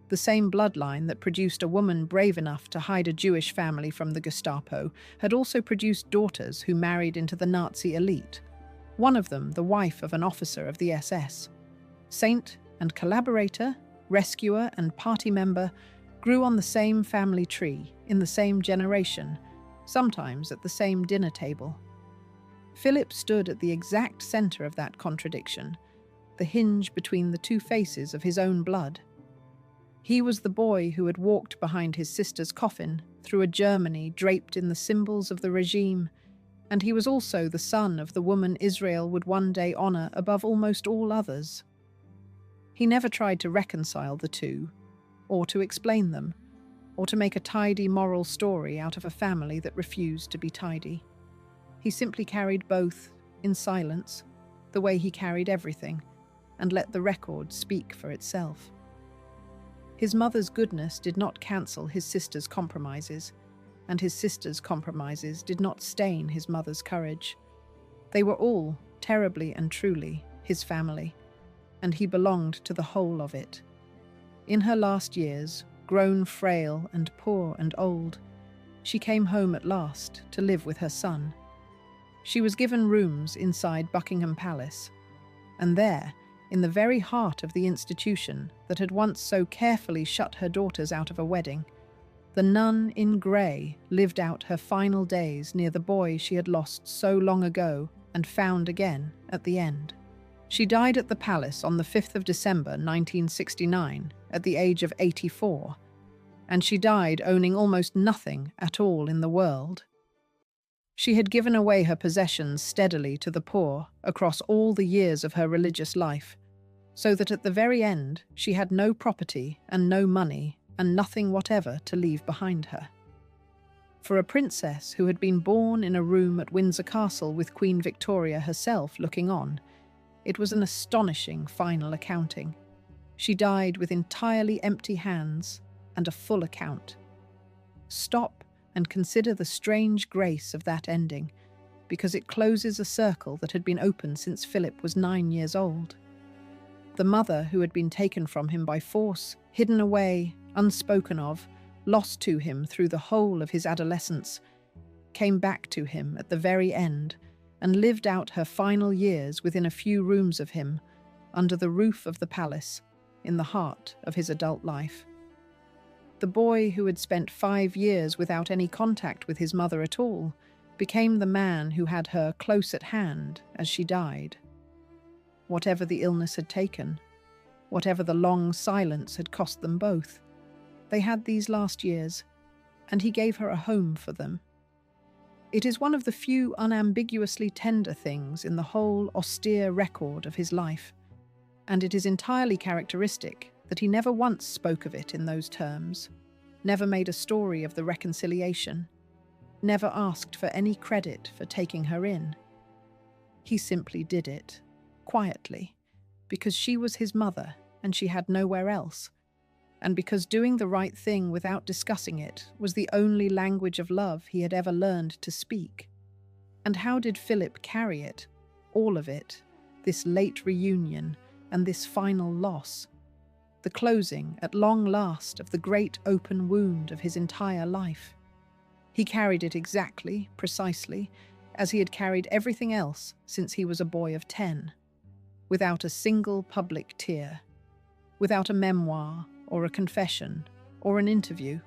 The same bloodline that produced a woman brave enough to hide a Jewish family from the Gestapo had also produced daughters who married into the Nazi elite, one of them the wife of an officer of the SS. Saint and collaborator, rescuer and party member grew on the same family tree, in the same generation, sometimes at the same dinner table. Philip stood at the exact center of that contradiction, the hinge between the 2 faces of his own blood. He was the boy who had walked behind his sister's coffin through a Germany draped in the symbols of the regime, and he was also the son of the woman Israel would one day honor above almost all others. He never tried to reconcile the two, or to explain them, or to make a tidy moral story out of a family that refused to be tidy. He simply carried both, in silence, the way he carried everything, and let the record speak for itself. His mother's goodness did not cancel his sister's compromises. and his sister's compromises did not stain his mother's courage. They were all, terribly and truly, his family, and he belonged to the whole of it. In her last years, grown frail and poor and old, she came home at last to live with her son. She was given rooms inside Buckingham Palace, and there, in the very heart of the institution that had once so carefully shut her daughters out of a wedding, the nun in grey lived out her final days near the boy she had lost so long ago and found again at the end. She died at the palace on the 5th of December 1969 at the age of 84, and she died owning almost nothing at all in the world. She had given away her possessions steadily to the poor across all the years of her religious life, so that at the very end she had no property and no money and nothing whatever to leave behind her. For a princess who had been born in a room at Windsor Castle with Queen Victoria herself looking on, it was an astonishing final accounting. She died with entirely empty hands and a full account. Stop and consider the strange grace of that ending, because it closes a circle that had been open since Philip was 9 years old. The mother who had been taken from him by force, hidden away, unspoken of, lost to him through the whole of his adolescence, came back to him at the very end and lived out her final years within a few rooms of him, under the roof of the palace, in the heart of his adult life. The boy who had spent 5 years without any contact with his mother at all became the man who had her close at hand as she died. Whatever the illness had taken, whatever the long silence had cost them both, they had these last years, and he gave her a home for them. It is one of the few unambiguously tender things in the whole austere record of his life, and it is entirely characteristic that he never once spoke of it in those terms, never made a story of the reconciliation, never asked for any credit for taking her in. He simply did it, quietly, because she was his mother and she had nowhere else, and because doing the right thing without discussing it was the only language of love he had ever learned to speak. And how did Philip carry it, all of it, this late reunion and this final loss? The closing, at long last, of the great open wound of his entire life. He carried it exactly, precisely, as he had carried everything else since he was a boy of 10, without a single public tear, without a memoir or a confession or an interview,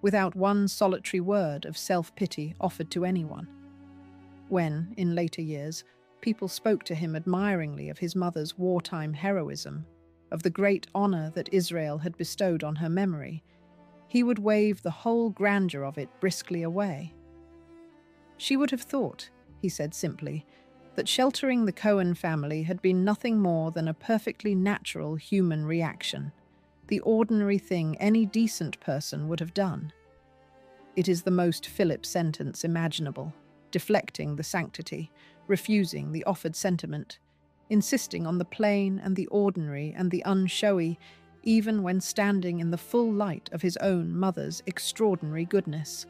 without one solitary word of self-pity offered to anyone. When, in later years, people spoke to him admiringly of his mother's wartime heroism, of the great honor that Israel had bestowed on her memory, he would wave the whole grandeur of it briskly away. She would have thought, he said simply, that sheltering the Cohen family had been nothing more than a perfectly natural human reaction, the ordinary thing any decent person would have done. It is the most Philip sentence imaginable, deflecting the sanctity, refusing the offered sentiment, insisting on the plain and the ordinary and the unshowy, even when standing in the full light of his own mother's extraordinary goodness.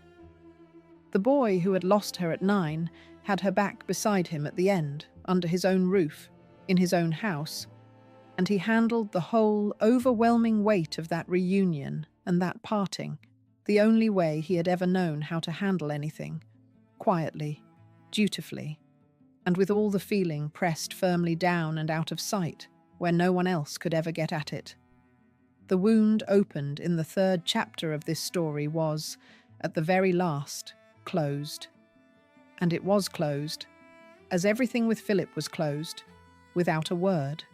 The boy who had lost her at 9 had her back beside him at the end, under his own roof, in his own house, and he handled the whole overwhelming weight of that reunion and that parting, the only way he had ever known how to handle anything, quietly, dutifully, and with all the feeling pressed firmly down and out of sight, where no one else could ever get at it. The wound opened in the 3rd chapter of this story was, at the very last, closed. And it was closed, as everything with Philip was closed, without a word.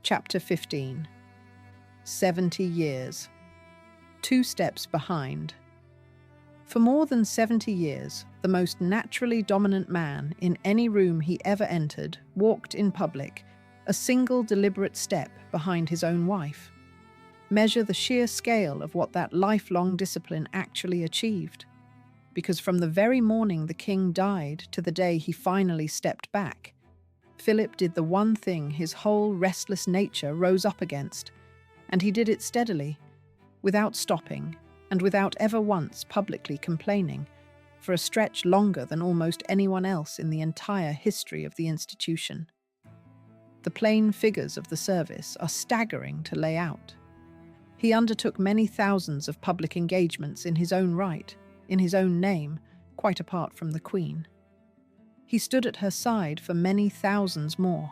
Chapter 15. 70 years. 2 steps behind. For more than 70 years, the most naturally dominant man in any room he ever entered walked in public, a single deliberate step behind his own wife. Measure the sheer scale of what that lifelong discipline actually achieved. Because from the very morning the king died to the day he finally stepped back, Philip did the one thing his whole restless nature rose up against, and he did it steadily, without stopping, and without ever once publicly complaining, for a stretch longer than almost anyone else in the entire history of the institution. The plain figures of the service are staggering to lay out. He undertook many thousands of public engagements in his own right, in his own name, quite apart from the Queen. He stood at her side for many thousands more.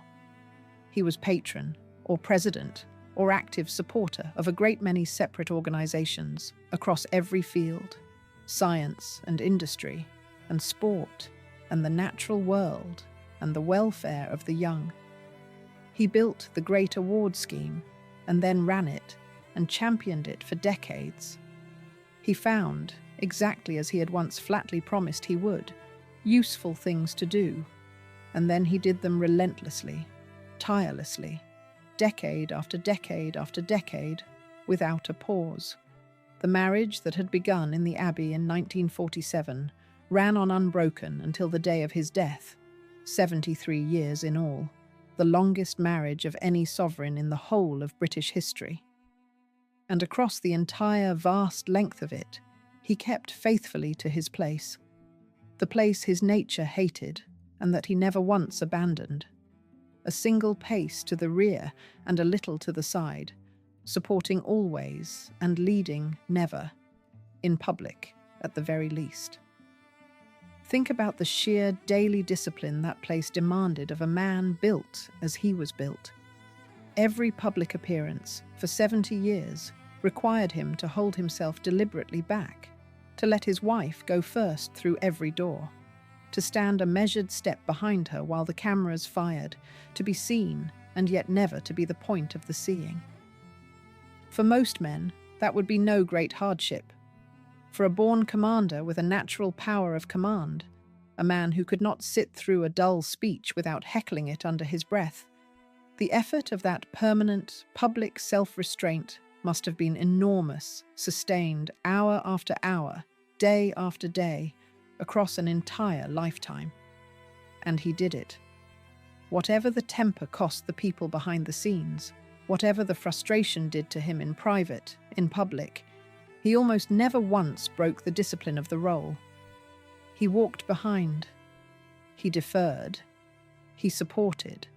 He was patron, or president, or active supporter of a great many separate organizations across every field: science and industry, and sport, and the natural world, and the welfare of the young. He built the great award scheme, and then ran it, and championed it for decades. He found, exactly as he had once flatly promised he would, useful things to do, and then he did them relentlessly, tirelessly, decade after decade after decade, without a pause. The marriage that had begun in the Abbey in 1947 ran on unbroken until the day of his death, 73 years in all, the longest marriage of any sovereign in the whole of British history. And across the entire vast length of it, he kept faithfully to his place, the place his nature hated and that he never once abandoned. A single pace to the rear and a little to the side, supporting always and leading never, in public at the very least. Think about the sheer daily discipline that place demanded of a man built as he was built. Every public appearance, for 70 years, required him to hold himself deliberately back, to let his wife go first through every door, to stand a measured step behind her while the cameras fired, to be seen and yet never to be the point of the seeing. For most men, that would be no great hardship. For a born commander with a natural power of command, a man who could not sit through a dull speech without heckling it under his breath, the effort of that permanent, public self-restraint must have been enormous, sustained hour after hour, day after day, across an entire lifetime. And he did it. Whatever the temper cost the people behind the scenes, whatever the frustration did to him in private, in public, he almost never once broke the discipline of the role. He walked behind. He deferred. He supported.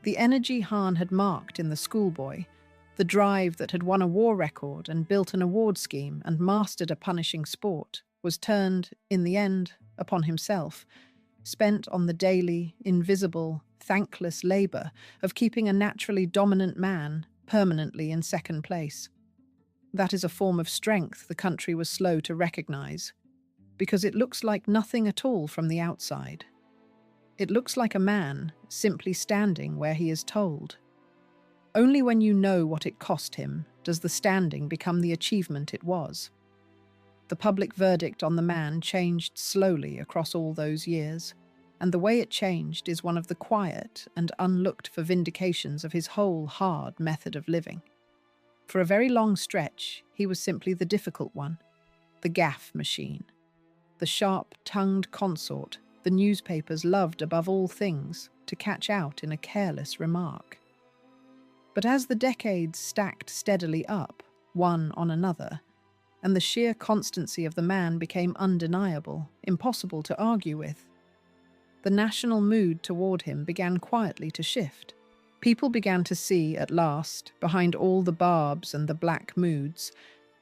The energy Hahn had marked in the schoolboy, the drive that had won a war record and built an award scheme and mastered a punishing sport, was turned, in the end, upon himself, spent on the daily, invisible, thankless labour of keeping a naturally dominant man permanently in second place. That is a form of strength the country was slow to recognise, because it looks like nothing at all from the outside. It looks like a man simply standing where he is told. Only when you know what it cost him does the standing become the achievement it was. The public verdict on the man changed slowly across all those years, and the way it changed is one of the quiet and unlooked-for vindications of his whole hard method of living. For a very long stretch, he was simply the difficult one, the gaffe machine, the sharp-tongued consort the newspapers loved above all things to catch out in a careless remark. But as the decades stacked steadily up, one on another, and the sheer constancy of the man became undeniable, impossible to argue with, the national mood toward him began quietly to shift. People began to see, at last, behind all the barbs and the black moods,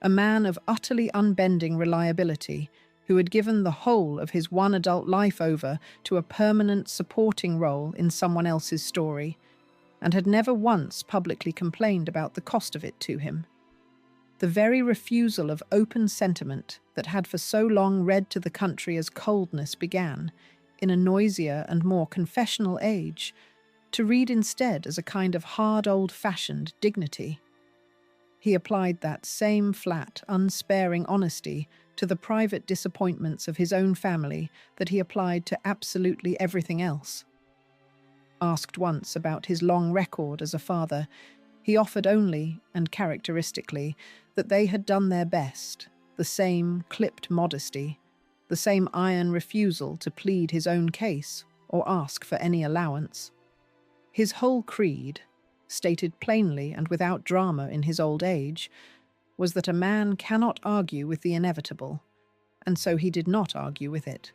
a man of utterly unbending reliability who had given the whole of his one adult life over to a permanent supporting role in someone else's story, and had never once publicly complained about the cost of it to him. The very refusal of open sentiment that had for so long read to the country as coldness began, in a noisier and more confessional age, to read instead as a kind of hard old-fashioned dignity. He applied that same flat, unsparing honesty to the private disappointments of his own family that he applied to absolutely everything else. Asked once about his long record as a father, he offered only, and characteristically, that they had done their best, the same clipped modesty, the same iron refusal to plead his own case or ask for any allowance. His whole creed, stated plainly and without drama in his old age, was that a man cannot argue with the inevitable, and so he did not argue with it.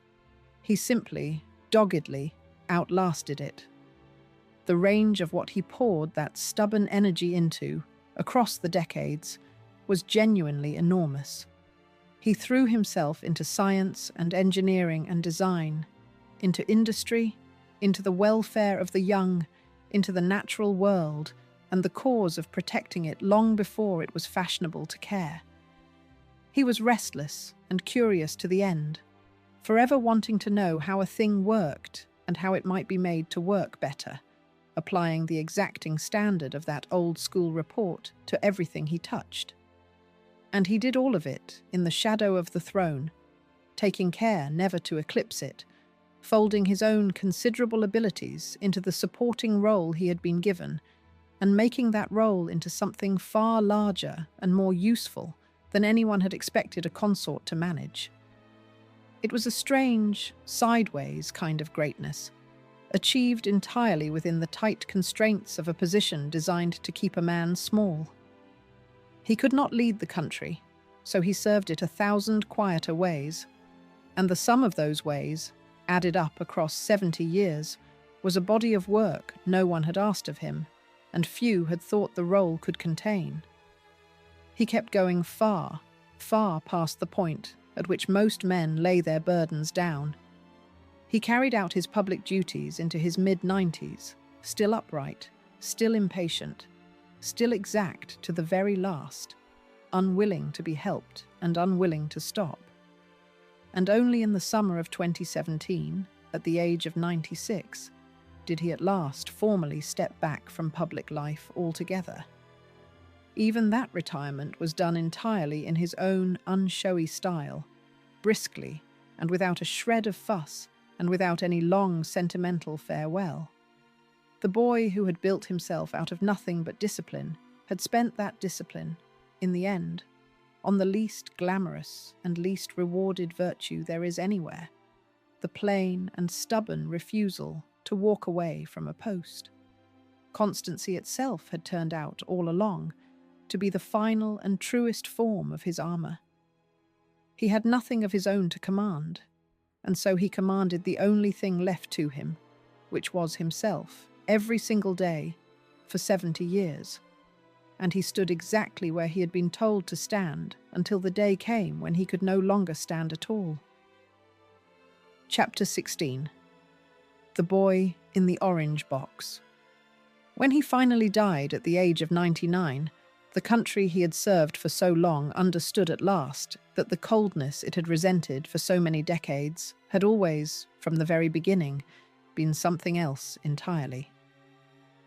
He simply, doggedly, outlasted it. The range of what he poured that stubborn energy into, across the decades, was genuinely enormous. He threw himself into science and engineering and design, into industry, into the welfare of the young, into the natural world, and the cause of protecting it long before it was fashionable to care. He was restless and curious to the end, forever wanting to know how a thing worked and how it might be made to work better, applying the exacting standard of that old-school report to everything he touched. And he did all of it in the shadow of the throne, taking care never to eclipse it, folding his own considerable abilities into the supporting role he had been given, and making that role into something far larger and more useful than anyone had expected a consort to manage. It was a strange, sideways kind of greatness, achieved entirely within the tight constraints of a position designed to keep a man small. He could not lead the country, so he served it 1,000 quieter ways, and the sum of those ways, added up across 70 years, was a body of work no one had asked of him, and few had thought the role could contain. He kept going far, far past the point at which most men lay their burdens down. He carried out his public duties into his mid-90s, still upright, still impatient, still exact to the very last, unwilling to be helped and unwilling to stop. And only in the summer of 2017, at the age of 96, did he at last formally step back from public life altogether. Even that retirement was done entirely in his own unshowy style, briskly and without a shred of fuss and without any long sentimental farewell. The boy who had built himself out of nothing but discipline had spent that discipline, in the end, on the least glamorous and least rewarded virtue there is anywhere, the plain and stubborn refusal to walk away from a post. Constancy itself had turned out, all along, to be the final and truest form of his armour. He had nothing of his own to command, and so he commanded the only thing left to him, which was himself, every single day, for 70 years. And he stood exactly where he had been told to stand until the day came when he could no longer stand at all. Chapter 16. The Boy in the Orange Box. When he finally died at the age of 99, the country he had served for so long understood at last that the coldness it had resented for so many decades had always, from the very beginning, been something else entirely.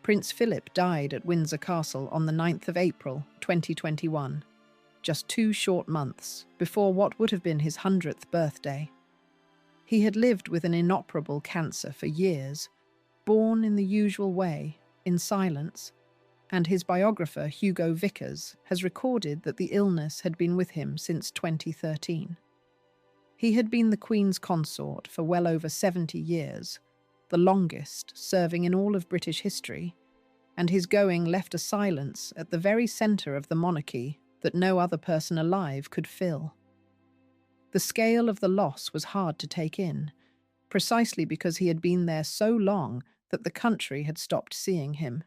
Prince Philip died at Windsor Castle on the 9th of April, 2021, just 2 short months before what would have been his 100th birthday. He had lived with an inoperable cancer for years, born in the usual way, in silence, and his biographer Hugo Vickers has recorded that the illness had been with him since 2013. He had been the Queen's consort for well over 70 years, the longest serving in all of British history, and his going left a silence at the very centre of the monarchy that no other person alive could fill. The scale of the loss was hard to take in, precisely because he had been there so long that the country had stopped seeing him.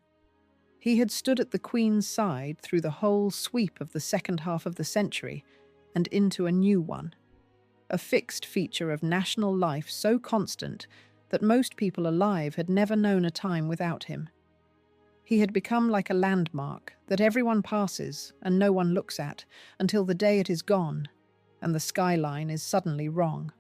He had stood at the Queen's side through the whole sweep of the second half of the century and into a new one, a fixed feature of national life so constant that most people alive had never known a time without him. He had become like a landmark that everyone passes and no one looks at until the day it is gone and the skyline is suddenly wrong.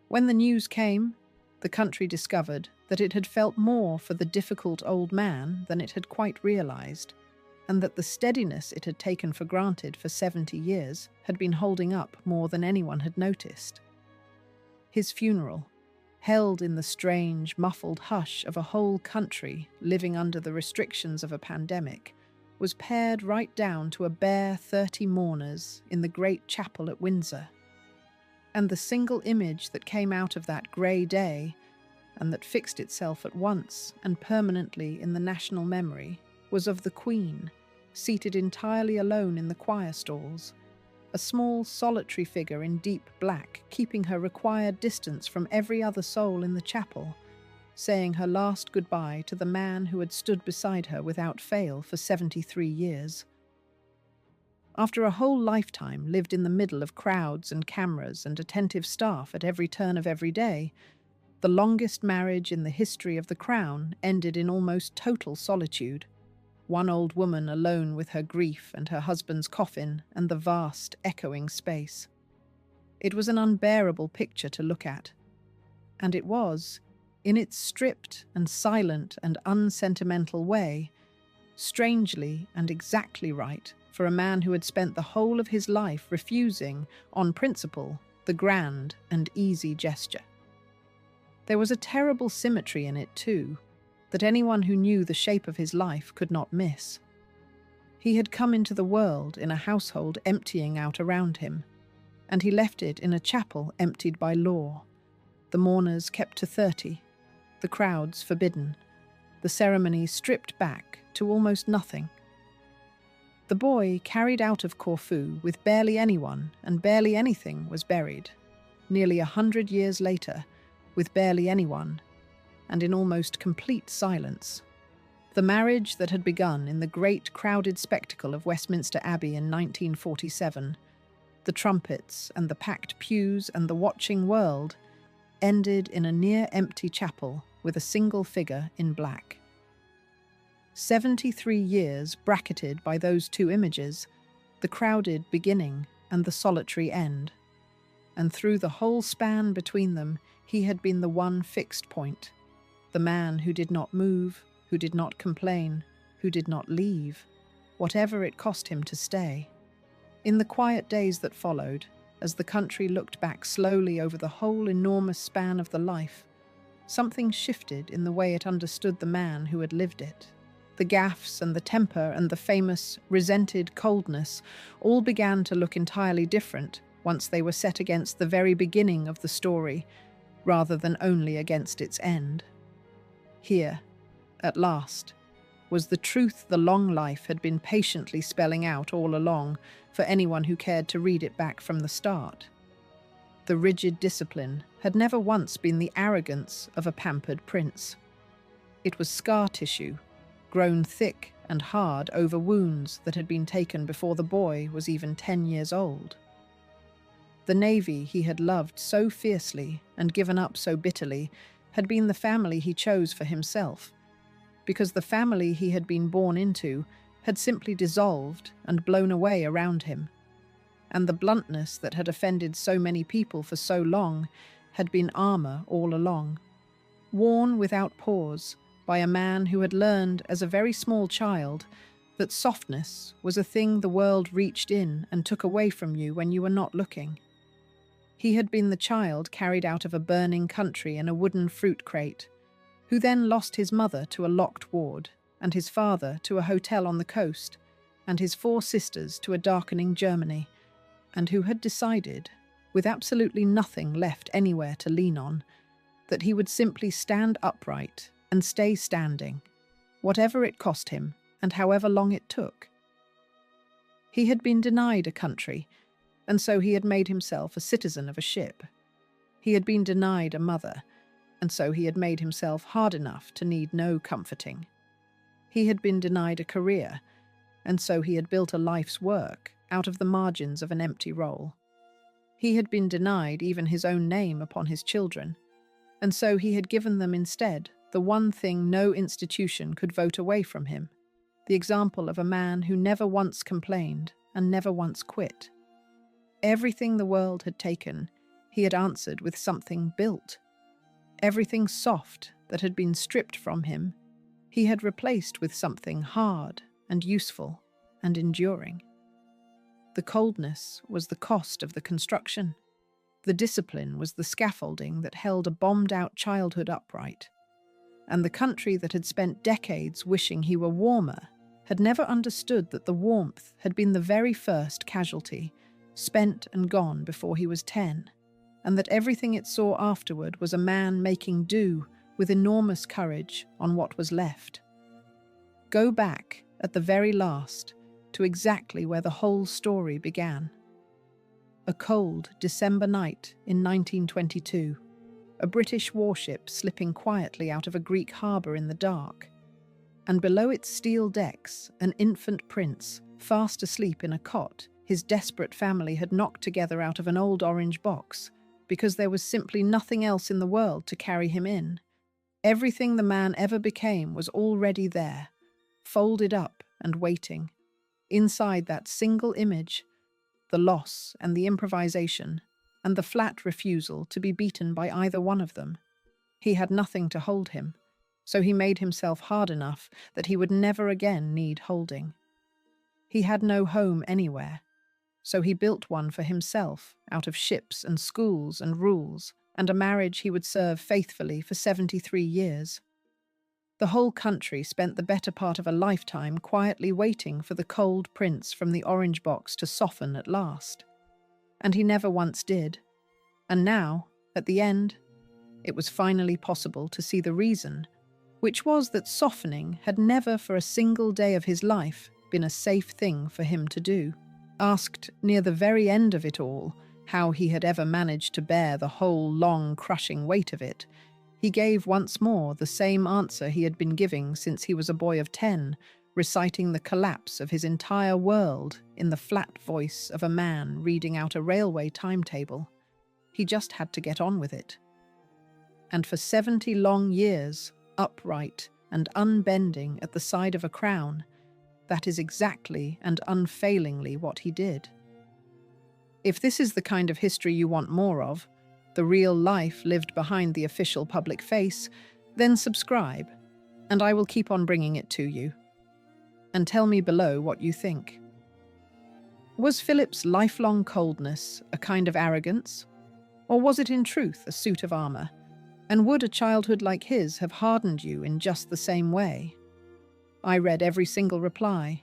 When the news came, the country discovered that it had felt more for the difficult old man than it had quite realised, and that the steadiness it had taken for granted for 70 years had been holding up more than anyone had noticed. His funeral, held in the strange, muffled hush of a whole country living under the restrictions of a pandemic, was pared right down to a bare 30 mourners in the great chapel at Windsor. And the single image that came out of that grey day, and that fixed itself at once and permanently in the national memory, was of the Queen, seated entirely alone in the choir stalls, a small, solitary figure in deep black, keeping her required distance from every other soul in the chapel, saying her last goodbye to the man who had stood beside her without fail for 73 years. After a whole lifetime lived in the middle of crowds and cameras and attentive staff at every turn of every day, the longest marriage in the history of the crown ended in almost total solitude. One old woman alone with her grief and her husband's coffin and the vast, echoing space. It was an unbearable picture to look at. And it was, in its stripped and silent and unsentimental way, strangely and exactly right for a man who had spent the whole of his life refusing, on principle, the grand and easy gesture. There was a terrible symmetry in it, too, that anyone who knew the shape of his life could not miss. He had come into the world in a household emptying out around him, and he left it in a chapel emptied by law, the mourners kept to 30, the crowds forbidden, the ceremony stripped back to almost nothing. The boy carried out of Corfu with barely anyone and barely anything was buried, nearly 100 years later, with barely anyone, and in almost complete silence. The marriage that had begun in the great crowded spectacle of Westminster Abbey in 1947, the trumpets and the packed pews and the watching world, ended in a near-empty chapel with a single figure in black. 73 years bracketed by those two images, the crowded beginning and the solitary end. And through the whole span between them, he had been the one fixed point, the man who did not move, who did not complain, who did not leave, whatever it cost him to stay. In the quiet days that followed, as the country looked back slowly over the whole enormous span of the life, something shifted in the way it understood the man who had lived it. The gaffes and the temper and the famous resented coldness all began to look entirely different once they were set against the very beginning of the story, rather than only against its end. Here, at last, was the truth the long life had been patiently spelling out all along for anyone who cared to read it back from the start. The rigid discipline had never once been the arrogance of a pampered prince. It was scar tissue, grown thick and hard over wounds that had been taken before the boy was even 10 years old. The navy he had loved so fiercely and given up so bitterly had been the family he chose for himself, because the family he had been born into had simply dissolved and blown away around him, and the bluntness that had offended so many people for so long had been armor all along, worn without pause by a man who had learned as a very small child that softness was a thing the world reached in and took away from you when you were not looking. He had been the child carried out of a burning country in a wooden fruit crate, who then lost his mother to a locked ward, and his father to a hotel on the coast, and his 4 sisters to a darkening Germany, and who had decided, with absolutely nothing left anywhere to lean on, that he would simply stand upright and stay standing, whatever it cost him and however long it took. He had been denied a country, and so he had made himself a citizen of a ship. He had been denied a mother, and so he had made himself hard enough to need no comforting. He had been denied a career, and so he had built a life's work out of the margins of an empty role. He had been denied even his own name upon his children, and so he had given them instead the one thing no institution could vote away from him, the example of a man who never once complained and never once quit. Everything the world had taken, he had answered with something built. Everything soft that had been stripped from him, he had replaced with something hard and useful and enduring. The coldness was the cost of the construction. The discipline was the scaffolding that held a bombed-out childhood upright. And the country that had spent decades wishing he were warmer had never understood that the warmth had been the very first casualty, spent and gone before he was 10, and that everything it saw afterward was a man making do with enormous courage on what was left. Go back, at the very last, to exactly where the whole story began. A cold December night in 1922, a British warship slipping quietly out of a Greek harbour in the dark, and below its steel decks, an infant prince, fast asleep in a cot his desperate family had knocked together out of an old orange box, because there was simply nothing else in the world to carry him in. Everything the man ever became was already there, folded up and waiting. Inside that single image, the loss and the improvisation, and the flat refusal to be beaten by either one of them. He had nothing to hold him, so he made himself hard enough that he would never again need holding. He had no home anywhere, so he built one for himself out of ships and schools and rules, and a marriage he would serve faithfully for 73 years. The whole country spent the better part of a lifetime quietly waiting for the cold prince from the orange box to soften at last. And he never once did. And now, at the end, it was finally possible to see the reason, which was that softening had never for a single day of his life been a safe thing for him to do. Asked near the very end of it all how he had ever managed to bear the whole long crushing weight of it, he gave once more the same answer he had been giving since he was a boy of 10, reciting the collapse of his entire world in the flat voice of a man reading out a railway timetable. He just had to get on with it. And for 70 long years, upright and unbending at the side of a crown, that is exactly and unfailingly what he did. If this is the kind of history you want more of, the real life lived behind the official public face, then subscribe, and I will keep on bringing it to you. And tell me below what you think. Was Philip's lifelong coldness a kind of arrogance? Or was it in truth a suit of armour? And would a childhood like his have hardened you in just the same way? I read every single reply,